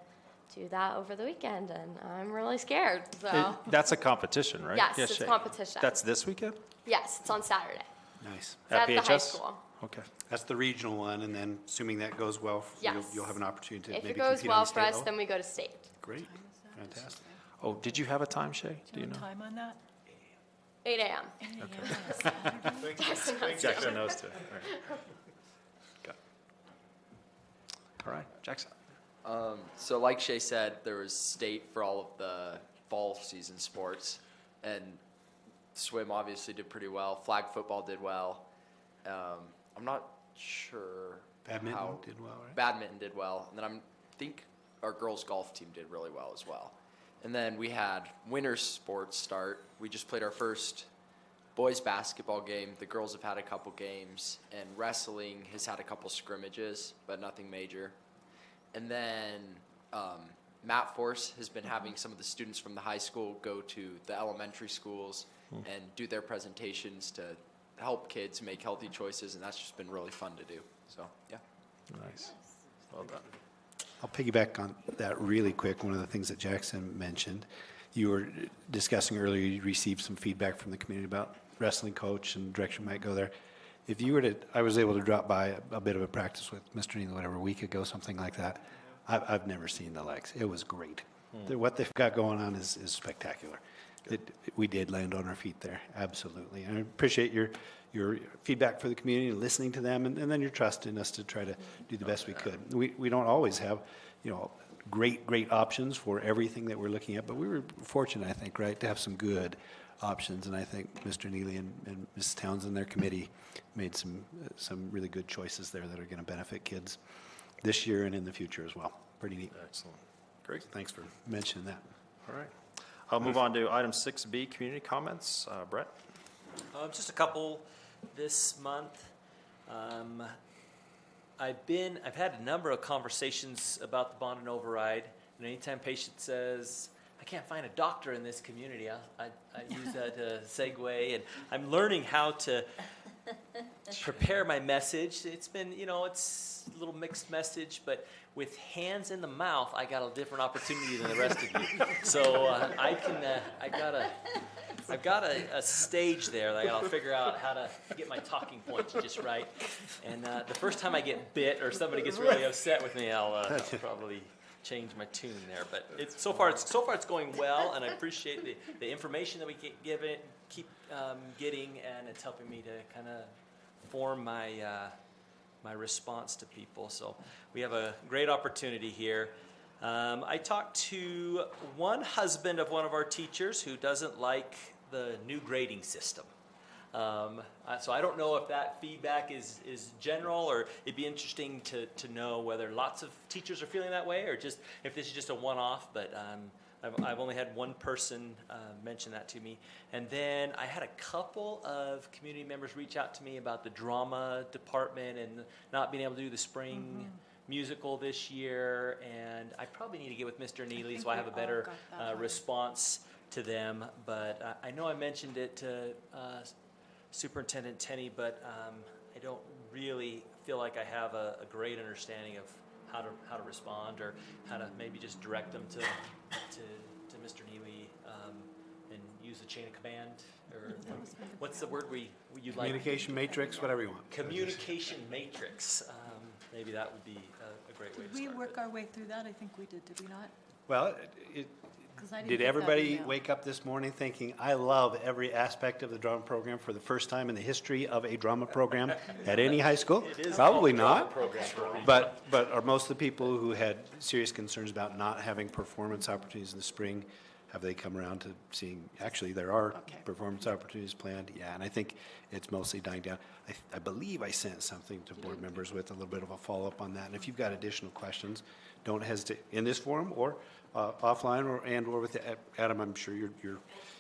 do that over the weekend, and I'm really scared. So That's a competition, right? Yes, it's a competition. That's this weekend? Yes, it's on Saturday. Nice. It's at the high PHS? school. Okay. That's the regional one, and then assuming that goes well, Yes. you'll have an opportunity to If maybe it goes compete on well the for state us, level? then we go to state. Great, fantastic. Oh, did you have a time, Shay? Do you know? Time on that? 8 a.m. Jackson knows too. All right, Jackson. So like Shay said, there was state for all of the fall season sports, and swim obviously did pretty well. Flag football did well. I'm not sure Badminton how did well, right? Badminton did well, and then I think our girls golf team did really well as well. And then we had winter sports start. We just played our first boys basketball game. The girls have had a couple games, and wrestling has had a couple scrimmages, but nothing major. And then Matt Force has been having some of the students from the high school go to the elementary schools and do their presentations to help kids make healthy choices, and that's just been really fun to do. So, yeah. Nice. Well done. I'll piggyback on that really quick. One of the things that Jackson mentioned, you were discussing earlier, you received some feedback from the community about wrestling coach and direction might go there. If you were to, I was able to drop by a bit of a practice with Mr. Neal, whatever, a week ago, something like that. I've never seen the likes. It was great. What they've got going on is spectacular. We did land on our feet there, absolutely. And I appreciate your feedback for the community and listening to them, and then your trust in us to try to do the best we could. We don't always have, great options for everything that we're looking at, but we were fortunate, I think, right, to have some good options, and I think Mr. Neely and Mrs. Townsend and their committee made some really good choices there that are going to benefit kids this year and in the future as well. Pretty neat. Excellent. Great. Thanks for mentioning that. All right. I'll move on to item 6B, community comments. Brett? Just a couple this month. I've had a number of conversations about the bond and override, and anytime patient says, I can't find a doctor in this community, I use that segue, and I'm learning how to prepare my message. It's been, it's a little mixed message, but with hands in the mouth, I got a different opportunity than the rest of you. So I've got a stage there that I got to figure out how to get my talking points just right. And the first time I get bit or somebody gets really upset with me, I'll probably change my tune there. But so far it's going well, and I appreciate the information that we keep getting, and it's helping me to kind of form my response to people. So we have a great opportunity here. I talked to one husband of one of our teachers who doesn't like the new grading system. So I don't know if that feedback is general, or it'd be interesting to know whether lots of teachers are feeling that way, or just if this is just a one-off. But I've only had one person mention that to me. And then I had a couple of community members reach out to me about the drama department and not being able to do the spring musical this year. And I probably need to get with Mr. Neely so I have a better response to them. But I know I mentioned it to Superintendent Tenney, but I don't really feel like I have a great understanding of how to respond, or how to maybe just direct them to Mr. Neely and use the chain of command, or what's the word you'd like? Communication matrix, whatever you want. Communication matrix. Maybe that would be a great way to start. Did we work our way through that? I think we did we not? Well, 'Cause I didn't did get that everybody email. wake up this morning thinking, I love every aspect of the drama program for the first time in the history of a drama program at any high school? Probably not. But are most of the people who had serious concerns about not having performance opportunities in the spring, have they come around to seeing, actually, there are performance opportunities planned? Yeah, and I think it's mostly dying down. I believe I sent something to board members with a little bit of a follow-up on that. And if you've got additional questions, don't hesitate in this forum or offline or with Adam. I'm sure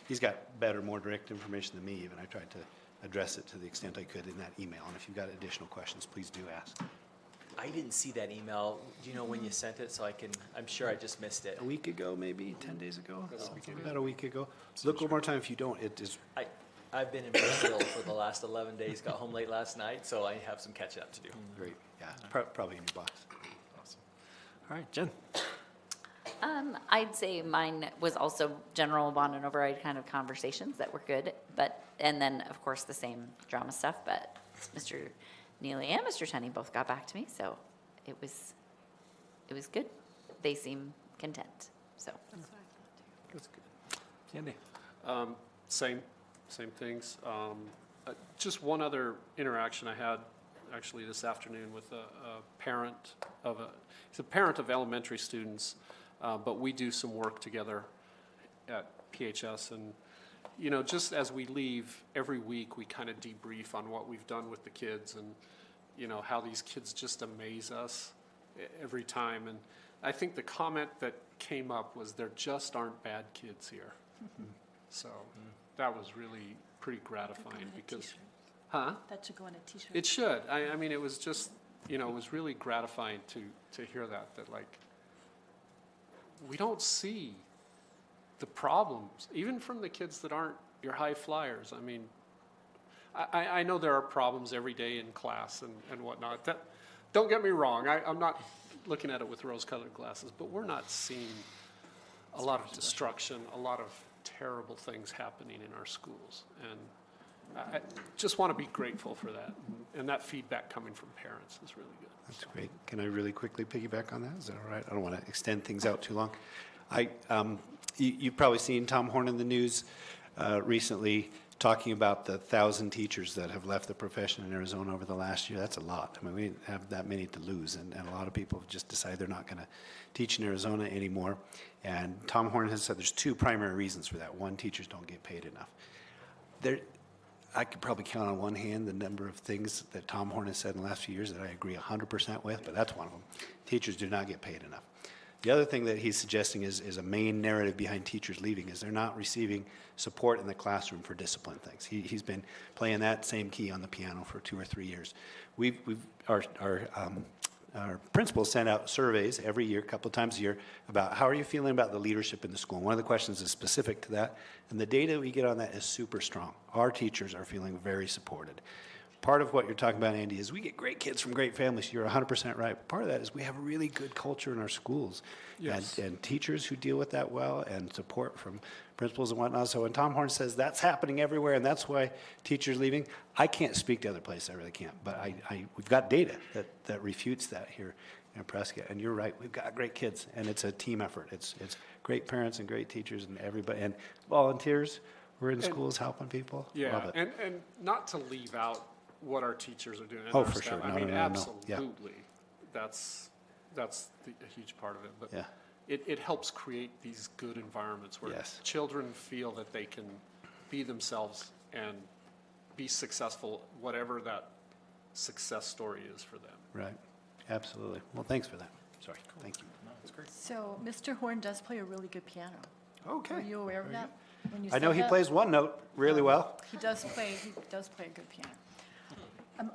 he's got better, more direct information than me even. I tried to address it to the extent I could in that email. And if you've got additional questions, please do ask. I didn't see that email. Do you know when you sent it? So I'm sure I just missed it. A week ago, maybe 10 days ago, about a week ago. Look one more time. If you don't, it is. I've been in Brazil for the last 11 days. Got home late last night, so I have some catch up to do. Great. Yeah, probably in your box. Awesome. All right, Jen. I'd say mine was also general bond and override kind of conversations that were good, and then of course the same drama stuff, but Mr. Neely and Mr. Tenney both got back to me, so it was good. They seem content, so. That's good. Candy. Same things. Just one other interaction I had actually this afternoon with a parent he's a parent of elementary students, but we do some work together at PHS, and just as we leave every week, we kind of debrief on what we've done with the kids, and how these kids just amaze us every time. And I think the comment that came up was, there just aren't bad kids here. So that was really pretty gratifying because, That should go on a t-shirt. it should. I mean, it was just, it was really gratifying to hear that like, we don't see the problems, even from the kids that aren't your high flyers. I mean, I know there are problems every day in class and whatnot. Don't get me wrong, I'm not looking at it with rose-colored glasses, but we're not seeing a lot of destruction, a lot of terrible things happening in our schools. And I just want to be grateful for that. And that feedback coming from parents is really good. That's great. Can I really quickly piggyback on that? Is that all right? I don't want to extend things out too long. You've probably seen Tom Horn in the news recently talking about the 1,000 teachers that have left the profession in Arizona over the last year. That's a lot. I mean, we didn't have that many to lose, and a lot of people have just decided they're not going to teach in Arizona anymore. And Tom Horn has said there's two primary reasons for that. One, teachers don't get paid enough. I could probably count on one hand the number of things that Tom Horn has said in the last few years that I agree 100% with, but that's one of them. Teachers do not get paid enough. The other thing that he's suggesting is a main narrative behind teachers leaving is they're not receiving support in the classroom for discipline things. He's been playing that same key on the piano for 2 or 3 years. Our principals send out surveys every year, a couple of times a year, about how are you feeling about the leadership in the school. And one of the questions is specific to that, and the data we get on that is super strong. Our teachers are feeling very supported. part of what you're talking about, Andy, is we get great kids from great families. You're 100% right. But part of that is we have a really good culture in our schools. Yes. And teachers who deal with that well, and support from principals and whatnot. So when Tom Horn says that's happening everywhere and that's why teachers leaving, I can't speak to other places, I really can't. But we've got data that refutes that here in Prescott. And you're right, we've got great kids, and it's a team effort. It's great parents and great teachers and everybody, and volunteers. We're in schools helping people. Love Yeah, it. and not to leave out what our teachers are doing. and Oh, our for staff. sure. I No, mean, no, no, no. Yeah. absolutely. That's a huge part of it. But Yeah. it helps create these good environments where Yes. children feel that they can be themselves and be successful, whatever that success story is for them. Right, absolutely. Well, thanks for that. Sorry, thank you. So Mr. Horn does play a really good piano. Okay. Were you aware of that? When you I know said he that? plays one note really well. He does play a good piano.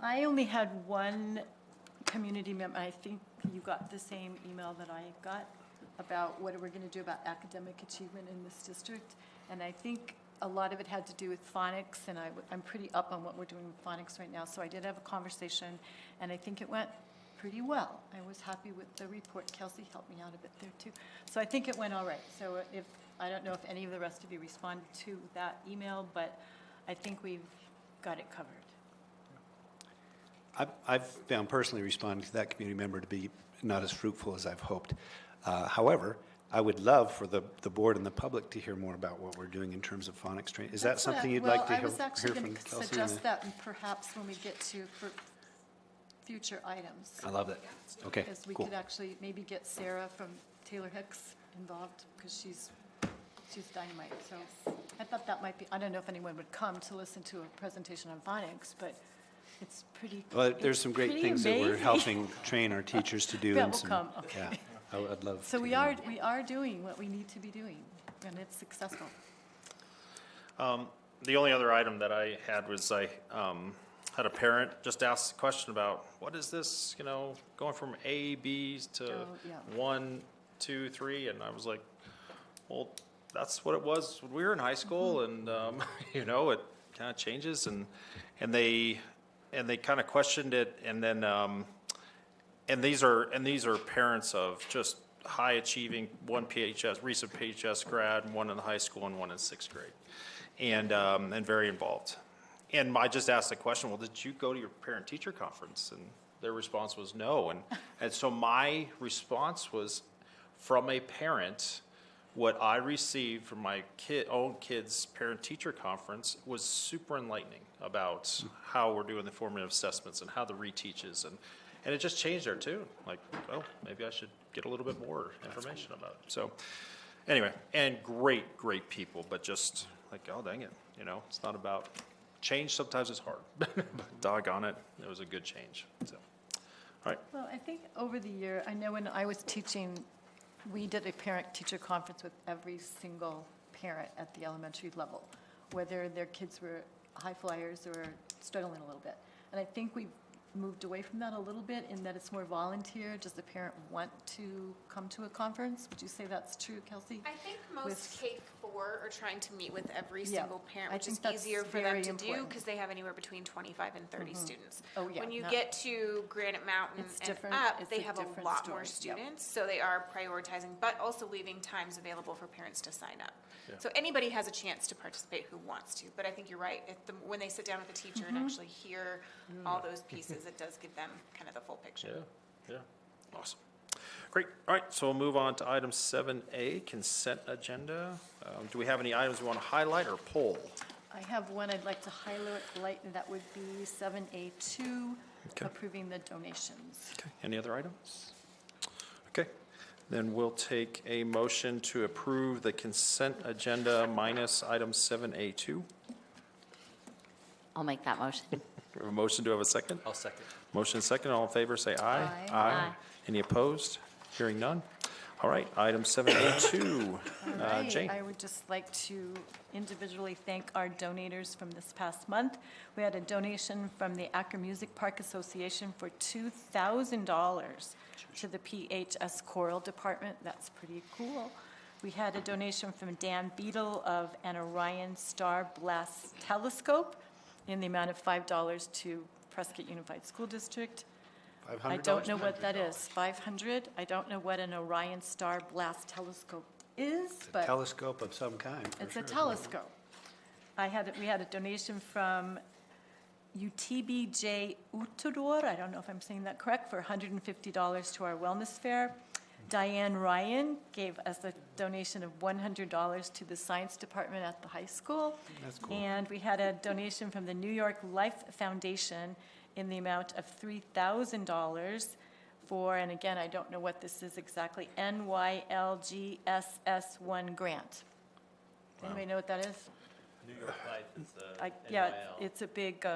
I only had one community member, I think you got the same email that I got about what we're going to do about academic achievement in this district. And I think a lot of it had to do with phonics, and I'm pretty up on what we're doing with phonics right now. So I did have a conversation, and I think it went pretty well. I was happy with the report. Kelsey helped me out a bit there too. So I think it went all right. So I don't know if any of the rest of you responded to that email, but I think we've got it covered. I've found personally responding to that community member to be not as fruitful as I've hoped. However, I would love for the board and the public to hear more about what we're doing in terms of phonics training. Is that That's what something you'd like to Well, I hear was actually from going to Kelsey? suggest that, and perhaps when we get to for future items. I love that. Okay, Because we cool. could actually maybe get Sarah from Taylor Hicks involved, because she's dynamite. So I thought that might be, I don't know if anyone would come to listen to a presentation on phonics, but it's pretty. Well, there's it's some great pretty things that we're amazing. helping train our teachers to do. That and will some- come, okay. Yeah, I'd love So to we hear are more. doing what we need to be doing, and it's successful. The only other item that I had was I had a parent just ask a question about, what is this, going from A, B to Oh, yeah. 1, 2, 3, and I was like, well, that's what it was when we were in high school, and, it kind of changes, and they kind of questioned it, and then, and these are parents of just high achieving, one recent PHS grad, one in the high school and one in 6th grade, and very involved. And I just asked the question, well, did you go to your parent-teacher conference? And their response was no. And so my response was, from a parent, what I received from my own kid's parent-teacher conference was super enlightening about how we're doing the formative assessments and how the reteaches. And it just changed their tune. Like, oh, maybe I should get a little bit more information about it. So anyway, and great people, but just like, oh, dang it. It's not about change. Sometimes it's hard, but doggone it, it was a good change. So, all right. Well, I think over the year, I know when I was teaching, we did a parent-teacher conference with every single parent at the elementary level, whether their kids were high flyers or struggling a little bit. And I think we've moved away from that a little bit in that it's more volunteer. Does the parent want to come to a conference? Would you say that's true, Kelsey? I think most With- K-4 are trying to meet with every Yeah, single parent, I which is think that's easier for them very to do important. because they have anywhere between 25 and 30 students. Oh, yeah, When you no. get to Granite Mountain It's and different. up, It's they a have a different lot more story. Yep. students, so they are prioritizing, but also leaving times available for parents to sign up. So anybody has a chance to participate who wants to, but I think you're right. When they sit down with the teacher and actually hear all those pieces, it does give them kind of the full picture. Yeah, awesome. Great, all right, so we'll move on to item 7A, consent agenda. Do we have any items we want to highlight or poll? I have one I'd like to highlight, and that would be 7A2, Okay. approving the donations. Okay, any other items? Okay, then we'll take a motion to approve the consent agenda minus item 7A2. I'll make that motion. We have a motion, do I have a second? I'll second. Motion second, all in favor, say aye. Aye. Aye. Any opposed? Hearing none. All right, item 7A2. All right, Jane. I would just like to individually thank our donators from this past month. We had a donation from the Acker Music Park Association for $2,000 to the PHS Choral Department. That's pretty cool. We had a donation from Dan Beadle of an Orion Star Blast Telescope in the amount of $5 to Prescott Unified School District. $500? I don't know what that is. 500? I don't know what an Orion Star Blast Telescope is, but Telescope of some kind, for it's a sure. telescope. We had a donation from UTBJ Utudor, I don't know if I'm saying that correct, for $150 to our wellness fair. Diane Ryan gave us a donation of $100 to the science department at the high school. That's cool. And we had a donation from the New York Life Foundation in the amount of $3,000 for, and again, I don't know what this is exactly, NYLGSS1 grant. Anybody know what that is? New York Life is the Yeah, NYL. it's a big,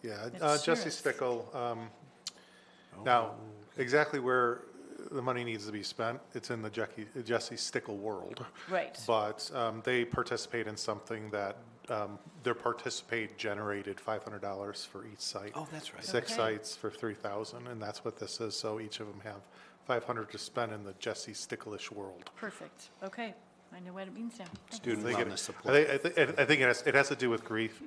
Yeah, Jesse Insurance. Stickle, now, exactly where the money needs to be spent, it's in the Jesse Stickle world. right. But they participate in something that, their participate generated $500 for each site. Oh, that's right. Six Okay. sites for 3,000, and that's what this is, so each of them have 500 to spend in the Jesse Stickle-ish world. Perfect. Okay. I know what it means now. Thanks. Student They get wellness it. support. I think it has to do with grief,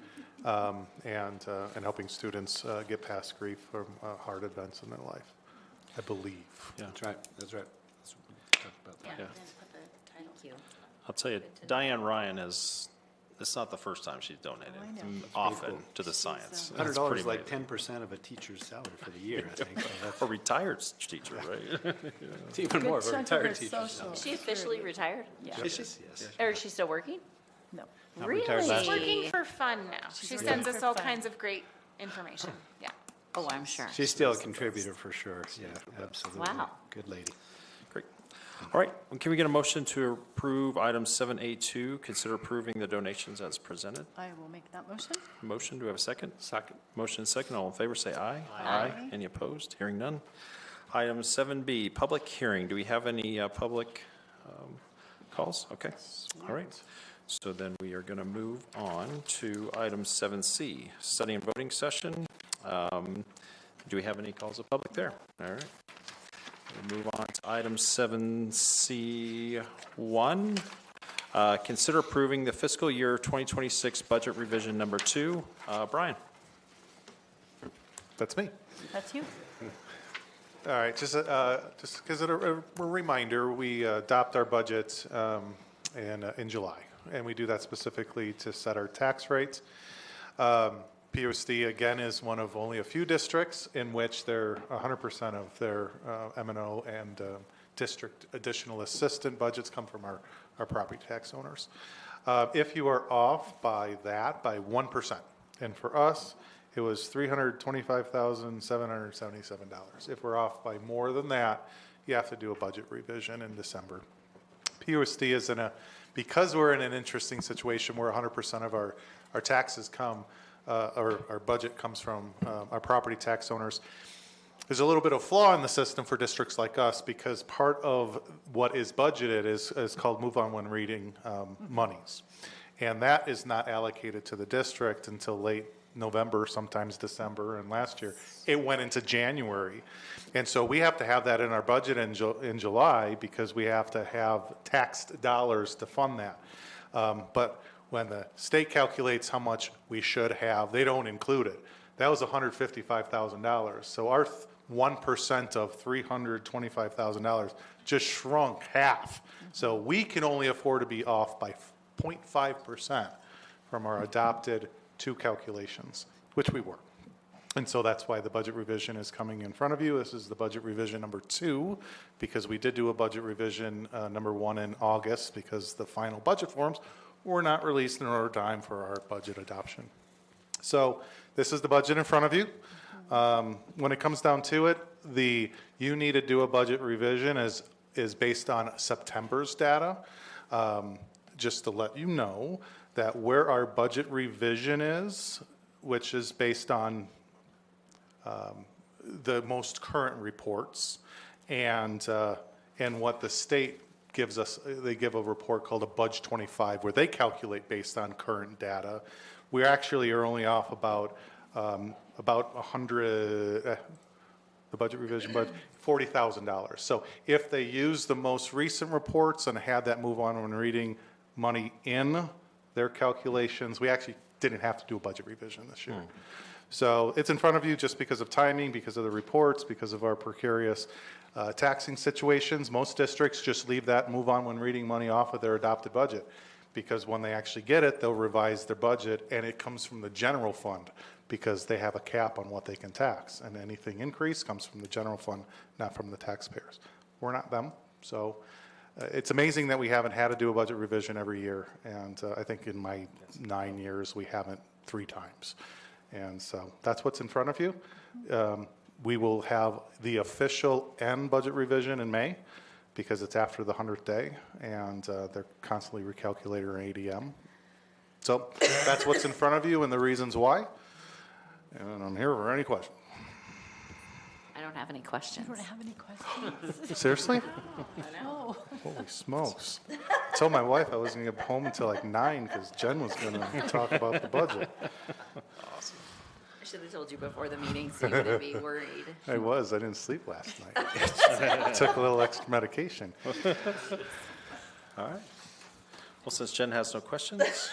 and helping students get past grief from hard events in their life, I believe. Yeah. That's right, that's right. Let's talk about that. Yeah. Thank you. I'll tell you, Diane Ryan it's not the first time she's donated Oh, I know. often to the science. It's $100 pretty is like amazing. 10% of a teacher's salary for the year, I think. So that's A retired teacher, right? it's even more of a Good chunk of her retired teacher's social salary. Is she officially retired? Yeah. Is she? Yes. Or is she still working? No. Not Really? retired last year. Working for fun now. She working sends for us all fun. kinds of great information. Yeah. Oh, I'm sure. She's still a contributor for sure, yeah, absolutely. Wow. Good lady. Great. All right, well, can we get a motion to approve item 7A2, consider approving the donations as presented? I will make that motion. Motion, do we have a second? Second. Motion and second, all in favor, say aye. Aye. Any opposed? Hearing none. Item 7B, public hearing. Do we have any public calls? Okay, all right. So then we are going to move on to item 7C, study and voting session. Do we have any calls of public there? All right. We'll move on to item 7C1. Consider approving the fiscal year 2026 budget revision number 2. Brian? That's me. That's you. All right, just because a reminder, we adopt our budget in July, and we do that specifically to set our tax rates. PUSD, again, is one of only a few districts in which 100% of their M&O and district additional assistant budgets come from our property tax owners. If you are off by 1%, and for us, it was $325,777. If we're off by more than that, you have to do a budget revision in December. PUSD is because we're in an interesting situation where 100% of our taxes come, our budget comes from our property tax owners. There's a little bit of flaw in the system for districts like us because part of what is budgeted is called move on when reading monies. And that is not allocated to the district until late November, sometimes December, and last year it went into January. And so we have to have that in our budget in July because we have to have taxed dollars to fund that. But when the state calculates how much we should have, they don't include it. That was $155,000. So our 1% of $325,000 just shrunk half. So we can only afford to be off by 0.5% from our adopted 2 calculations, which we were. And so that's why the budget revision is coming in front of you. This is the budget revision number 2, because we did do a budget revision number 1 in August because the final budget forms were not released in order time for our budget adoption. So this is the budget in front of you. When it comes down to it, you need to do a budget revision is based on September's data. Just to let you know that where our budget revision is, which is based on the most current reports, and what the state gives us, they give a report called a Budget 25, where they calculate based on current data. We actually are only off about 100, the budget revision, but $40,000. So if they use the most recent reports and had that move on when reading money in their calculations, we actually didn't have to do a budget revision this year. So it's in front of you just because of timing, because of the reports, because of our precarious taxing situations. Most districts just leave that and move on when reading money off of their adopted budget, because when they actually get it, they'll revise their budget, and it comes from the general fund because they have a cap on what they can tax, and anything increase comes from the general fund, not from the taxpayers. We're not them, so it's amazing that we haven't had to do a budget revision every year, and I think in my 9 years, we haven't 3 times. And so that's what's in front of you. We will have the official end budget revision in May, because it's after the 100th day, and they're constantly recalculating our ADM. So that's what's in front of you and the reasons why. And I'm here for any questions. I don't have any questions. I don't have any questions. Seriously? No. Holy smokes. I told my wife I wasn't going to get home until like 9 because Jen was going to talk about the budget. I should have told you before the meeting so you wouldn't be worried. I didn't sleep last night. I took a little extra medication. All right. Well, since Jen has no questions,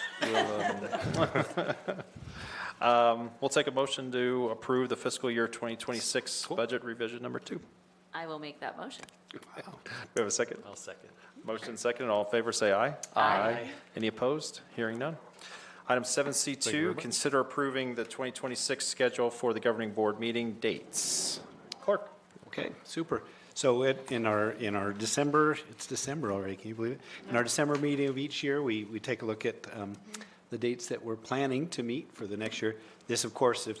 we'll take a motion to approve the fiscal year 2026 budget revision number 2. I will make that motion. We have a second? I'll second. Motion second. All in favor, say aye. Aye. Any opposed? Hearing none. Item 7C2, consider approving the 2026 schedule for the governing board meeting dates. Clerk. Okay, super. So in our December, it's December already, can you believe it? In our December meeting of each year, we take a look at the dates that we're planning to meet for the next year. This, of course, if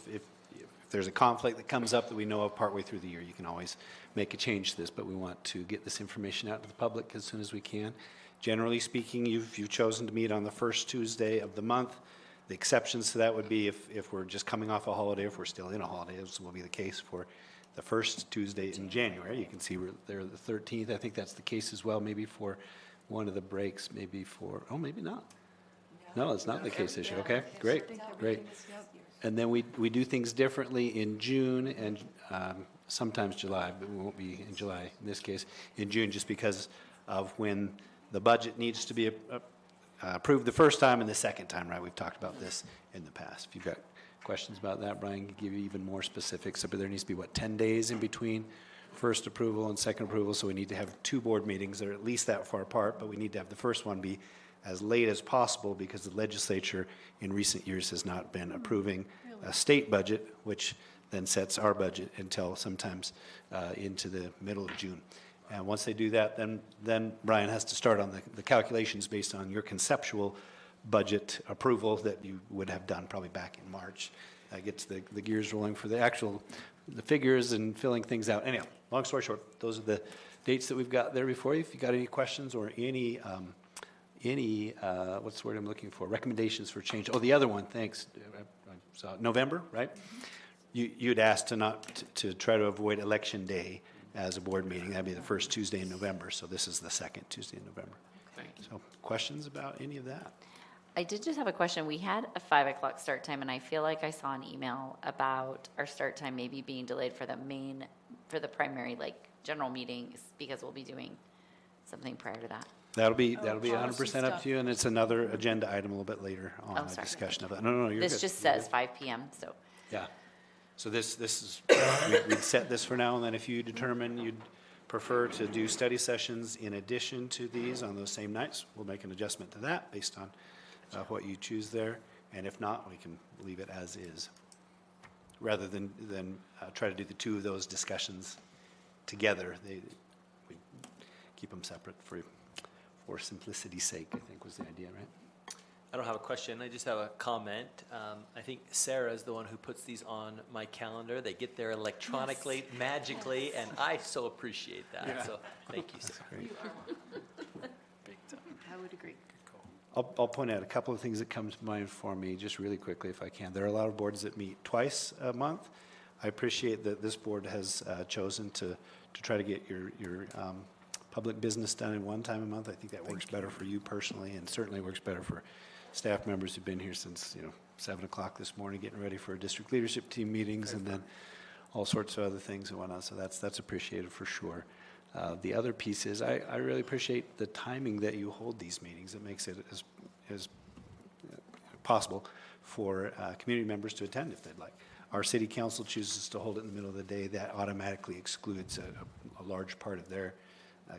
there's a conflict that comes up that we know of partway through the year, you can always make a change to this, but we want to get this information out to the public as soon as we can. Generally speaking, you've chosen to meet on the first Tuesday of the month. The exceptions to that would be if we're just coming off a holiday, if we're still in a holiday, this will be the case for the first Tuesday in January. You can see we're there the 13th. I think that's the case as well, maybe for one of the breaks, maybe for, oh, maybe not. No, it's not the case this year. Okay, great, great. And then we do things differently in June and sometimes July, but we won't be in July in this case. In June, just because of when the budget needs to be approved the first time and the second time, right? We've talked about this in the past. If you've got questions about that, Brian can give you even more specifics. But there needs to be, 10 days in between first approval and second approval, so we need to have 2 board meetings that are at least that far apart, but we need to have the first one be as late as possible because the legislature in recent years has not been approving a state budget, which then sets our budget until sometimes into the middle of June. And once they do that, then Brian has to start on the calculations based on your conceptual budget approval that you would have done probably back in March. That gets the gears rolling for the figures and filling things out. Anyhow, long story short, those are the dates that we've got there before you. If you got any questions or any what's the word I'm looking for? Recommendations for change. Oh, the other one, thanks. I saw November, right? You'd asked to try to avoid Election Day as a board meeting. That'd be the first Tuesday in November, so this is the second Tuesday in November. So questions about any of that? I did just have a question. We had a 5 o'clock start time, and I feel like I saw an email about our start time maybe being delayed for the primary, general meetings, because we'll be doing something prior to that. That'll be 100% up to you, and it's another agenda item a little bit later on, a sorry. discussion of it. No, you're good. This just says 5 PM, so. Yeah. So this is, we'd set this for now, and then if you determine you'd prefer to do study sessions in addition to these on those same nights, we'll make an adjustment to that based on what you choose there. And if not, we can leave it as is, rather than try to do the 2 of those discussions together. We keep them separate for simplicity's sake, I think was the idea, right? I don't have a question. I just have a comment. I think Sarah is the one who puts these on my calendar. They get there electronically, magically, and I so appreciate that. Yeah. So thank you, Sarah. Big time. I would agree. I'll point out a couple of things that come to mind for me just really quickly if I can. There are a lot of boards that meet twice a month. I appreciate that this board has chosen to try to get your public business done in one time a month. I think that works better for you personally, and certainly works better for staff members who've been here since 7 o'clock this morning getting ready for district leadership team meetings and then all sorts of other things and whatnot. So that's appreciated for sure. The other piece is I really appreciate the timing that you hold these meetings. It makes it as possible for community members to attend if they'd like. Our city council chooses to hold it in the middle of the day. That automatically excludes a large part of their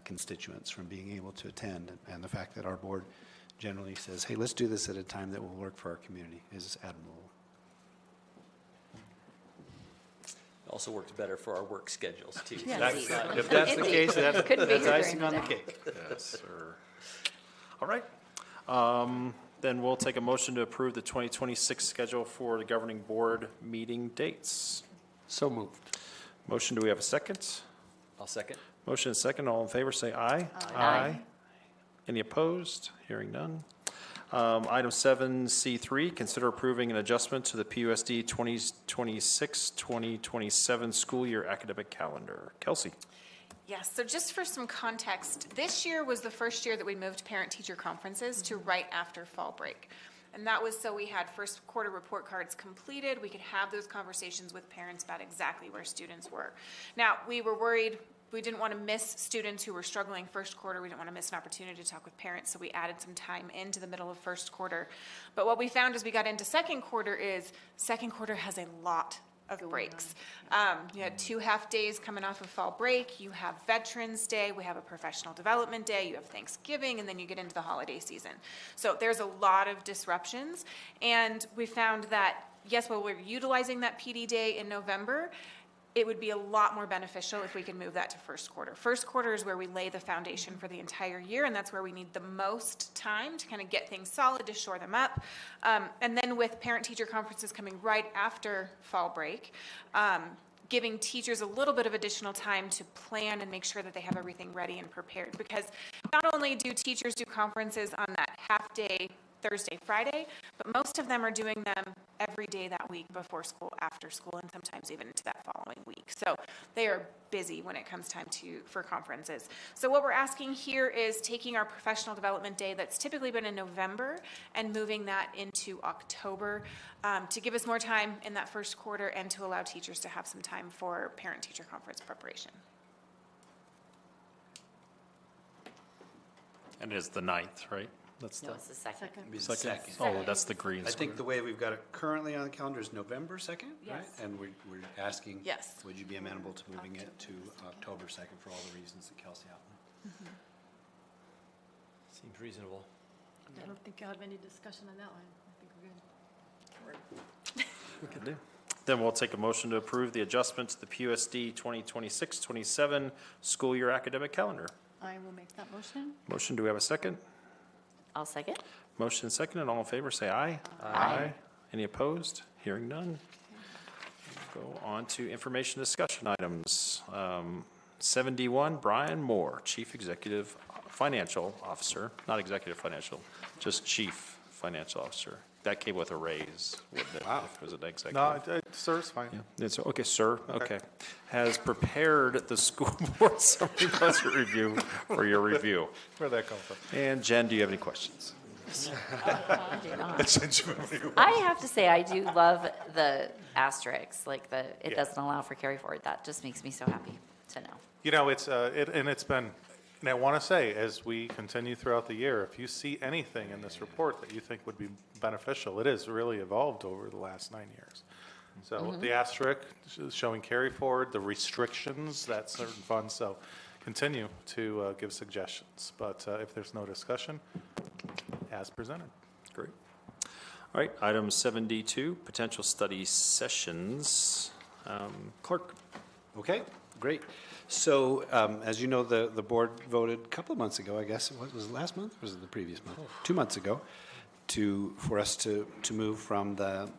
constituents from being able to attend. And the fact that our board generally says, hey, let's do this at a time that will work for our community is admirable. It also works better for our work schedules too. Yes. If that's the case, that's Couldn't be here during icing the on the day. cake. Yes, sir. All right. Then we'll take a motion to approve the 2026 schedule for the governing board meeting dates. So moved. Motion, do we have a second? I'll second. Motion and second, all in favor, say aye. Aye. Any opposed? Hearing none. Item 7C3, consider approving an adjustment to the PUSD 2026-2027 school year academic calendar. Kelsey? Yes, so just for some context, this year was the first year that we moved parent-teacher conferences to right after fall break. And that was so we had first quarter report cards completed, we could have those conversations with parents about exactly where students were. Now, we were worried, we didn't want to miss students who were struggling first quarter, we didn't want to miss an opportunity to talk with parents, so we added some time into the middle of first quarter. But what we found as we got into second quarter is, second quarter has a lot of breaks. You had 2 half-days coming off of fall break, you have Veterans Day, we have a professional development day, you have Thanksgiving, and then you get into the holiday season. So there's a lot of disruptions, and we found that, yes, while we're utilizing that PD day in November, it would be a lot more beneficial if we could move that to first quarter. First quarter is where we lay the foundation for the entire year, and that's where we need the most time to kind of get things solid, to shore them up. And then with parent-teacher conferences coming right after fall break, giving teachers a little bit of additional time to plan and make sure that they have everything ready and prepared. Because not only do teachers do conferences on that half-day Thursday, Friday, but most of them are doing them every day that week before school, after school, and sometimes even into that following week. So they are busy when it comes time for conferences. So what we're asking here is taking our professional development day that's typically been in November and moving that into October to give us more time in that first quarter and to allow teachers to have some time for parent-teacher conference preparation. And it is the 9th, right? That's No, the it's the second. second. Oh, that's the green. I think the way we've got it currently on the calendar is November 2nd, right? Yes. And we're asking, Yes. would you be amenable to moving it to October 2nd for all the reasons that Kelsey outlined? Seems reasonable. I don't think I'll have any discussion on that one. I think we're good. Can do. Then we'll take a motion to approve the adjustment to the PUSD 2026-27 school year academic calendar. I will make that motion. Motion, do we have a second? I'll second. Motion second, and all in favor, say aye. Aye. Any opposed? Hearing none. Go on to information discussion items. 71, Brian Moore, Chief Executive Financial Officer, not Executive Financial, just Chief Financial Officer. That came with a raise, wouldn't it? Wow. If it was an executive. No, sir, it's fine. Yeah, it's, okay, sir, okay. Has prepared the school board summary budget review for your review. Where'd that come from? And Jen, do you have any questions? I do not. I have to say, I do love the asterisks, like it doesn't allow for carry forward. That just makes me so happy to know. You know, it's been, and I want to say, as we continue throughout the year, if you see anything in this report that you think would be beneficial, it has really evolved over the last 9 years. So the asterisk showing carry forward, the restrictions, that certain funds, so continue to give suggestions. But if there's no discussion, as presented. Great. All right, item 72, potential study sessions. Clerk. Okay, great. So, as you know, the board voted a couple of months ago, I guess, was it last month or was it the previous month? 2 months ago, for us to move from the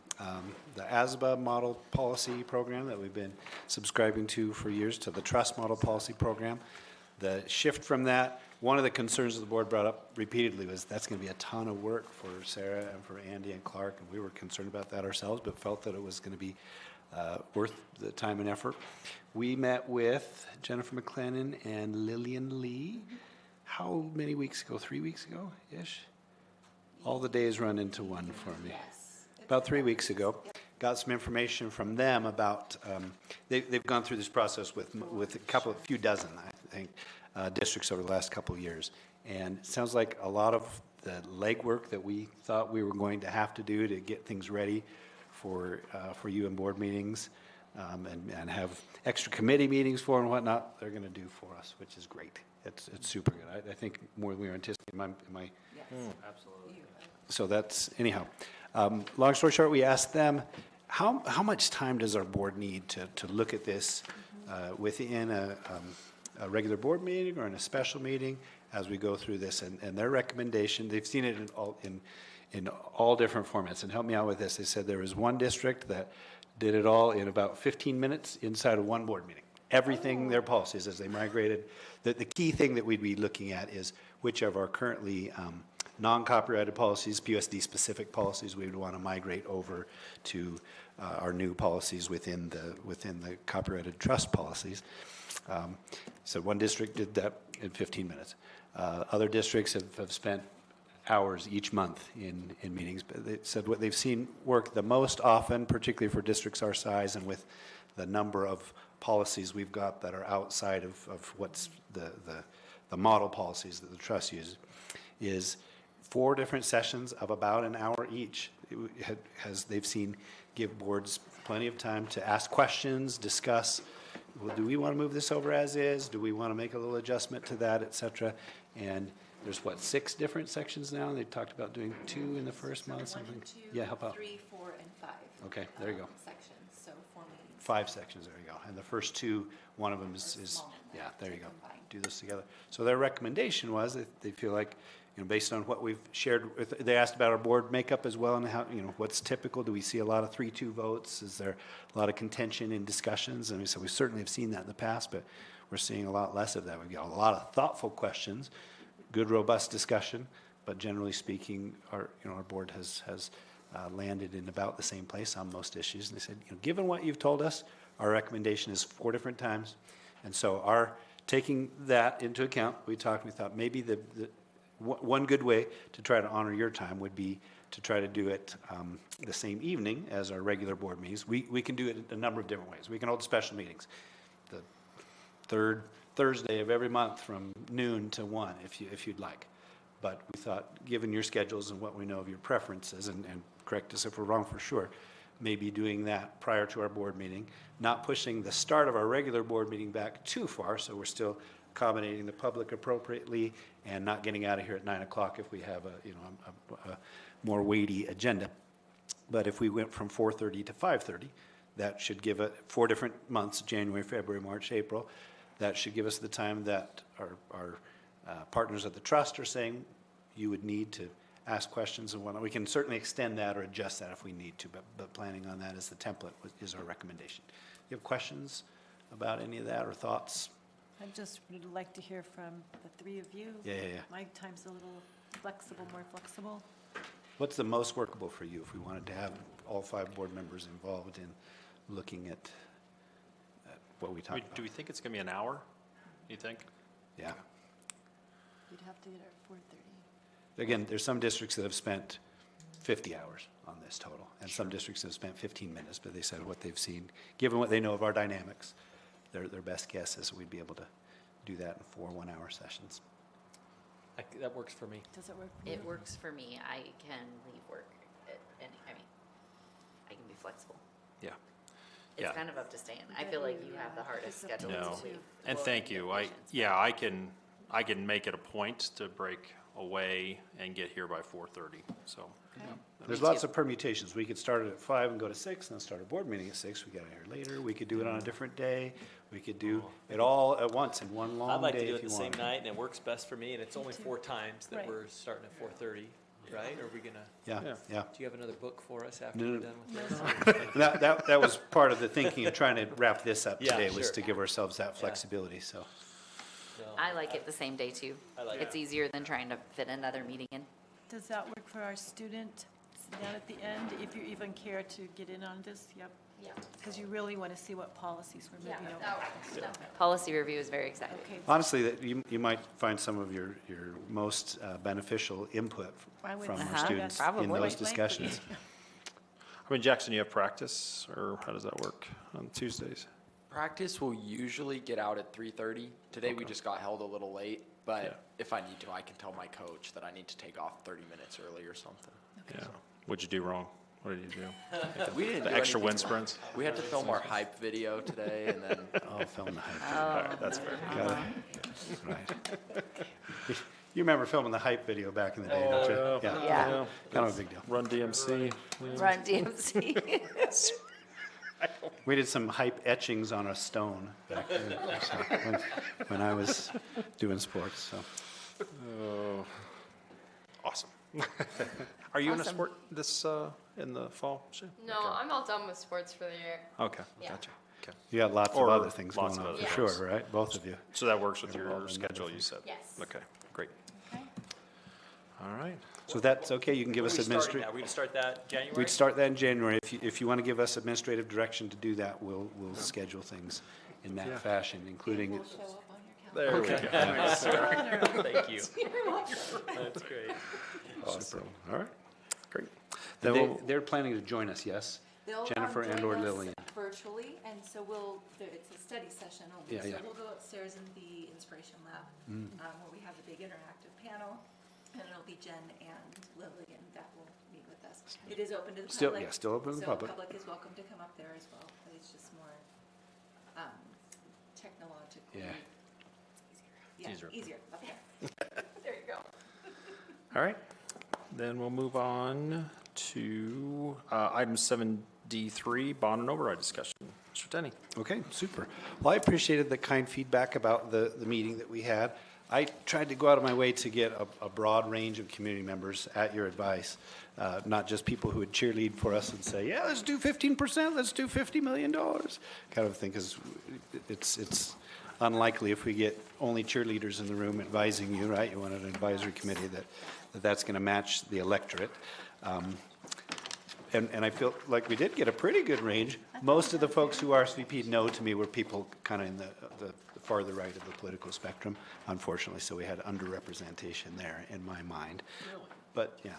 ASBA model policy program that we've been subscribing to for years to the trust model policy program. The shift from that, one of the concerns the board brought up repeatedly was that's going to be a ton of work for Sarah and for Andy and Clark, and we were concerned about that ourselves, but felt that it was going to be worth the time and effort. We met with Jennifer McLennan and Lillian Lee. How many weeks ago? 3 weeks ago-ish? All the days run into one for me. About 3 weeks ago. Got some information from them about, they've gone through this process with a few dozen, I think, districts over the last couple of years. And it sounds like a lot of legwork that we thought we were going to have to do to get things ready for you in board meetings, and have extra committee meetings for and whatnot, they're going to do for us, which is great. It's super good. I think more than we were anticipating. Absolutely. So that's, anyhow. Long story short, we asked them, how much time does our board need to look at this within a regular board meeting or in a special meeting as we go through this? And their recommendation, they've seen it in all different formats. And help me out with this. They said there was one district that did it all in about 15 minutes inside of one board meeting. Everything, their policies as they migrated. The key thing that we'd be looking at is which of our currently non-copyrighted policies, PUSD specific policies, we would want to migrate over to our new policies within the copyrighted trust policies. So one district did that in 15 minutes. Other districts have spent hours each month in meetings, but they said what they've seen work the most often, particularly for districts our size and with the number of policies we've got that are outside of what's the model policies that the trust uses, is 4 different sessions of about an hour each. They've seen give boards plenty of time to ask questions, discuss, well, do we want to move this over as is? Do we want to make a little adjustment to that, et cetera? And there's 6 different sections now? They talked about doing 2 in the first month, something? 1 and 2, Yeah, help out. 3, 4, and 5. Okay, there you go. Sections, so 4 meetings. 5 sections, there you go. And the first 2, one of them is small, yeah, there you go. combined. Do this together. So their recommendation was that they feel like, based on what we've shared with, they asked about our board makeup as well and how, what's typical. Do we see a lot of 3-2 votes? Is there a lot of contention in discussions? And we said we certainly have seen that in the past, but we're seeing a lot less of that. We've got a lot of thoughtful questions, good, robust discussion, but generally speaking, our board has landed in about the same place on most issues. And they said, given what you've told us, our recommendation is 4 different times. And so taking that into account, we thought maybe one good way to try to honor your time would be to try to do it the same evening as our regular board meetings. We can do it a number of different ways. We can hold special meetings the 3rd Thursday of every month from noon to 1 if you'd like. But we thought, given your schedules and what we know of your preferences, and correct us if we're wrong for sure, maybe doing that prior to our board meeting, not pushing the start of our regular board meeting back too far, so we're still accommodating the public appropriately and not getting out of here at 9 o'clock if we have a more weighty agenda. But if we went from 4:30 to 5:30, that should give it 4 different months, January, February, March, April. That should give us the time that our partners at the trust are saying you would need to ask questions and whatnot. We can certainly extend that or adjust that if we need to, but planning on that as the template is our recommendation. You have questions about any of that or thoughts? I just would like to hear from the 3 of you. Yeah. My time's a little more flexible. What's the most workable for you if we wanted to have all 5 board members involved in looking at what we talked about? Do we think it's going to be an hour, you think? Yeah. You'd have to get at 4:30. Again, there's some districts that have spent 50 hours on this total, and some districts have spent 15 minutes, but they said what they've seen, given what they know of our dynamics, their best guess is we'd be able to do that in 4 one-hour sessions. That works for me. Does it work for you? It works for me. I can leave work at I can be flexible. Yeah. It's kind of up to Stan. I feel like you have the hardest schedule. No. to And work thank in you. patients. I can make it a point to break away and get here by 4:30, so. There's lots of permutations. We could start it at 5 and go to 6, and then start a board meeting at 6. We got here later. We could do it on a different day. We could do it all at once in one long I'd like to day do if it you the same want. night, and it works best for me, and it's only 4 times that Right. we're starting at 4:30, right? Are we gonna, Yeah. do you have another book for us after No, we're no. done with this? That was part of the thinking of trying to wrap this up Yeah, today, was sure. to give ourselves that flexibility, so. So, I like it the same day too. I like It's it. easier than trying to fit another meeting in. Does that work for our student down at the end, if you even care to get in on this? Yep. Yeah. Because you really want to see what policies we're moving over. Policy review is very exciting. Okay, Honestly, that you might find some of your most beneficial input I would- from our Uh-huh. students Probably. in Point those blank. discussions. I mean, Jackson, you have practice, or how does that work on Tuesdays? Practice will usually get out at 3:30. Today we just got held a little late, But if I need to, I can tell my coach that I need to take off 30 minutes early or something. Yeah. What'd you do wrong? What did you do? We didn't The do extra anything wind sprints? We had to film our hype video today, and then Oh, film the hype. That's fair. Got it. Right. You remember filming the hype video back in the day, don't you? Yeah. Kind of a big deal. Run DMC. Run DMC. We did some hype etchings on a stone back then, so, when I was doing sports, so. Awesome. Are you in a Awesome. sport this, in the fall? Sue? No, I'm all done with sports for the year. Okay, Yeah. gotcha. Okay. You got lots of Or other things lots going of on, other for things. sure, right? Both of you. So that works with your Involved in schedule, other you said? Yes. Okay, great. All right. So that's okay, you can give us Are we administrative. going to start that January? We'd start that in January. If you want to give us administrative direction to do that, we'll schedule things in that fashion, including. There we go. Thank you. That's great. Awesome. All right, great. Then they're planning to join us, yes? They'll Jennifer join and/or us Lillian. virtually, and so it's a study session only. Yeah, yeah. So we'll go upstairs in the Inspiration Lab, where we have the big interactive panel, and it'll be Jen and Lillian that will meet with us. It is open to the Still- public. yeah, still open to the public. So the public is welcome to come up there as well, but it's just more technologically. Yeah. Easier up there. There you go. All right, then we'll move on to item 7D3, bond and override discussion. Mr. Denny. Okay, super. Well, I appreciated the kind feedback about the meeting that we had. I tried to go out of my way to get a broad range of community members at your advice, not just people who would cheerlead for us and say, yeah, let's do 15%, let's do $50 million, kind of thing, because it's unlikely if we get only cheerleaders in the room advising you, right? You want an advisory committee that's going to match the electorate. And I feel like we did get a pretty good range. Most of the folks who RSVP'd no to me were people kind of in the farther right of the political spectrum, unfortunately, so we had underrepresentation there in my mind. Really? But, yeah.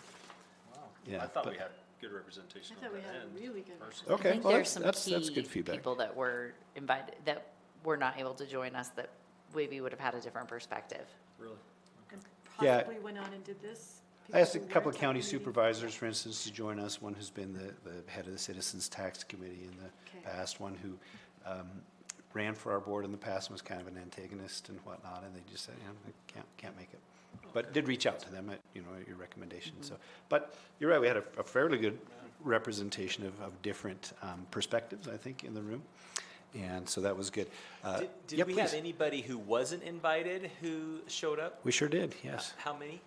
Wow. Yeah, I thought but- we had good representation I on thought we that had end. a really good. personally. Okay, I think well, there's some that's key good feedback. people that were invited, that were not able to join us, that maybe would have had a different perspective. Really? And Yeah. possibly went on and did this. I asked a People who couple of weren't at county the meeting. supervisors, for instance, to join us, one who's been the head of the Citizens Tax Committee in the Okay. past, one who ran for our board in the past and was kind of an antagonist and whatnot, and they just said, I can't make it. But did reach out to them at, at your recommendation, so. But you're right, we had a fairly good representation of different perspectives, I think, in the room, and so that was good. Did yeah, we please. have anybody who wasn't invited who showed up? We sure did, yes, How many?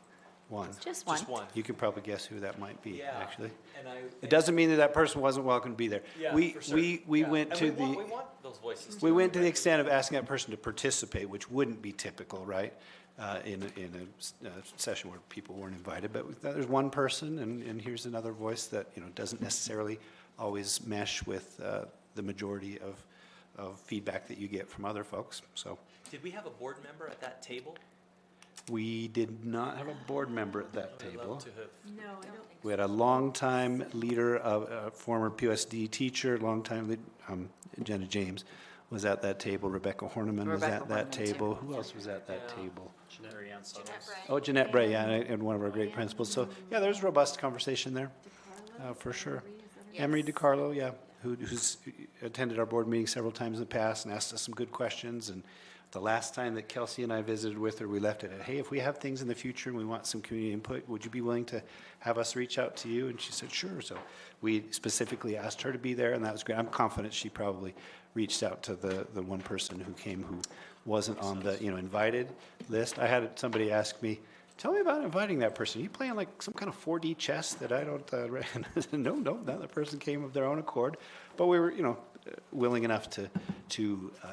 one. Just one. Just one. You could probably guess who that might be, Yeah. actually. And I. It doesn't mean that person wasn't welcome to be there. Yeah, We, for sure. we Yeah. went And to we the. want those voices. We too, went to the right? extent of asking that person to participate, which wouldn't be typical, right? In a session where people weren't invited, but there's one person, and here's another voice that, doesn't necessarily always mesh with the majority of feedback that you get from other folks, so. Did we have a board member at that table? We did not have a board member at that I would table. love to have. No, I don't. We had a longtime leader, a former PUSD teacher, longtime lead, Jenna James was at that table. Rebecca Horniman was Rebecca at that Horniman, too. table. Who else was at that Yeah. table? Jeanette Ann Oh, Jeanette Bray, yeah, and one of our great principals. So, yeah, there's robust conversation there, for sure. Emery DiCarlo, yeah, who's attended our board meeting several times in the past and asked us some good questions. And the last time that Kelsey and I visited with her, we left it at, hey, if we have things in the future and we want some community input, would you be willing to have us reach out to you? And she said, sure. So we specifically asked her to be there, and that was great. I'm confident she probably reached out to the one person who came who wasn't on the invited list. I had somebody ask me, tell me about inviting that person. Are you playing like some kind of 4D chess that I don't no, that person came of their own accord. But we were, willing enough to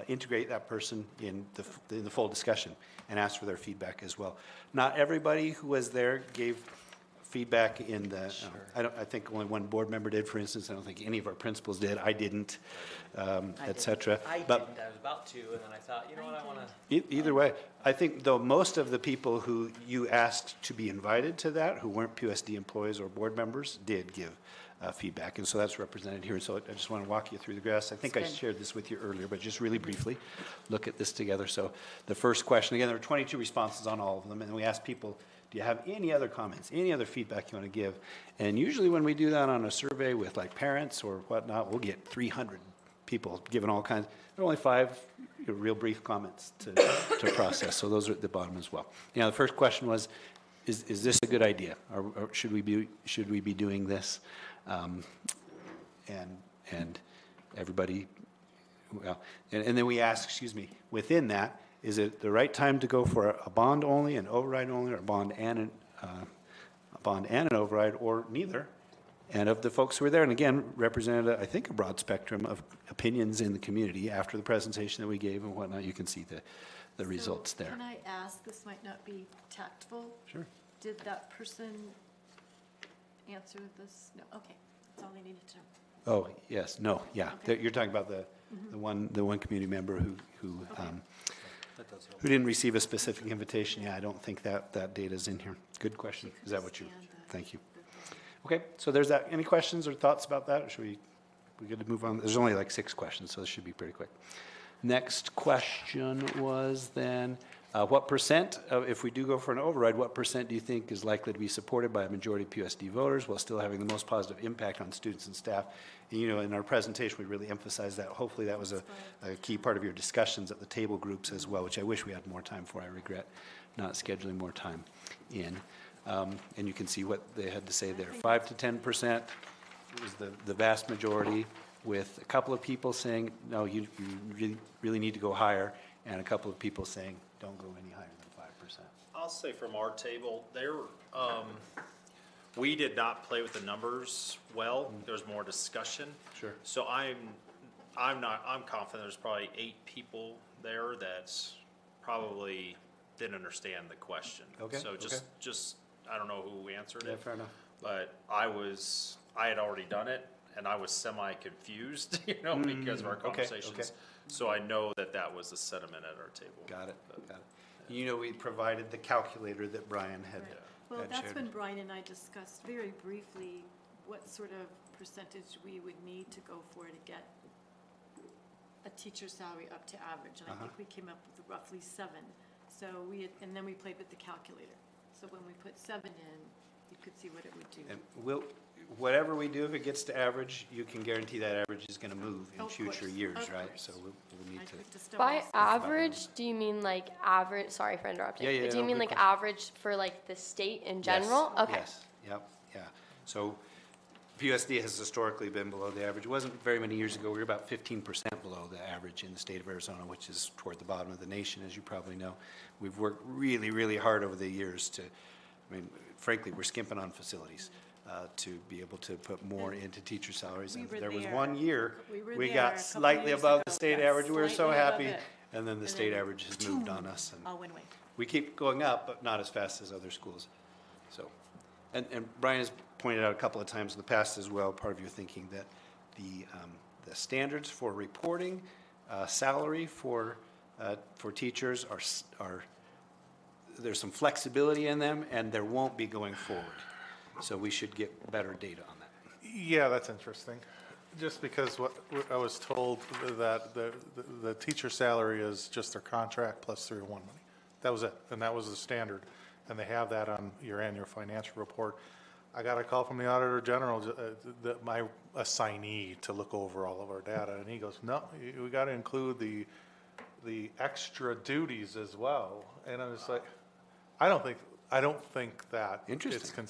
integrate that person in the full discussion and ask for their feedback as well. Not everybody who was there gave feedback in the, I think only one board member did, for instance. I don't think any of our principals did. I didn't, et cetera. I But didn't. I was about to, and then I thought, you know what, I want to. Either way, I think though most of the people who you asked to be invited to that, who weren't PUSD employees or board members, did give feedback. And so that's represented here. And so I just want to walk you through the graphs. I think I That's good. shared this with you earlier, but just really briefly, look at this together. So the first question, again, there were 22 responses on all of them. And we asked people, do you have any other comments, any other feedback you want to give? And usually when we do that on a survey with like parents or whatnot, we'll get 300 people giving all kinds. There are only 5 real brief comments to process. So those are at the bottom as well. The first question was, is this a good idea? Or should we be doing this? And everybody, well, and then we ask, within that, is it the right time to go for a bond only, an override only, or a bond and an override, or neither? And of the folks who were there, and again, represented, I think, a broad spectrum of opinions in the community after the presentation that we gave and whatnot. You can see the results there. Can I ask, this might not be tactful? Sure. Did that person answer this? No, okay, that's all I needed to know. Oh, yes, no, yeah. Okay. You're talking about the one community member who didn't receive a specific invitation. Yeah, I don't think that data's in here. Good question. Is that what you, thank you. Okay, so there's that. Any questions or thoughts about that? Or should we good to move on? There's only like 6 questions, so this should be pretty quick. Next question was then, what percent, if we do go for an override, what percent do you think is likely to be supported by a majority of PUSD voters while still having the most positive impact on students and staff? And, in our presentation, we really emphasized that. Hopefully that was a key part of your discussions at the table groups as well, which I wish we had more time for. I regret not scheduling more time in. And you can see what they had to say there. 5 to 10% was the vast majority, with a couple of people saying, no, you really need to go higher, and a couple of people saying, don't go any higher than 5%. I'll say from our table, we did not play with the numbers well. There was more discussion. Sure. So I'm confident there's probably 8 people there that probably didn't understand the question. Okay, So just I don't know who answered Yeah, it, fair enough. but I had already done it, and I was semi-confused, because of our conversations. okay. So I know that was the sentiment at our table. Got it. We provided the calculator that Brian had Well, had that's shared. when Brian and I discussed very briefly what sort of percentage we would need to go for to get a teacher's salary up to average. And I think we came up with roughly 7. So and then we played with the calculator. So when we put 7 in, you could see what it would do. And whatever we do, if it gets to average, you can guarantee that average is going to move in future years, Of right? course. So we'll need I to. took the stone By off. average, do you mean like average, sorry for interrupting. Yeah, But do you no, mean good like question. average for like the state in general? Okay. Yes, yep, yeah. So PUSD has historically been below the average. It wasn't very many years ago. We were about 15% below the average in the state of Arizona, which is toward the bottom of the nation, as you probably know. We've worked really, really hard over the years to, frankly, we're skimping on facilities to be able to put more into teacher salaries. We And were there was there. one year, We were we there a got couple slightly years above ago. the state Yeah, average. We were so slightly above happy. it. And then the And state then average has moved on us. And All went away. we keep going up, but not as fast as other schools. So, and Brian has pointed out a couple of times in the past as well, part of your thinking, that the standards for reporting salary for teachers are there's some flexibility in them, and there won't be going forward. So we should get better data on that. Yeah, that's interesting. Just because what I was told that the teacher salary is just their contract plus 301 money. That was it, and that was the standard. And they have that on your annual financial report. I got a call from the Auditor General, my assignee to look over all of our data, and he goes, no, we got to include the extra duties as well. And I was like, I don't think that. Interesting.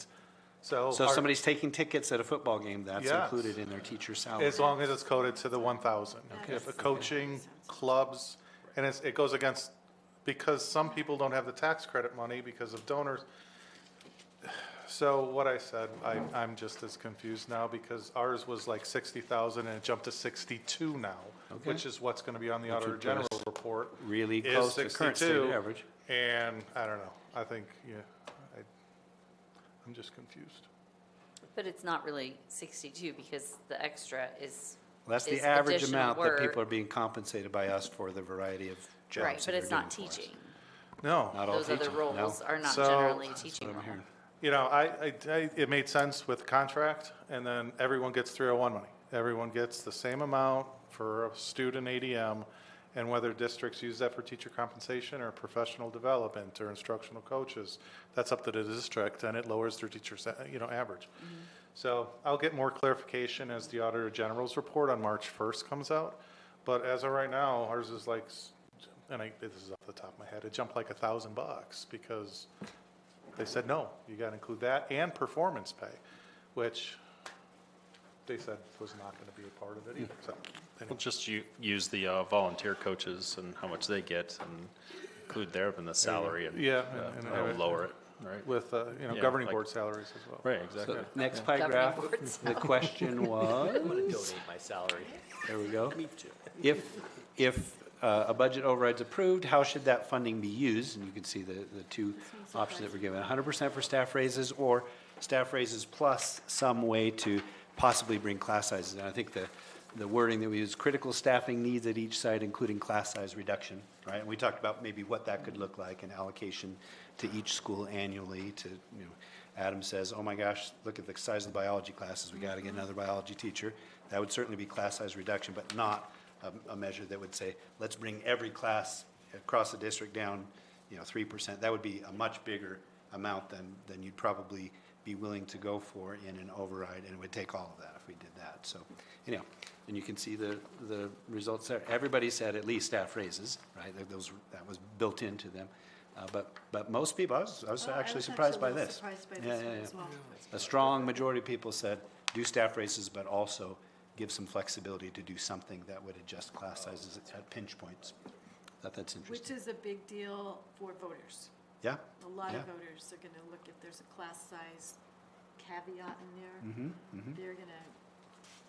So So if somebody's taking tickets at a football game, that's Yes. included in their teacher salary. as long as it's coded to the 1,000. Okay. If coaching, clubs, and it goes against, because some people don't have the tax credit money because of donors. So what I said, I'm just as confused now because ours was like 60,000 and it jumped to 62 now, Okay. which is what's going to be on the Which Auditor would put us General report. Really is close to the current state 62, average. And I don't know, I think, I'm just confused. But it's not really 62 because the extra is, Well, that's the is average additional amount that people are work. being compensated by us for the variety of jobs Right, that but they're it's not doing for us. teaching. No. Not all Those other teaching, roles no. are not So- generally That's teaching what I'm role. hearing. You know, it made sense with the contract, and then everyone gets 301 money. Everyone gets the same amount for a student ADM, and whether districts use that for teacher compensation or professional development or instructional coaches, that's up to the district, and it lowers their teachers, average. So I'll get more clarification as the Auditor General's report on March 1st comes out. But as of right now, ours is like, this is off the top of my head, it jumped like $1,000 because they said, no, you got to include that and performance pay, which they said was not going to be a part of it either. So, Well, just use the volunteer coaches and how much they get and include their in the salary and Yeah, that'll lower it, right? with, Yeah, governing like- board salaries as well. Right, exactly. Next Governing paragraph, boards. the question was, Donate my salary. there we go. If a budget override's approved, how should that funding be used? And you can see the two options that were given, 100% for staff raises or staff raises plus some way to possibly bring class sizes. And I think the wording that we use, critical staffing needs at each site, including class size reduction, right? And we talked about maybe what that could look like, an allocation to each school annually to, Adam says, oh my gosh, look at the size of the biology classes, we gotta get another biology teacher. That would certainly be class size reduction, but not a measure that would say, let's bring every class across the district down, 3%. That would be a much bigger amount than you'd probably be willing to go for in an override, and it would take all of that if we did that. So, anyhow, and you can see the results there. Everybody said at least staff raises, right? That was built into them. But most people, I was actually surprised by this. Surprised by Yeah, this yeah, one yeah. as well. A strong majority of people said, do staff raises, but also give some flexibility to do something that would adjust class sizes at pinch points. Thought that's Which interesting. is a big deal for voters. Yeah? A lot of Yeah. voters are gonna look if there's a class size caveat in there. Mm-hmm. They're gonna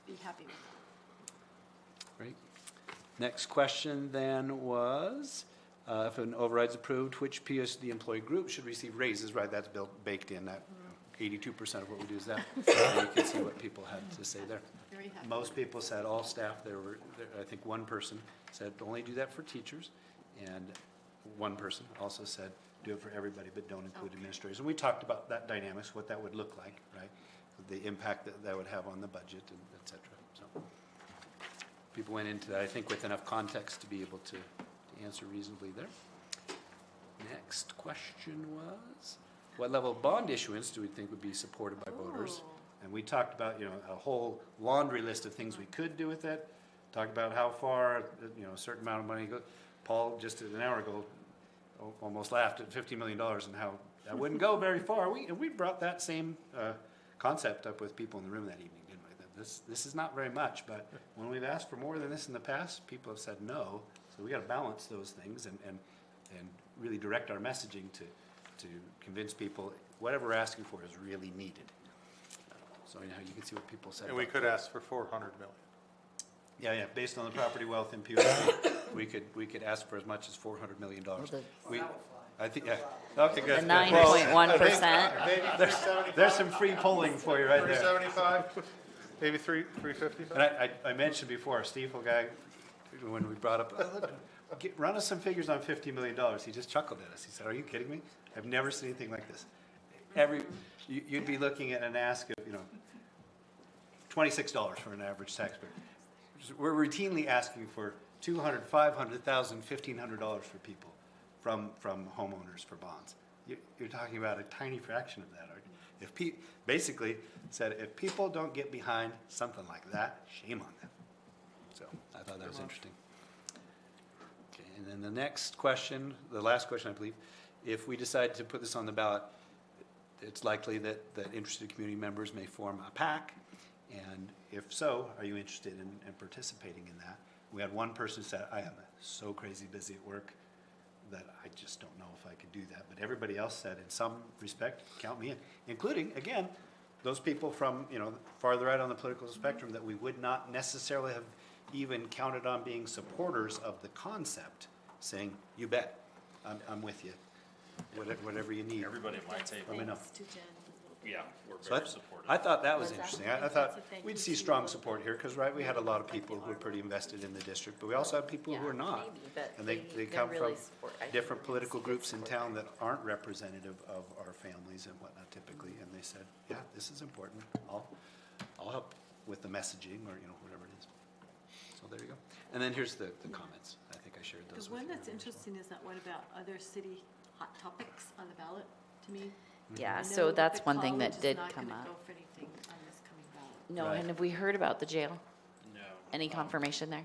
be happy with that. Great. Next question then was, if an override's approved, which PUSD employee group should receive raises? Right, that's baked in, that 82% of what we do is that. And you can see what people had to say there. Very happy. Most people said all staff, I think one person said only do that for teachers, and one person also said do it for everybody, but don't include administrators. And we talked about that dynamics, what that would look like, right? The impact that would have on the budget, and et cetera. So people went into that, I think, with enough context to be able to answer reasonably there. Next question was, what level of bond issuance do we think would be supported by voters? Ooh. And we talked about, a whole laundry list of things we could do with it. Talked about how far, a certain amount of money. Paul, just an hour ago, almost laughed at $50 million and how that wouldn't go very far. We brought that same concept up with people in the room that evening, didn't we? That this is not very much, but when we've asked for more than this in the past, people have said no. So we got to balance those things and really direct our messaging to convince people whatever we're asking for is really needed. So anyhow, you can see what people said. And we about could that. ask for 400 million. Yeah, based on the property wealth in PUSD, we could ask for as much as $400 million. I think, yeah, okay, The good. 9.1%. There's some free polling for you right there. 375, maybe 350. And I mentioned before, our Stiefel guy, when we brought up, run us some figures on $50 million. He just chuckled at us. He said, are you kidding me? I've never seen anything like this. You'd be looking at an ask of, $26 for an average taxpayer. We're routinely asking for $200,000, $500,000, $1,500 for people from homeowners for bonds. You're talking about a tiny fraction of that, aren't you? Basically said, if people don't get behind something like that, shame on them. So I thought that was interesting. Okay, and then the next question, the last question, I believe, if we decide to put this on the ballot, it's likely that interested community members may form a PAC. And if so, are you interested in participating in that? We had one person who said, I am so crazy busy at work that I just don't know if I could do that. But everybody else said, in some respect, count me in, including, again, those people from, farther out on the political spectrum that we would not necessarily have even counted on being supporters of the concept, saying, you bet, I'm with you, whatever you need. Everybody at my table. Let me know. Thanks to Jen, a little Yeah, we're So very supportive. I thought that was Was that- interesting. I I think thought that's a thank we'd you see to strong you. support here, because, right, we had a lot of people who were pretty invested in the district, but we also have people who are not. Maybe, but And they they're come from really I think different we're gonna political see groups in support town there. that aren't representative of our families and whatnot typically, and they said, yeah, this is important. I'll help with the messaging, or, whatever it is. So there you go. And then here's the comments. I think I shared those The with one you that's earlier as well. interesting is that one about other city hot topics on the ballot, to me. Yeah, I know so that that's the one thing that college is did not come gonna up. go for anything on this coming ballot. No, Right. and have we heard about the jail? No. Any confirmation there?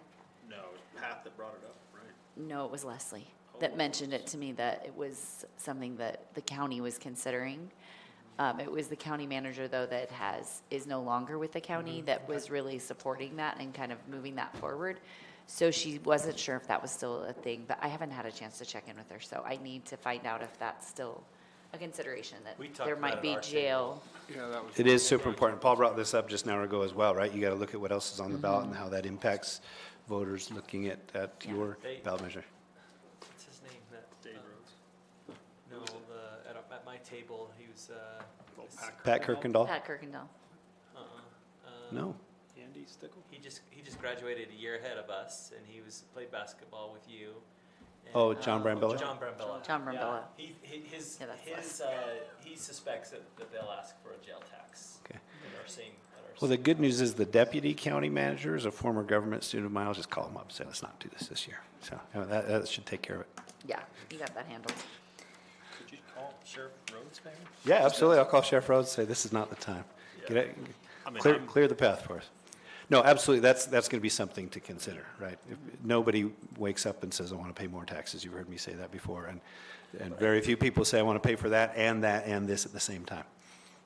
No, it was Pat that brought it up, right? No, it was Leslie that Oh. mentioned it to me, that it was something that the county was considering. It was the county manager, though, that is no longer with the county, that was really supporting that and kind of moving that forward. So she wasn't sure if that was still a thing, but I haven't had a chance to check in with her, so I need to find out if that's still a consideration, that We talked there about might it be at our jail. Yeah, that was. It is super important. Paul brought this up just an hour ago as well, right? You got to look at what else is on the ballot and how that impacts voters looking at your They- ballot measure. What's his name? Dave Rhodes. No, at my table, he was, Pat Kirkendall? Pat Kirkendall. No. Andy Stickle? He just graduated a year ahead of us, and played basketball with you. And, Oh, John Brambilla? John Brambilla. John Brambilla. Yeah. Yeah, that's He suspects that they'll ask for a jail tax. Okay. At our same. Well, the good news is the deputy county manager is a former government student of mine. I'll just call him up and say, let's not do this year. So that should take care of it. Yeah, you got that handled. Could you call Sheriff Rhodes, maybe? Yeah, absolutely. I'll call Sheriff Rhodes and say, this is not the time. Get it, I mean, clear the path for us. No, absolutely. That's going to be something to consider, right? If nobody wakes up and says, I want to pay more taxes. You've heard me say that before. And very few people say, I want to pay for that and this at the same time.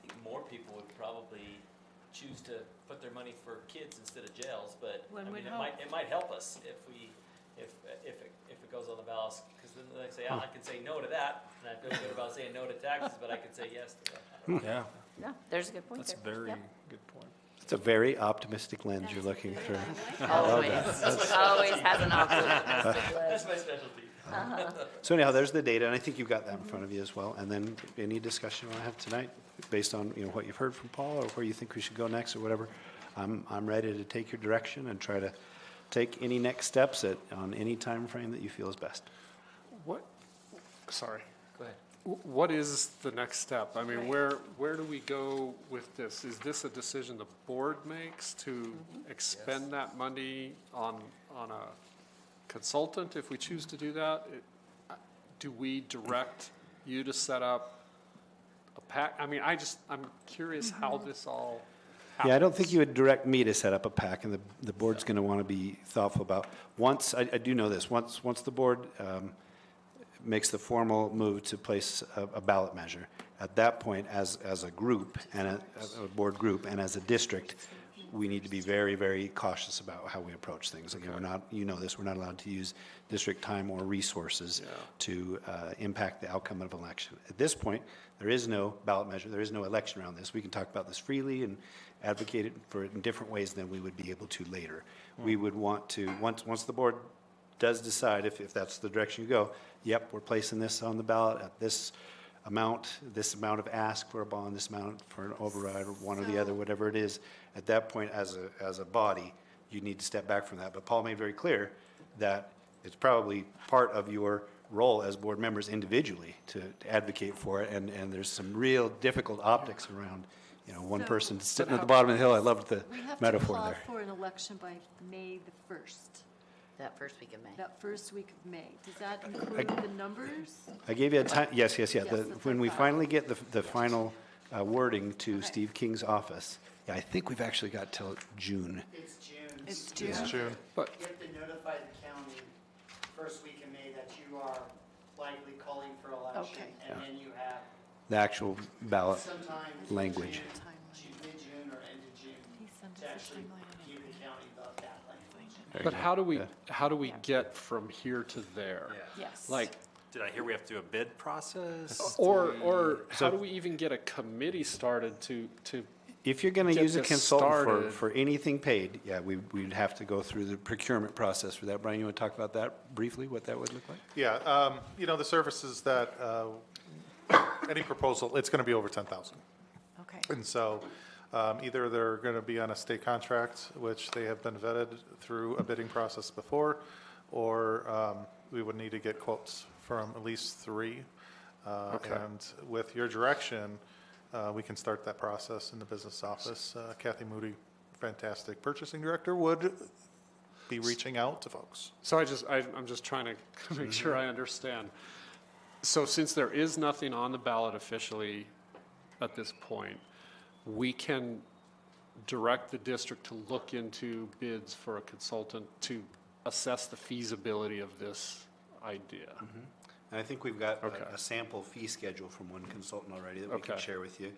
I think more people would probably choose to put their money for kids instead of jails, but One I would mean, hope. it might help us if it goes on the ballot, because then they say, I can say no to that, and I feel good about saying no to taxes, but I can say yes to that. Yeah, Yeah, there's a good point that's a there. very Yep. good point. It's a very optimistic lens you're looking through. Always has an optimistic lens. That's my specialty. So anyhow, there's the data, and I think you've got that in front of you as well. And then any discussion you want to have tonight, based on, what you've heard from Paul, or where you think we should go next, or whatever, I'm ready to take your direction and try to take any next steps on any time frame that you feel is best. Sorry. Go ahead. What is the next step? I mean, Right. where do we go with this? Is this a decision the board makes to expend that money on a consultant if we choose to do that? Do we direct you to set up a PAC? I mean, I'm curious how this all happens. Yeah, I don't think you would direct me to set up a PAC, and the board's going to want to be thoughtful about. I do know this, once the board makes the formal move to place a ballot measure, at that point, as a group, and a board group, and as a district, we need to be very, very cautious about how we approach things. Again, we're not, we're not allowed to use district time or resources to impact the outcome of an election. At this point, there is no ballot measure, there is no election around this. We can talk about this freely and advocate for it in different ways than we would be able to later. We would want to, once the board does decide, if that's the direction you go, yep, we're placing this on the ballot at this amount of ask for a bond, this amount for an override, or one or the other, whatever it is. At that point, as a body, you need to step back from that. But Paul made very clear that it's probably part of your role as board members individually to advocate for it, and there's some real difficult optics around, one So- person sitting at the bottom of the hill. I loved the We have to metaphor call there. for an election by May the 1st, That first week of May. that first week of May. Does that include the numbers? I gave you a time, yes. that's When we what I thought. finally get the final wording to Okay. Steve King's office, I think we've actually got till June. It's June. It's June. It's June. You have to notify the county first week in May that you are likely calling for election. Okay. And then you have The actual ballot sometime language. mid-June or end of June He sent to us a actually timeline. give the county that language. There But you how go. do we, Yeah. how do we get from here to there? Yes. Like, Did I hear we have to do a bid process? or So- how do we even get a committee started to If you're going to get use a this consultant started? for anything paid, we'd have to go through the procurement process for that. Brian, you want to talk about that briefly, what that would look like? Yeah, the services that, any proposal, it's going to be over 10,000. And so either they're going to be on a state contract, which they have been vetted through a bidding process before, or we would need to get quotes from at least 3. And with your direction, we can start that process in the business office. Kathy Moody, fantastic purchasing director, would be reaching out to folks. So I'm just trying to make sure I understand. So since there is nothing on the ballot officially at this point, we can direct the district to look into bids for a consultant to assess the feasibility of this idea. And I think we've got Okay. a sample fee schedule from one consultant already that we can Okay. share with you.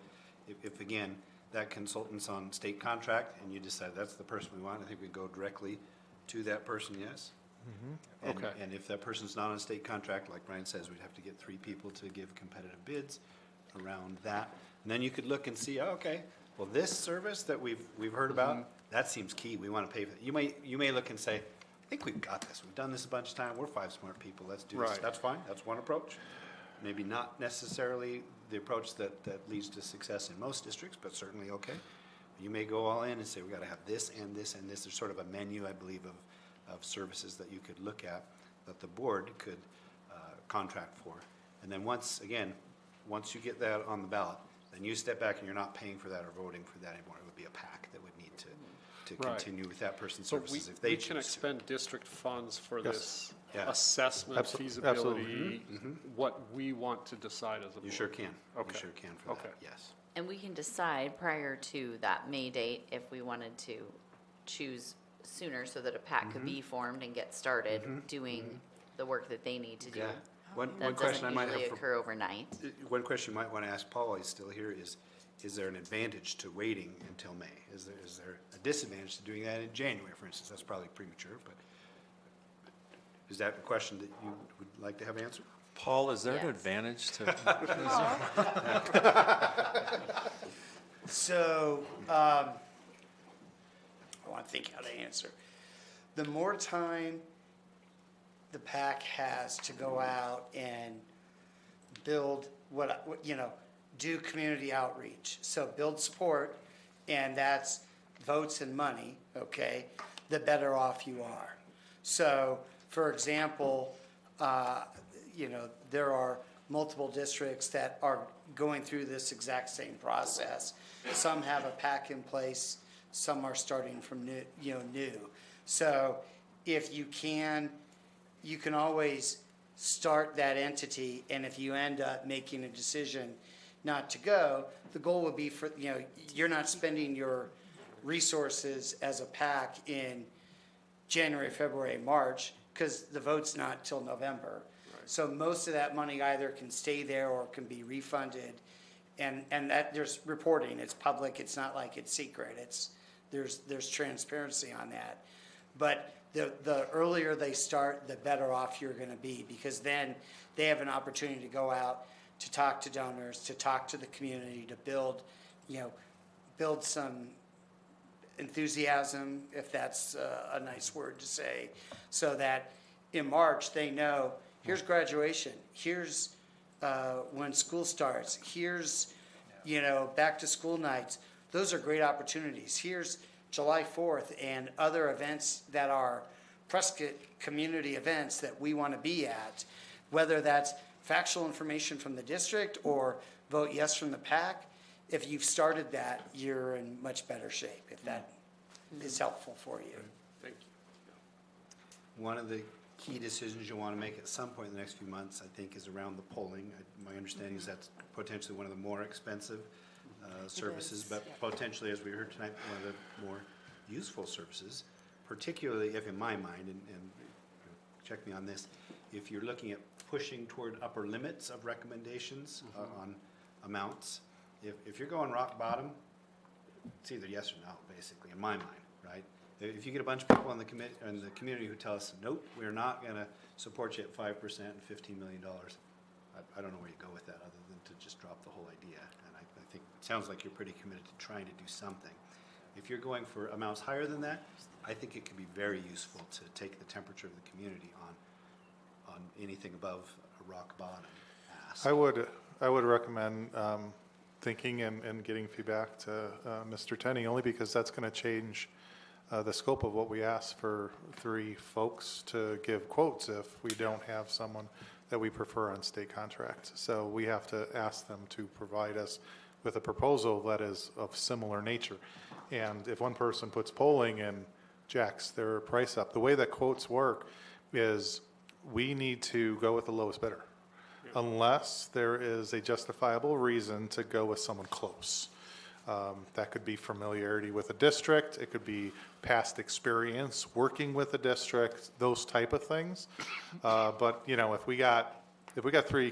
If again, that consultant's on state contract and you decide that's the person we want, I think we go directly to that person, yes? And- Okay. And if that person's not on state contract, like Brian says, we'd have to get 3 people to give competitive bids around that. And then you could look and see, oh, okay, well, this service that we've heard about, that seems key, we want to pay for it. You may look and say, I think we've got this, we've done this a bunch of times, we're 5 smart people, let's do this. Right. That's fine, that's one approach. Maybe not necessarily the approach that leads to success in most districts, but certainly okay. You may go all in and say, we gotta have this and this and this. There's sort of a menu, I believe, of services that you could look at that the board could contract for. And then once you get that on the ballot, then you step back and you're not paying for that or voting for that anymore. It would be a PAC that would need to Right. continue with that person's So services if they we choose can to. expend district funds for Yes. this Yeah. assessment, Absolutely. feasibility, what we want to decide as a board. You sure can. Okay. You sure can for that, Okay. yes. And we can decide prior to that May date if we wanted to choose sooner so that a PAC could be formed and get started doing the work that they need to do. Yeah. One That question I doesn't might usually have for occur overnight. One question you might want to ask Paul, he's still here, is there an advantage to waiting until May? Is there a disadvantage to doing that in January, for instance? That's probably premature, but is that a question that you would like to have answered? Paul, is there an Yes. advantage to? So, I want to think how to answer. The more time the PAC has to go out and build do community outreach. So build support, and that's votes and money, okay, the better off you are. So, for example, there are multiple districts that are going through this exact same process. Some have a PAC in place, some are starting from new. So if you can always start that entity, and if you end up making a decision not to go, the goal would be for, you're not spending your resources as a PAC in January, February, March, because the vote's not till November. So most of that money either can stay there or can be refunded. And that there's reporting, it's public, it's not like it's secret, there's transparency on that. But the earlier they start, the better off you're gonna be, because then they have an opportunity to go out, to talk to donors, to talk to the community, to build some enthusiasm, if that's a nice word to say, so that in March they know, here's graduation, here's when school starts, here's back to school nights. Those are great opportunities. Here's July 4th and other events that are Prescott community events that we want to be at, whether that's factual information from the district or vote yes from the PAC. If you've started that, you're in much better shape, if that is helpful for you. Thank you. One of the key decisions you'll want to make at some point in the next few months, I think, is around the polling. My understanding is that's potentially one of the more expensive services, but potentially, as we heard tonight, one of the more useful services, particularly if, in my mind, and check me on this, if you're looking at pushing toward upper limits of recommendations on amounts, if you're going rock bottom, it's either yes or no, basically, in my mind, right? If you get a bunch of people in the community who tell us, nope, we're not going to support you at 5% and $15 million, I don't know where you go with that other than to just drop the whole idea. And I think it sounds like you're pretty committed to trying to do something. If you're going for amounts higher than that, I think it can be very useful to take the temperature of the community on anything above a rock bottom ask. I would recommend thinking and getting feedback to Mr. Tenney, only because that's going to change the scope of what we ask for 3 folks to give quotes if we don't have someone that we prefer on state contract. So we have to ask them to provide us with a proposal that is of similar nature. And if one person puts polling and jacks their price up, the way that quotes work is we need to go with the lowest bidder unless there is a justifiable reason to go with someone close. That could be familiarity with a district, it could be past experience working with a district, those type of things. But you know, if we got 3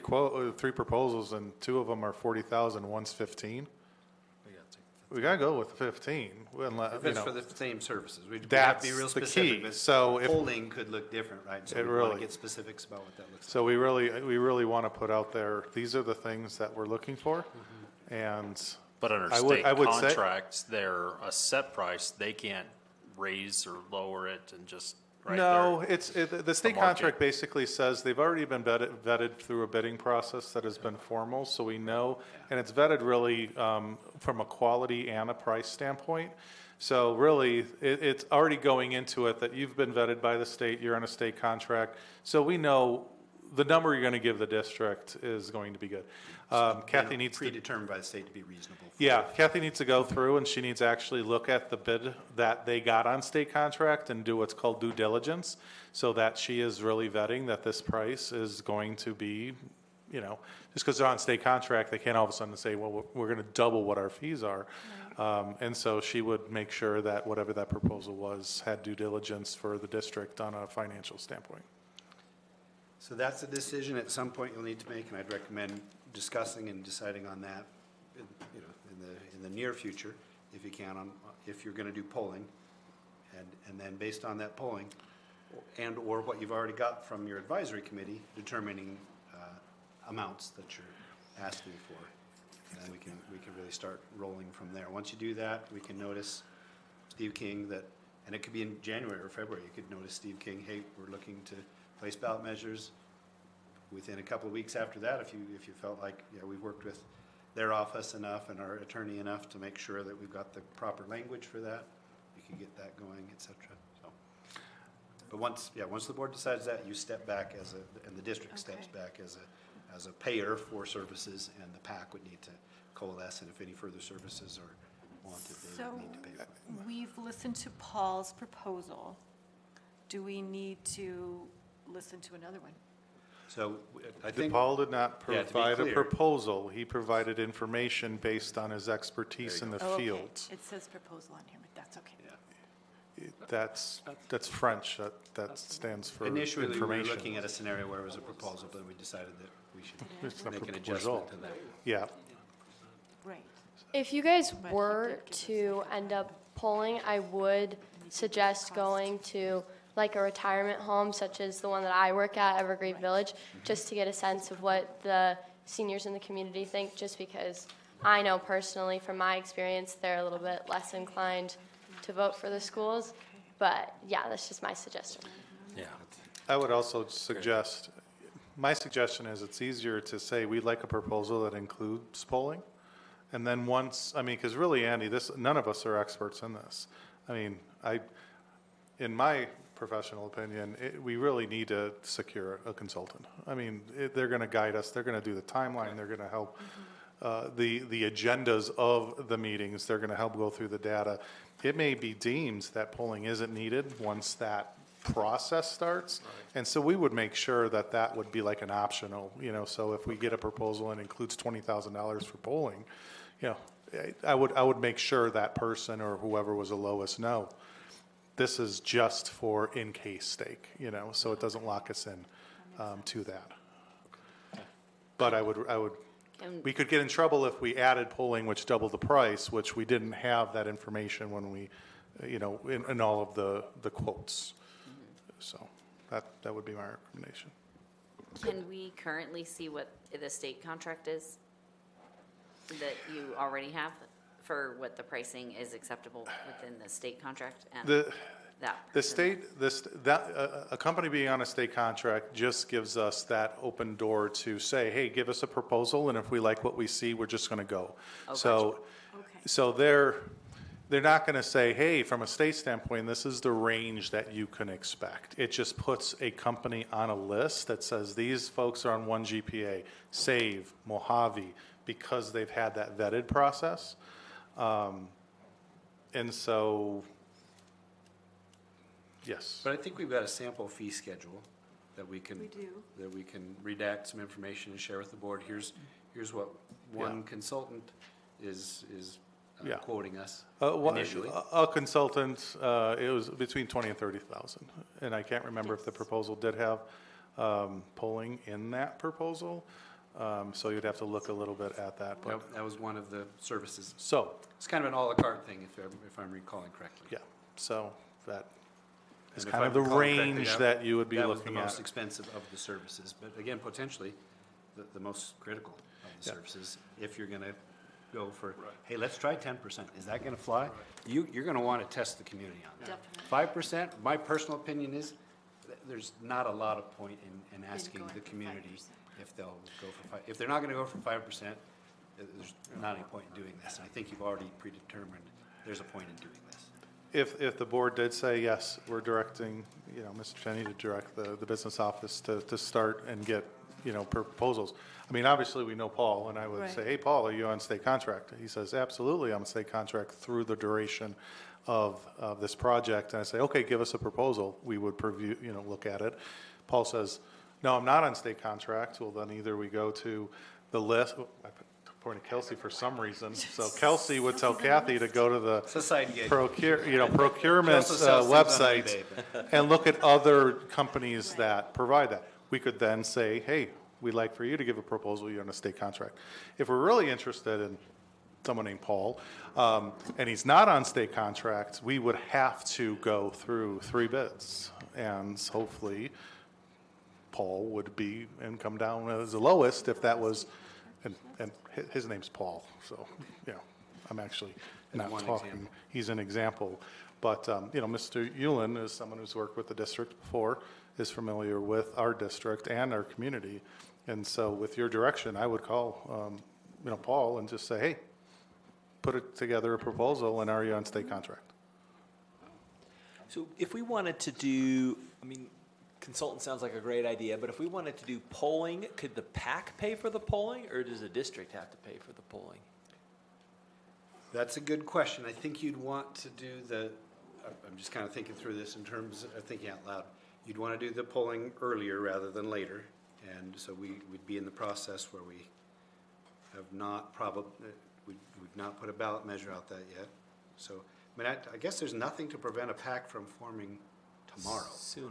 proposals and 2 of them are 40,000, one's 15, we gotta go with 15. If it's for the same services, we'd have to That's be real the specific. key. but So if- polling could look different, right? So It we want to really- get specifics about what that looks like. So we really want to put out there, these are the things that we're looking for. And But under I would- state I would say- contracts, they're a set price. They can't raise or lower it and just, right? no, They're- the state market. contract basically says they've already been vetted through a bidding process that has been formal, so we know, and it's vetted really from a quality and a price standpoint. So really, it's already going into it that you've been vetted by the state, you're on a state contract, so we know the number you're going to give the district is going to be good. Kathy needs to. Predetermined by the state to be reasonable. Yeah, Kathy needs to go through and she needs to actually look at the bid that they got on state contract and do what's called due diligence, so that she is really vetting that this price is going to be, you know, just because they're on state contract, they can't all of a sudden say, well, we're going to double what our fees are. And so she would make sure that whatever that proposal was had due diligence for the district on a financial standpoint. So that's a decision at some point you'll need to make, and I'd recommend discussing and deciding on that, you know, in the near future, if you can, on if you're going to do polling, and then based on that polling, and/or what you've already got from your advisory committee, determining amounts that you're asking for, and then we can really start rolling from there. Once you do that, we can notice Steve King that, and it could be in January or February. You could notice Steve King, hey, we're looking to place ballot measures. Within a couple of weeks after that, if you felt like, yeah, we've worked with their office enough and our attorney enough to make sure that we've got the proper language for that, we can get that going, et cetera. So, but once the board decides that, you step back and the district steps back as a payer for services, and the PAC would need to coalesce, and if any further services are wanted, they would need to pay for it. We've listened to Paul's proposal. Do we need to listen to another one? So I think. Paul did not Yeah, to be provide a clear. proposal. He provided information based on his expertise in the Oh, okay. field. It says proposal on here, but that's okay. That's French. That stands for Initially, we were information. looking at a scenario where it was a proposal, but we decided that we It's should a make an proposal. adjustment to that. Yeah. Right. If you guys But he were did give us to end up polling, I would suggest going to like a retirement home such as the one that I work at, Evergreen Village, just to get a sense of what the seniors in the community think, just because I know personally from my experience, they're a little bit less inclined to vote for the schools. But yeah, that's just my suggestion. Yeah. I would also suggest, my suggestion is it's easier to say we'd like a proposal that includes polling. And then once, I mean, because really, Andy, none of us are experts in this. I mean, in my professional opinion, we really need to secure a consultant. I mean, they're going to guide us. They're going to do the timeline. They're going to help the agendas of the meetings. They're going to help go through the data. It may be deemed that polling isn't needed once that process starts. And so we would make sure that that would be like an optional, you know, so if we get a proposal and includes $20,000 for polling, you know, I would make sure that person or whoever was the lowest know. This is just for in case stake, you know, so it doesn't lock us in to that. But I would, we could get in trouble if we added polling, which doubled the price, which we didn't have that information when we, you know, in all of the quotes. So that would be my recommendation. Can we currently see what the state contract is that you already have for what the pricing is acceptable within the state contract? And that. The state, a company being on a state contract just gives us that open door to say, hey, give us a proposal, and if we like what we see, we're just gonna go. So, so they're not gonna say, hey, from a state standpoint, this is the range that you can expect. It just puts a company on a list that says, these folks are on 1 GPA, SAVE, Mojave, because they've had that vetted process. And so, yes. But I think we've got a sample fee schedule that we can. We do. That we can redact some information and share with the board. Here's what one consultant is Yeah. quoting us One- initially. A consultant, it was between 20 and 30,000. And I can't remember if the proposal did have polling in that proposal. So you'd have to look a little bit at that. But That was one of the services. so, It's kind of an à la carte thing, if I'm recalling correctly. yeah, so that is And if kind I'm of the recalling correctly, range that you would be That was the looking most at. expensive of the services, but again, potentially, the most critical of the Yeah. services. If you're gonna go for, hey, let's try 10%, is that gonna fly? You're gonna wanna test the community on that. Definitely. 5%, my personal opinion is, there's not a lot of point in asking going the for community 5%. if they'll go for 5. If they're not gonna go for 5%, there's not any point in doing this. And I think you've already predetermined there's a point in doing this. If the board did say, yes, we're directing, Mr. Cheney to direct the business office to start and get, proposals. I mean, obviously, we know Paul, and I would say, Right. hey, Paul, are you on state contract? He says, absolutely, I'm on state contract through the duration of this project. And I say, okay, give us a proposal. We would preview, look at it. Paul says, no, I'm not on state contract. Well, then either we go to the list, I pointed to Kelsey for some reason. So Kelsey would tell Kathy to go to the It's a side gig. procurement also sells things on website eBay, and look at other companies that provide that. We could then say, hey, we'd like for you to give a proposal, you're on a state contract. If we're really interested in someone named Paul, and he's not on state contract, we would have to go through 3 bids. And hopefully, Paul would be and come down as the lowest if that was, and his name's Paul, so, I'm actually not one talking. example. He's an example. But, Mr. Yulin is someone who's worked with the district before, is familiar with our district and our community. And so with your direction, I would call, Paul and just say, hey, put it together a proposal, and are you on state contract? So if we wanted to do, consultant sounds like a great idea, but if we wanted to do polling, could the PAC pay for the polling, or does the district have to pay for the polling? That's a good question. I think you'd want to do I'm just kind of thinking through this in terms of thinking out loud. You'd want to do the polling earlier rather than later. And so we'd be in the process where we have not we've not put a ballot measure out that yet. So, I guess there's nothing to prevent a PAC from forming tomorrow, Sooner.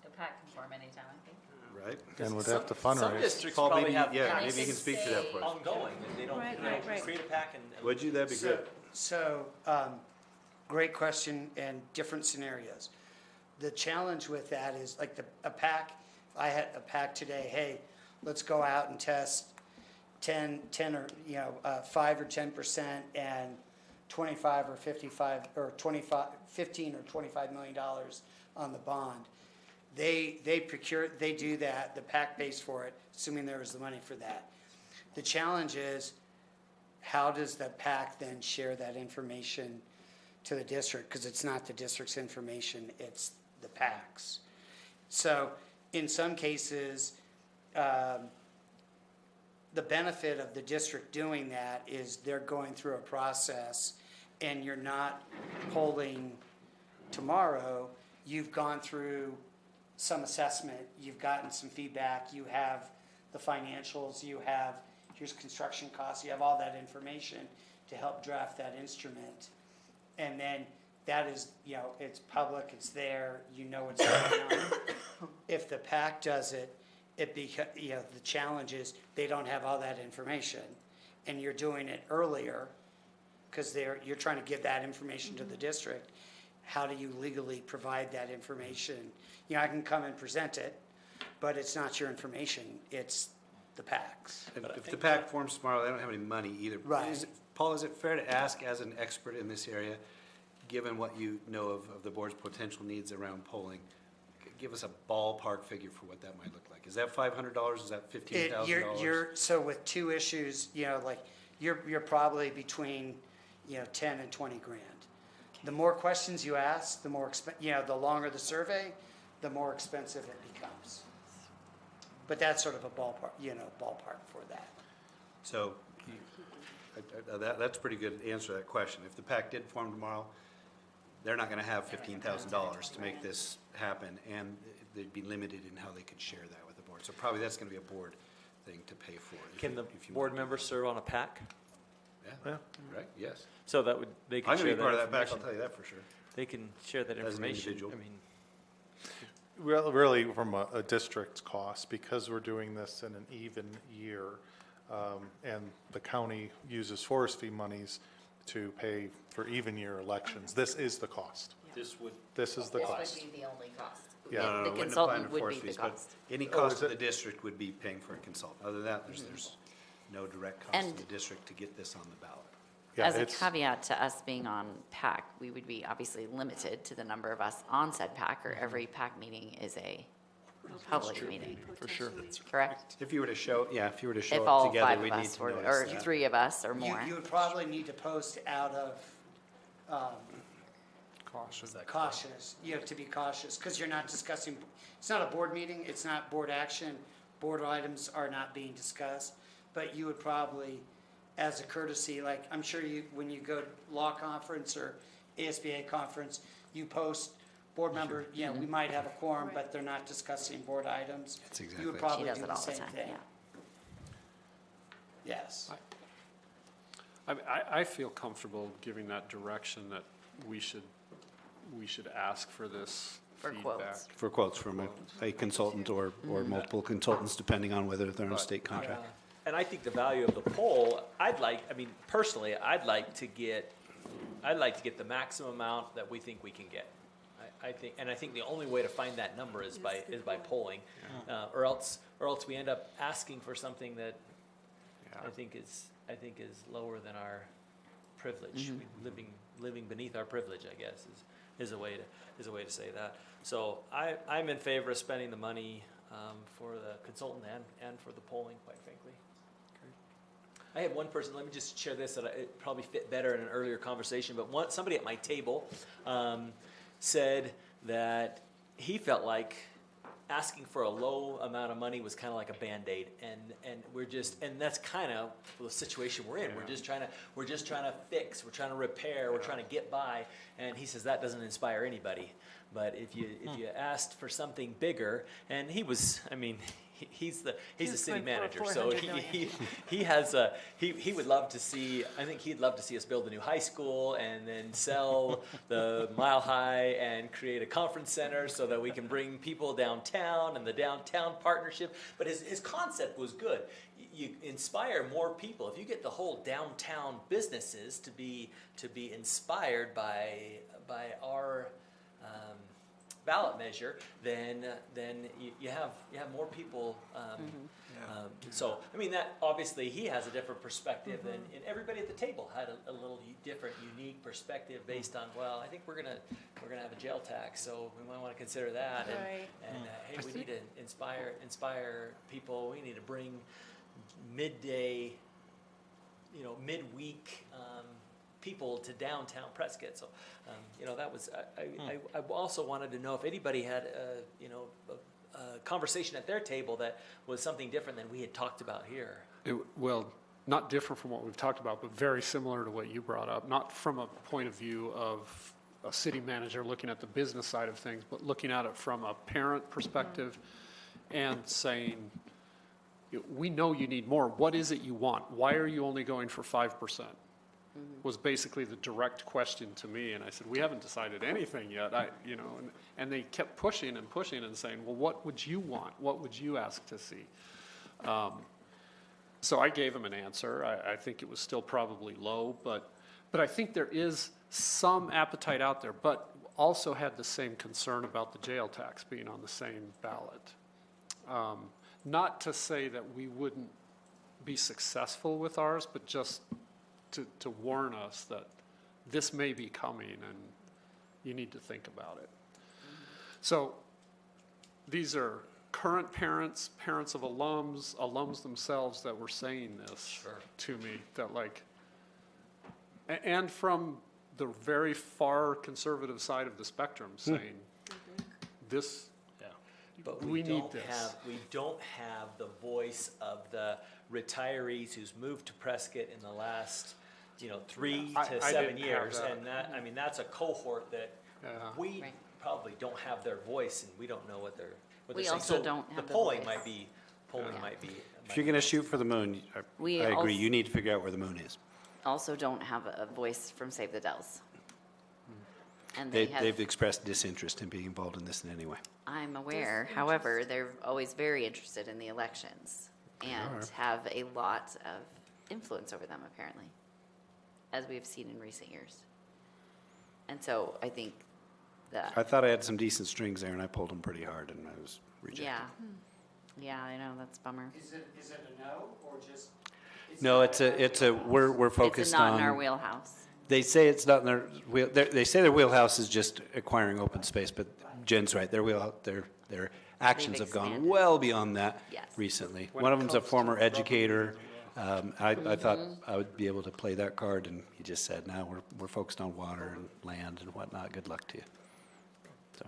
The PAC can form anytime, I think. right? And would have to Some fundraise. districts Paul, probably maybe, have yeah, PACs maybe you can speak to that for us. ongoing, and they don't, Right. create a PAC and. Would you? That'd be good. So, great question and different scenarios. The challenge with that is like a PAC, if I had a PAC today, hey, let's go out and test 10 or, 5 or 10% and 25 or 55 or 25, 15 or $25 million on the bond. They do that, the PAC pays for it, assuming there was the money for that. The challenge is, how does the PAC then share that information to the district? Because it's not the district's information, it's the PAC's. So in some cases, the benefit of the district doing that is they're going through a process and you're not polling tomorrow. You've gone through some assessment, you've gotten some feedback, you have the financials, you have, here's construction costs, you have all that information to help draft that instrument. And then that is, it's public, it's there, what's going on. If the PAC does it, the challenge is they don't have all that information. And you're doing it earlier because you're trying to give that information to the district. How do you legally provide that information? I can come and present it, but it's not your information, it's the PAC's. And if the PAC forms tomorrow, they don't have any money either. Right. Paul, is it fair to ask, as an expert in this area, given what you know of the board's potential needs around polling, give us a ballpark figure for what that might look like. Is that $500? Is that $15,000? So with two issues, like, you're probably between, 10 and 20 grand. The more questions you ask, the more the longer the survey, the more expensive it becomes. But that's sort of a ballpark for that. So that's a pretty good answer to that question. If the PAC did form tomorrow, they're not going to have $15,000 to make this happen, and they'd be limited in how they could share that with the board. So probably that's going to be a board thing to pay for. Can the if you board want. members serve on a PAC? Yeah, right, yes. So they can I'm going share to be part of that that PAC, I'll information. tell you that for sure. They can share that As an information. individual. I mean, Well, really, from a district cost, because we're doing this in an even year, and the county uses forest fee monies to pay for even year elections, this is the cost. This is the cost. This would be the only cost. Yeah. No, The it wouldn't apply consultant to would forest be the fees, but cost. any cost of the district would be paying for a consultant. Other than that, there's no direct cost to And- the district to get this on the ballot. Yeah, As a it's- caveat to us being on PAC, we would be obviously limited to the number of us on said PAC, or every PAC meeting is a public meeting. for sure. Correct? If you were to show, If up all together, five of we'd need us to were, notice or that. 3 of us or more. You would probably need to post out of cautious, to be cautious, because you're not discussing, it's not a board meeting, it's not board action, board items are not being discussed, but you would probably, as a courtesy, like, I'm sure when you go to law conference or ASBA conference, you post board member, we might have a quorum, but they're not discussing board items. That's You exactly would it. She probably does do it the all the same time, thing. yeah. Yes. I feel comfortable giving that direction that we should ask for this For feedback. quotes. For quotes from a consultant or multiple consultants, depending on whether they're on a state contract. And I think the value of the poll, personally, I'd like to get the maximum amount that we think we can get. I think the only way to find that number is by polling, or else we end up asking for something that I think is lower than our privilege. Living beneath our privilege, I guess, is a way to say that. So I'm in favor of spending the money for the consultant and for the polling, quite frankly. I had one person, let me just share this, that it probably fit better in an earlier conversation, but somebody at my table said that he felt like asking for a low amount of money was kind of like a Band-Aid, and that's kind of the situation we're in. We're just trying to fix, we're trying to repair, we're trying to get by, and he says that doesn't inspire anybody. But if you asked for something bigger, and he's the city manager, so he would love to see. I think he'd love to see us build a new high school and then sell the Mile High and create a conference center so that we can bring people downtown and the downtown partnership. But his concept was good. You inspire more people if you get the whole downtown businesses to be inspired by our ballot measure, then you have more people. So that obviously he has a different perspective, and everybody at the table had a little different, unique perspective based on, well, I think we're gonna have a jail tax, so we might want to consider that. Right. And hey, we need to inspire people. We need to bring midday, midweek people to downtown Prescott. So, that was, I also wanted to know if anybody had, a conversation at their table that was something different than we had talked about here. Well, not different from what we've talked about, but very similar to what you brought up, not from a point of view of a city manager looking at the business side of things, but looking at it from a parent perspective and saying, we know you need more. What is it you want? Why are you only going for 5%? Was basically the direct question to me, and I said, we haven't decided anything yet. And they kept pushing and pushing and saying, well, what would you want? What would you ask to see? So I gave them an answer. I think it was still probably low, but I think there is some appetite out there, but also had the same concern about the jail tax being on the same ballot. Not to say that we wouldn't be successful with ours, but just to warn us that this may be coming and you need to think about it. So these are current parents, parents of alums, alums themselves that were saying this to me, that like, and from the very far conservative side of the spectrum saying, this, But we need don't this. we don't have the voice of the retirees who's moved to Prescott in the last, 3 I to 7 didn't have years. that. And that, that's a cohort that Yeah. we Right. probably don't have their voice and we don't know what they're We saying. also So don't have the the polling voice. might be, Yeah. might be. If you're going to shoot for the moon, We I agree, also- you need to figure out where the moon is. Also don't have a voice from Save the Dells. And They've expressed disinterest in being involved in this in any way. I'm aware, however, they're always very interested in the elections and have a lot of influence over them, apparently, as we've seen in recent years. And so I think that, I thought I had some decent strings there, and I pulled them pretty hard, and I was rejected. yeah. Yeah, I know, that's a bummer. Is it a no, or just? No, it's a, we're It's focused not in our on, wheelhouse. they say it's not in their wheel, they say their wheelhouse is just acquiring open space, but Jen's right, their actions have gone expanded. well beyond that Yes. recently. When One it of them's a comes to former property educator. I thought Mm-hmm. I would be able to play that card, and he just said, no, we're focused on water and land and whatnot, good luck to you. So,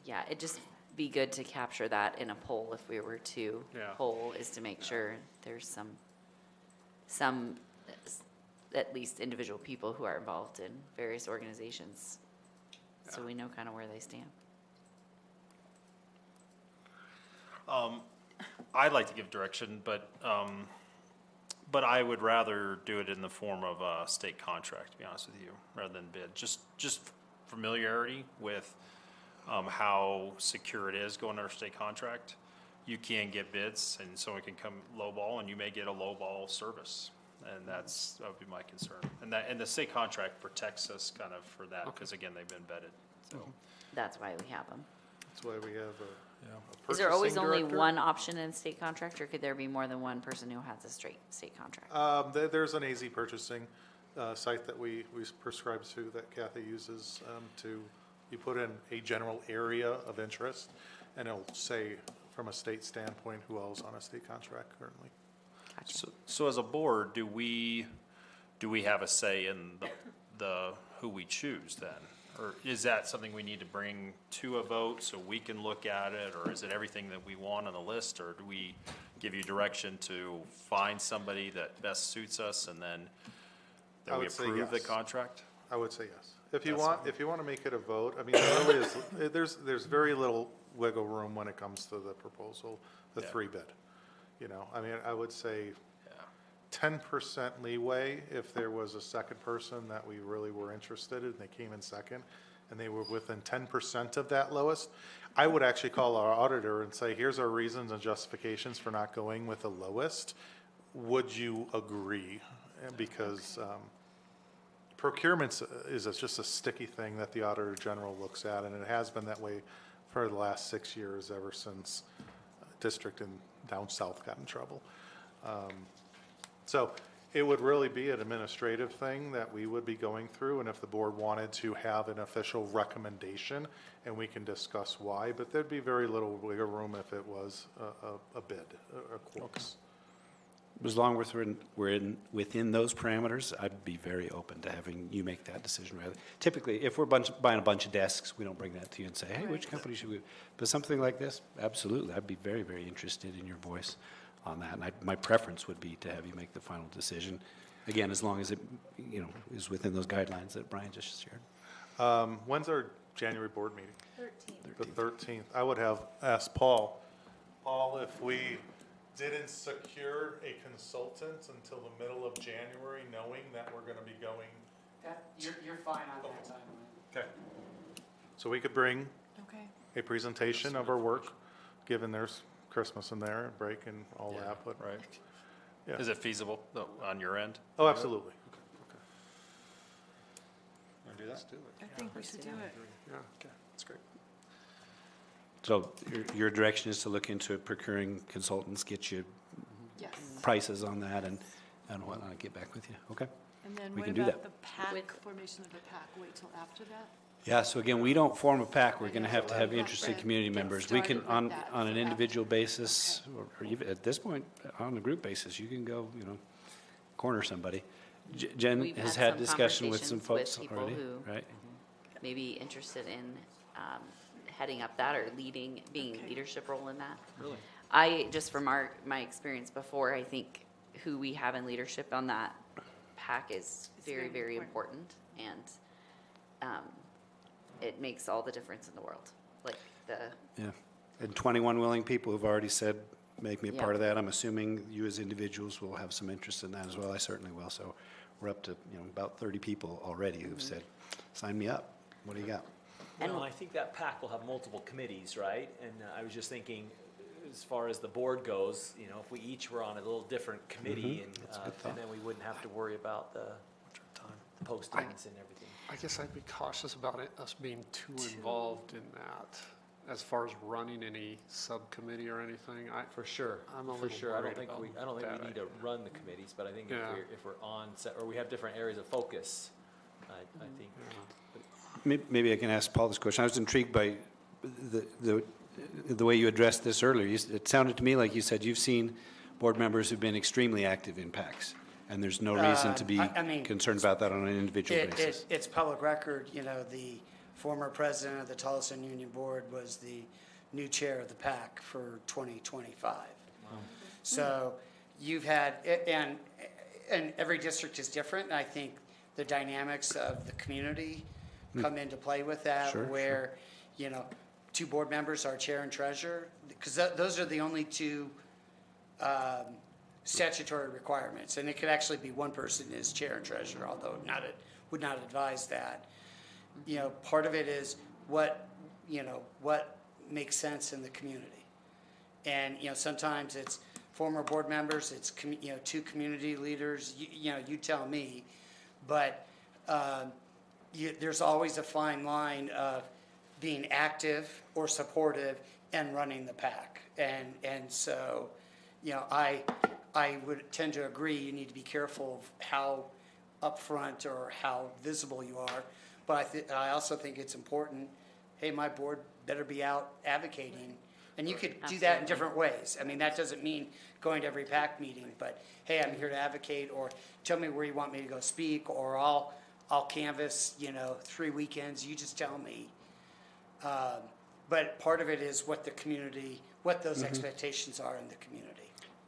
Yeah, it'd just be good to capture that in a poll if we were to Yeah. poll, is to make sure there's some, at least individual people who are involved in various organizations. So we know kind of where they stand. I'd like to give direction, but I would rather do it in the form of a state contract, to be honest with you, rather than bid. Just familiarity with how secure it is going under state contract. You can get bids, and someone can come lowball, and you may get a lowball service, and that would be my concern. And the state contract protects us kind of for that, because again, they've been vetted. So That's why we have them. That's why we have a Is there always purchasing only director. one option in state contract, or could there be more than one person who has a straight state contract? There's an AZ purchasing site that we prescribe to, that Kathy uses you put in a general area of interest, and it'll say from a state standpoint who else on a state contract currently. Gotcha. So as a board, do we have a say in the who we choose then? Or is that something we need to bring to a vote so we can look at it? Or is it everything that we want on the list? Or do we give you direction to find somebody that best suits us and then I that we would say approve the yes. contract? I would say yes. If you That's want to make it a vote, I mean, there really is, there's very little wiggle room when it comes to the proposal, the Yeah. 3 bid. I mean, I would say Yeah. 10% leeway if there was a second person that we really were interested in, they came in second, and they were within 10% of that lowest. I would actually call our auditor and say, here's our reasons and justifications for not going with the lowest. Would you agree? Because procurement is just a sticky thing that the Auditor General looks at, and it has been that way for the last 6 years, ever since district and down south got in trouble. So it would really be an administrative thing that we would be going through, and if the board wanted to have an official recommendation, and we can discuss why, but there'd be very little wiggle room if it was a bid, a quote. as long as we're within those parameters, I'd be very open to having you make that decision. Typically, if we're buying a bunch of desks, we don't bring that to you and say, hey, which company should we? But something like this, absolutely, I'd be very, very interested in your voice on that. And my preference would be to have you make the final decision, again, as long as it, is within those guidelines that Brian just shared. When's our January board meeting? 13th. The 13th. I would have asked Paul, if we didn't secure a consultant until the middle of January, knowing that we're going to be going. You're fine on that timeline. Okay. So we could bring Okay. a presentation of our work, given there's Christmas in there, break and all Yeah, that, but. right. Yeah. Is it feasible on your end? Oh, absolutely. Want to do that? Let's do it. I think we should do it. Yeah, okay, that's great. So your direction is to look into procuring consultants, get you Yes. prices on that and whatnot, get back with you, okay? And then we what can do about that. the pack, With- formation of the pack, wait till after that? Yeah, so again, we don't form a pack. We're going to have interested Right. community Get members. We can, started with that on an for individual basis, or even at this point, on a group basis, you can go, corner somebody. Jen We've has had had some discussion with some conversations folks with people already, who- right? Maybe interested in heading up that or being Okay. leadership role in that. Really? I, just from my experience before, I think who we have in leadership on that pack is It's very, very very important. And it makes all the difference in the world. Like Yeah. And 21 willing people who've already said, make me a Yeah. part of that. I'm assuming you as individuals will have some interest in that as well. I certainly will. So we're up to, about 30 people already who've said, sign me up. What do you got? And- Well, I think that pack will have multiple committees, right? And I was just thinking, as far as the board goes, if we each were on a little different committee, and then we wouldn't have to worry about the postings and everything. I guess I'd be cautious about us being too involved in that, as far as running any subcommittee or anything. For sure, I'm a for little sure. I don't worried think about we that need to run the committees, but I think Yeah. if we're on set, or we have different areas of focus, I think. Maybe I can ask Paul this question. I was intrigued by the way you addressed this earlier. It sounded to me like you said you've seen board members who've been extremely active in PACs, and there's no reason to be I mean, concerned about that on an individual basis. It's public record, the former president of the Tolleson Union Board was the new chair of the PAC for 2025. So you've had, and every district is different, and I think the dynamics of the community come into play with that, Sure, where, two board members are chair and treasurer, because those are the only two statutory requirements, and it could actually be one person is chair and treasurer, although would not advise that. Part of it is what makes sense in the community. And, sometimes it's former board members, it's, two community leaders, you tell me. But there's always a fine line of being active or supportive and running the PAC. And so, I would tend to agree, you need to be careful of how upfront or how visible you are. But I also think it's important, hey, my board better be out advocating. And you could do that in different ways. I mean, that doesn't mean going to every PAC meeting, but hey, I'm here to advocate, or tell me where you want me to go speak, or I'll canvass, 3 weekends, you just tell me. But part of it is what those expectations are in the community.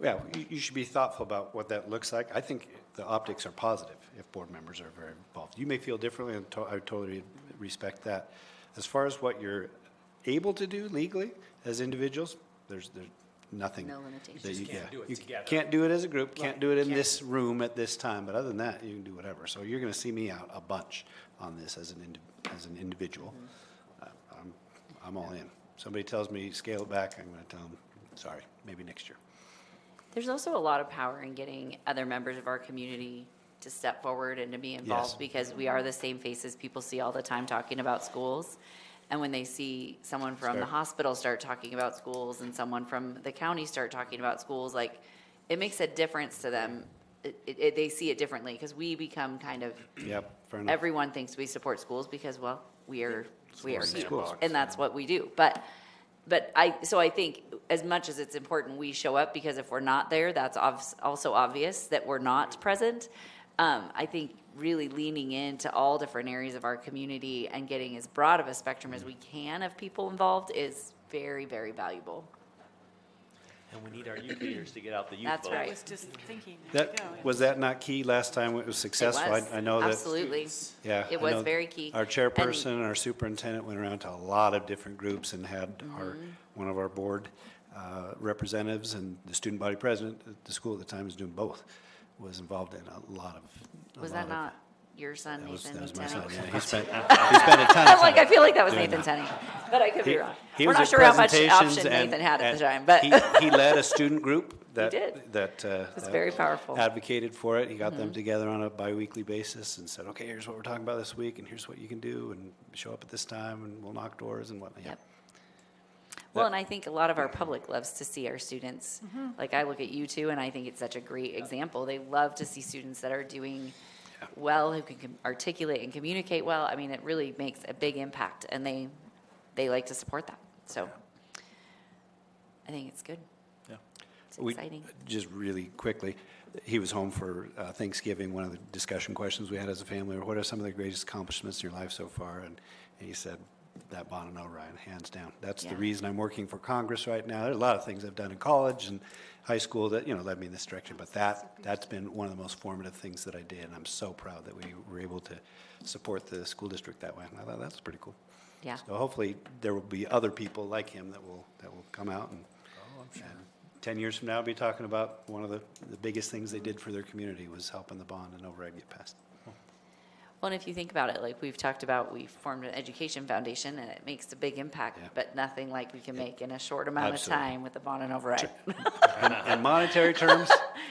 Yeah, you should be thoughtful about what that looks like. I think the optics are positive if board members are very involved. You may feel differently, and I totally respect that. As far as what you're able to do legally as individuals, there's nothing. No limitations. that You can't do it you together. can't do it as a group, can't Right, do it in can't. this room at this time, but other than that, you can do whatever. So you're going to see me out a bunch on this as an individual. I'm all in. Somebody tells me scale it back, I'm going to tell them, sorry, maybe next year. There's also a lot of power in getting other members of our community to step forward and to be involved, Yes. because we are the same faces people see all the time talking about schools. And when they see someone from the Fair. hospital start talking about schools and someone from the county start talking about schools, like, it makes a difference to them. They see it differently, because we become kind of, Yep, fair enough. everyone thinks we support schools because, well, we are here, Schools. and that's what we do. But I think as much as it's important we show up, because if we're not there, that's also obvious that we're not present. I think really leaning into all different areas of our community and getting as broad of a spectrum as we can of people involved is very, very valuable. And we need our youth leaders to get out the youth That's vote. I right. was just thinking, there you go. Was that not key last time it was successful? It was, I know that. absolutely. Yeah. It I was know very key. Our chairperson and our superintendent went around to a lot of different groups and had one of our board representatives and the student body president at the school at the time was doing both, was involved in a lot of. Was that not your son, That Nathan? was my Tenney? son, yeah. He spent a ton of I'm like, I time. feel like that was doing Nathan that. Tenney, but I could be wrong. He We're was not at sure how much presentations option and- Nathan had at the and time, but he led a student group that. did. That. was very powerful. Advocated for it. He got them together on a biweekly basis and said, okay, here's what we're talking about this week, and here's what you can do, and show up at this time, and we'll knock doors and whatnot. Yeah. Yep. Well, and I think a lot of our public loves to see our students. Like, I look at you two, and I think it's such a great example. They love to see students that are doing well, who can articulate and communicate well. I mean, it really makes a big impact, and they like to support that. So I think it's good. Yeah. It's exciting. Just really quickly, he was home for Thanksgiving. One of the discussion questions we had as a family were, what are some of the greatest accomplishments in your life so far? And he said, that bond and override, hands down. That's the Yeah. reason I'm working for Congress right now. There are a lot of things I've done in college and high school that, led me in this direction, but that's been one of the most formative things that I did, and I'm so proud that we were able to support the school district that way. And I thought that's pretty cool. Yeah. So hopefully there will be other people like him that will come out and, and 10 years from now, be talking about one of the biggest things they did for their community was helping the bond and override get passed. Well, and if you think about it, like we've talked about, we formed an education foundation, and it makes a big impact, Yeah. but nothing like we can make in a short amount Absolutely. of time with the bond and override. In monetary terms,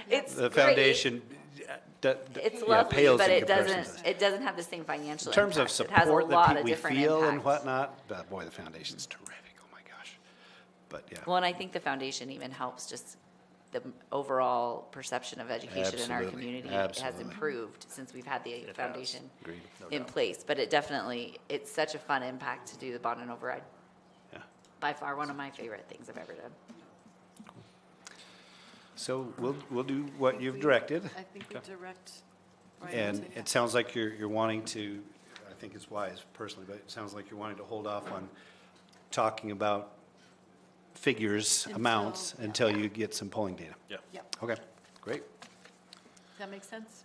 It's the great. foundation It's yeah, lovely, pales but in it comparison doesn't, to this. it doesn't have the same financial In terms of impact. It has a support lot that of we different feel and impacts. whatnot, boy, the foundation's terrific. Oh my gosh. But yeah. Well, and I think the foundation even helps just the overall perception of education in our Absolutely. community has Absolutely. improved since we've had the foundation Agreed. in place. But it definitely, it's such a fun impact to do the bond and override. Yeah. By far, one of my favorite things I've ever done. So we'll do what you've directed. I think we direct. right And into- it sounds like you're wanting to, I think it's wise personally, but it sounds like you're wanting to hold off on talking about figures, Until- amounts, yeah. until you get some polling data. Yeah. Yep. Okay, great. Does that make sense?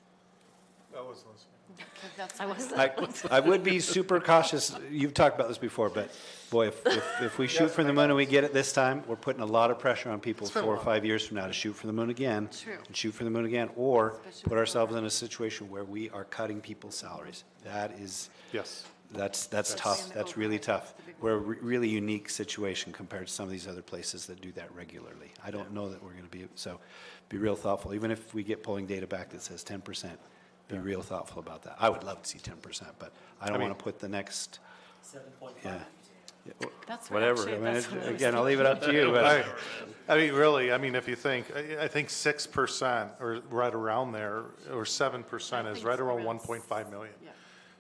I was listening. Okay, that's I fine. was, I would be super cautious, you've talked about this before, but boy, if we shoot for the moon and we get it this time, we're putting a lot of pressure on people It's been a 4 or while. 5 years from now to shoot for the moon again. True. And shoot for the moon again, or Especially put ourselves in a situation where we are cutting people's salaries. That is, Yes. that's Especially tough, in the that's really override, tough. that's the big We're a really unique situation compared to some of these other places that do that regularly. I don't know that we're gonna be, so be real thoughtful, even if we get polling data back that says 10%, be real thoughtful about that. I would love to see 10%, but I don't wanna put the next, yeah. Yeah, That's what Whatever, actually- I mean, that's what I was again, I'll leave it up to you, but. I mean, really, I mean, if you think, I think 6% or right around there, or 7% I is think right it's around around 1.5 million. Yeah.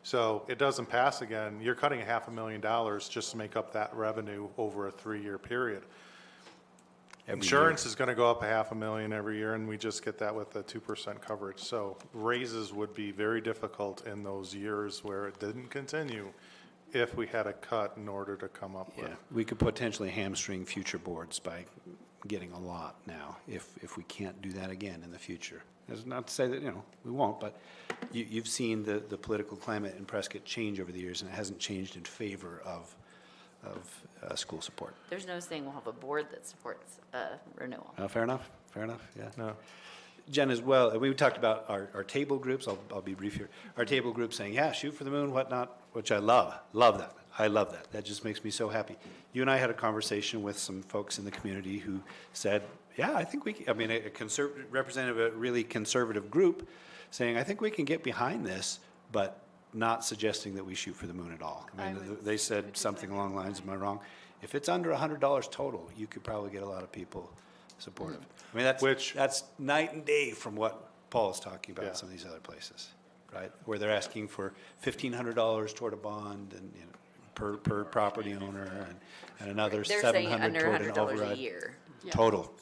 So it doesn't pass again, you're cutting $500,000 just to make up that revenue over a 3-year period. Every Insurance is gonna go up $500,000 every year, and we just get that with the 2% coverage. So raises would be very difficult in those years where it didn't continue if we had a cut in order to come up with. Yeah, we could potentially hamstring future boards by getting a lot now, if we can't do that again in the future. That's not to say that, we won't, but you've seen the political climate in Prescott change over the years, and it hasn't changed in favor of school support. there's no saying we'll have a board that supports renewal. Fair enough, yeah. No. Jen, as well, we talked about our table groups, I'll be brief here. Our table group saying, yeah, shoot for the moon, whatnot, which I love that. I love that. That just makes me so happy. You and I had a conversation with some folks in the community who said, yeah, I think a representative of a really conservative group saying, I think we can get behind this, but not suggesting that we shoot for the moon at all. I I mean, would they said something along the lines, am I wrong? If it's under $100 total, you could probably get a lot of people supportive. I mean, that's night and day from what Paul is talking about Yeah. in some of these other places, right? Where they're asking for $1,500 toward a bond and, per property owner and another They're saying $700 under toward an $100 override. a year, Yeah. Total.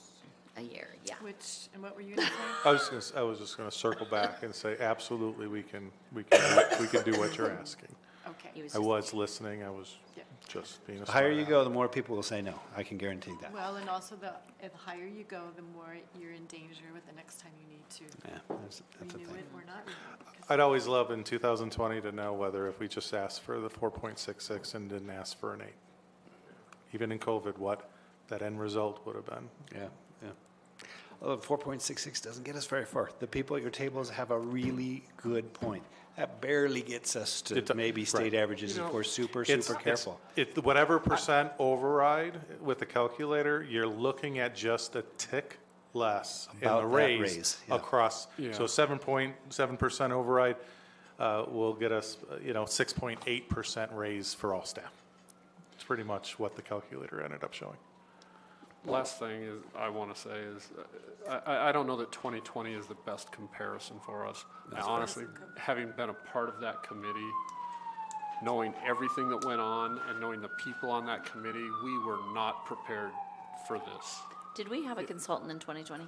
yeah. Which, and what were you gonna say? I was just gonna circle back and say, absolutely, we can do what you're asking. Okay. He was I just- was listening, I was Yeah. just being a The higher you smart go, the more people will say no. I can guarantee that. Well, and also the higher you go, the more you're in danger with the next time you need to Yeah, that's a renew thing. it or not renew it. because- I'd always love in 2020 to know whether if we just asked for the 4.66 and didn't ask for an 8. Even in COVID, what that end result would have been. Yeah. Although 4.66 doesn't get us very far. The people at your tables have a really good point. That barely gets us to It- maybe state right. averages if we're super careful. Whatever percent override with the calculator, you're looking at just a tick less in About the that raise raise, yeah. across. Yeah. So 7.7% override will get us, 6.8% raise for all staff. It's pretty much what the calculator ended up showing. Last thing is, I want to say is, I don't know that 2020 is the best comparison for us. I honestly, having been a part of that committee, knowing everything that went on and knowing the people on that committee, we were not prepared for this. Did we have a consultant in 2020?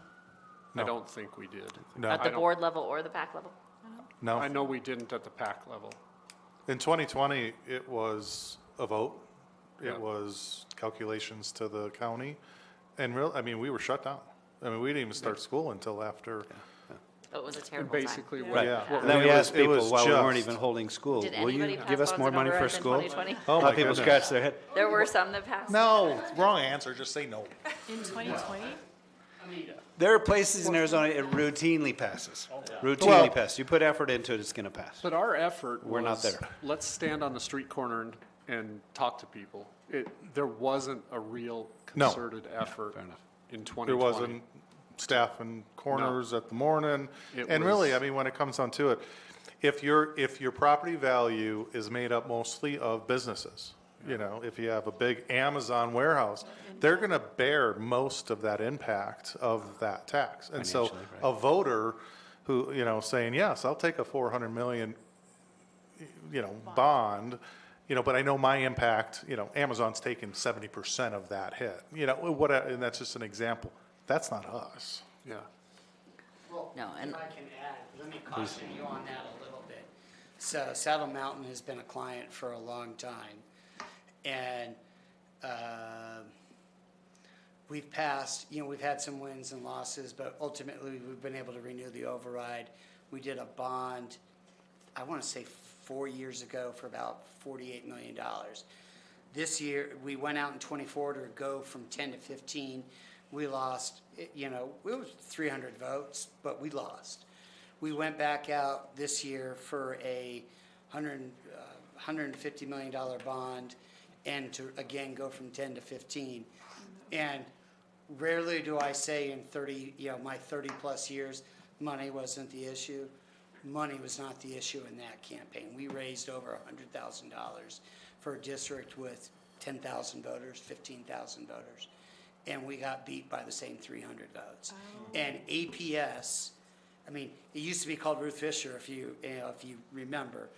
I don't think we did. No. At the I don't- board level or the PAC level? No. I know we didn't at the PAC level. In 2020, it was a vote. Yeah. It was calculations to the county. And we were shut down. I mean, we didn't even start school until after. It was a And terrible time. basically, Right. what, Yeah. And then It we was- asked it people was while we weren't just- even holding school, Did will you anybody pass give us bonds more and money for overrides in school? 2020? A lot of people goodness. scratch their head. There were some that passed. No, wrong answer, just say no. In 2020? There are places in Arizona it routinely passes. Well- Routinely passes. You put effort into it, it's going to pass. but our effort We're not was, there. let's stand on the street corner and talk to people. There wasn't a real No. concerted effort Fair enough. in 2020. There wasn't staff in corners at the morning. It And really, was- I mean, when it comes down to it, if your property value is made up mostly of businesses, you know, if you have a big Amazon warehouse, they're going to bear most of that impact of that tax. And so Financially, right. a voter who, you know, saying, yes, I'll take a 400 million, you know, bond, you know, but I know my impact, you know, Amazon's taken 70% of that hit, you know, and that's just an example. That's not us. Yeah. Well, No, and- if I can add, let me caution you on that a little bit. So Saddle Mountain has been a client for a long time, and we've passed, you know, we've had some wins and losses, but ultimately we've been able to renew the override. We did a bond, I want to say 4 years ago, for about $48 million. This year, we went out in '24 to go from 10 to 15. We lost, you know, it was 300 votes, but we lost. We went back out this year for a $150 million bond and to, again, go from 10 to 15. And rarely do I say in 30, you know, my 30-plus years, money wasn't the issue. Money was not the issue in that campaign. We raised over $100,000 for a district with 10,000 voters, 15,000 voters. And we got beat by the same 300 votes. And APS, I mean, it used to be called Ruth Fisher, if you remember.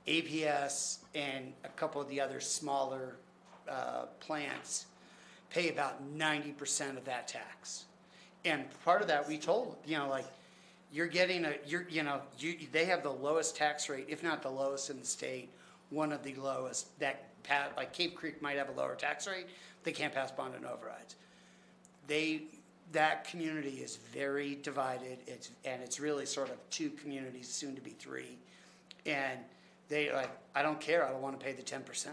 APS and a couple of the other smaller plants pay about 90% of that tax. And part of that, we told, you know, like, you're getting they have the lowest tax rate, if not the lowest in the state, one of the lowest. Like Cape Creek might have a lower tax rate, they can't pass bond and overrides. That community is very divided. It's really sort of two communities, soon to be three, and they like, I don't care. I don't want to pay the 10%.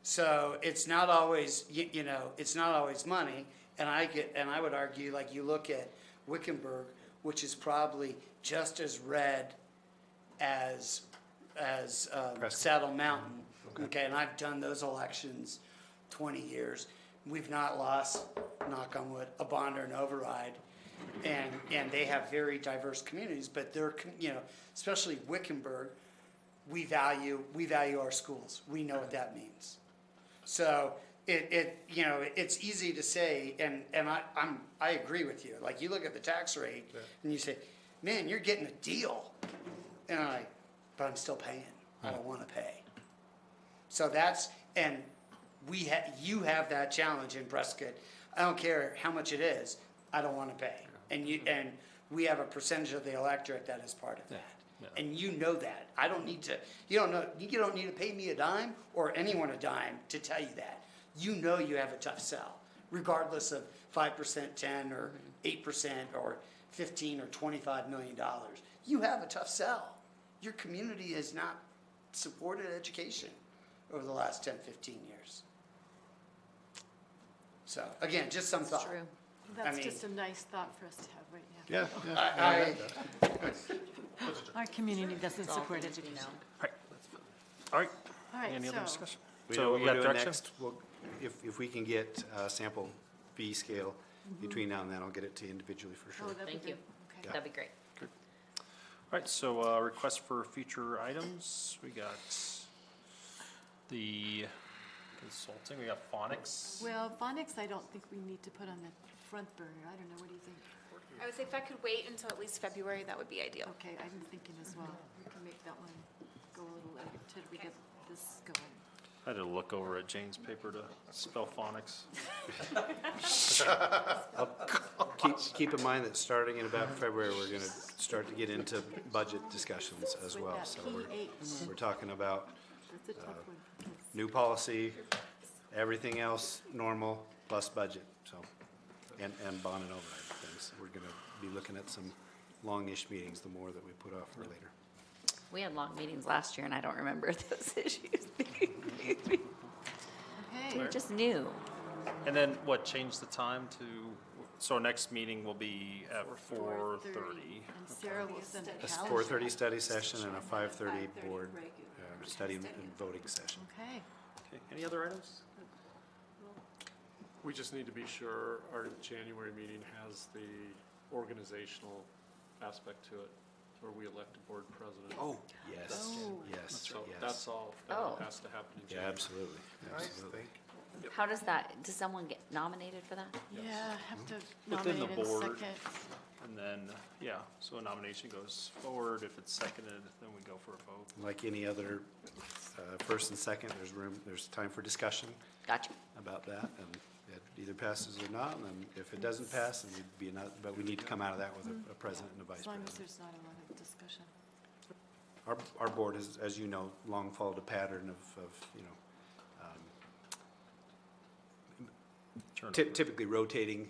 So it's not always, you know, it's not always money. And I would argue, like, you look at Wickenburg, which is probably just as red as Saddle Mountain. Okay, and I've done those elections 20 years. We've not lost, knock on wood, a bond or an override. And they have very diverse communities, but they're, you know, especially Wickenburg, we value our schools. We know what that means. So you know, it's easy to say, and I agree with you. Like, you look at the tax rate and you say, man, you're getting a deal. And I'm like, but I'm still paying. I don't want to pay. So and you have that challenge in Prescott. I don't care how much it is. I don't want to pay. And we have a percentage of the electorate that is part of that. And you know that. I don't need to, you don't need to pay me a dime or anyone a dime to tell you that. You know you have a tough sell, regardless of 5%, 10 or 8% or 15 or $25 million. You have a tough sell. Your community has not supported education over the last 10, 15 years. So again, just some thought. True. That's mean- just a nice thought for us to have right now. Our community doesn't support education. All right, All right, any other so, discussion? We So know what we we're got doing direction? next. If we can get a sample fee scale between now and then, I'll get it to you individually for oh, sure. that'd be Thank good. you. Okay. That'd be great. All right, so request for future items, we got the Consulting, we got phonics. Well, phonics, I don't think we need to put on the front burner. I don't know, what do you think? I would say if I could wait until at least February, that would be ideal. Okay, I'm thinking as well. We can make that one go a little later till we get this going. I had to look over at Jane's paper to spell phonics. Keep in mind that starting in about February, we're going to start to get into budget discussions as well. So we're talking about That's a tough one. new policy, everything else normal, plus budget, so, and bond and override things. We're going to be looking at some longish meetings, the more that we put off for later. We had long meetings last year, and I don't remember those issues being Okay. just new. And then what, change the time to, so our next meeting will be at 4:30. And Sarah will send a A calendar. 4:30 study session and a 5:30 board study and voting session. Okay. Okay, any other items? We just need to be sure our January meeting has the organizational aspect to it, where we elect a board president. Oh, yes, Oh. yes, So yes. that's all, Oh. that has to happen in Yeah, January. absolutely, absolutely. How does that, does someone get nominated for that? Yeah, have to Within the nominate in board. second. And then, yeah, so a nomination goes forward. If it's seconded, then we go for a vote. Like any other first and second, there's time for discussion Gotcha. about that, and it either passes or not, and then if it doesn't pass, then we'd be not, but we need to come out of that with a president and a vice As long as president. there's not a lot of discussion. Our board has, as you know, long followed a pattern of you know, typically rotating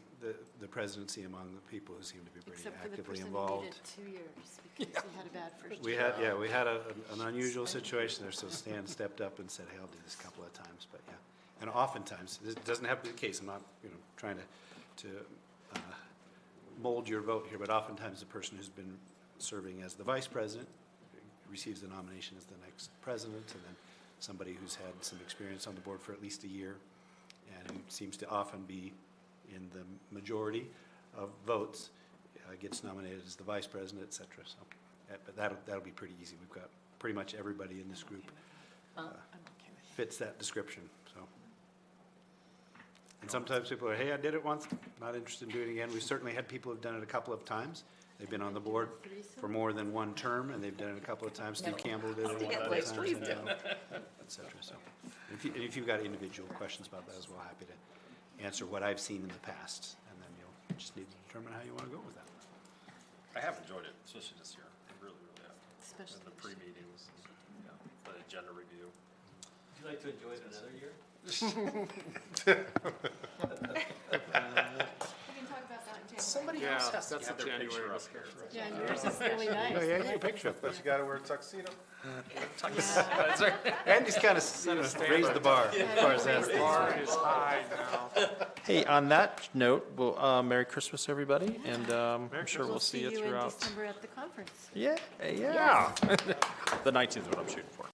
the presidency among the people who seem to be pretty Except for the actively person who involved. needed 2 years because he had a bad first We year. had, we had an unusual situation there, so Stan stepped up and said, hey, I'll do this a couple of times, but yeah. And oftentimes, this doesn't have to be the case, I'm not, trying to mold your vote here, but oftentimes the person who's been serving as the vice president receives the nomination as the next president, and then somebody who's had some experience on the board for at least a year, and who seems to often be in the majority of votes, gets nominated as the vice president, et cetera. So, but that'll be pretty easy. We've got pretty much everybody in this group I'm okay with fits that description, so. And sometimes people are, hey, I did it once, not interested in doing it again. We've certainly had people who've done it a couple of times. They've been on the board for more than one term, and they've done it a couple of times. Steve Campbell did it a couple of times, et cetera, so. If you've got individual questions about that as well, happy to answer what I've seen in the past, and then you'll just need to determine how you want to go with that. I have enjoyed it, especially this year. I really, really have. Especially And the this year. pre-meetings, the agenda review. Would you like to enjoy it another year? We can talk about that in January. Somebody Yeah, else has to that's have a their January picture up list. here. it. Yeah, yours is really nice. Yeah, take a picture of But you gotta wear a tuxedo. Andy's kind of raised the bar as far as that. Bar is high now. Hey, on that note, well, Merry Christmas, everybody, and I'm sure we'll see you in throughout. December at the conference. Yeah, yeah. The 19th is what I'm shooting for.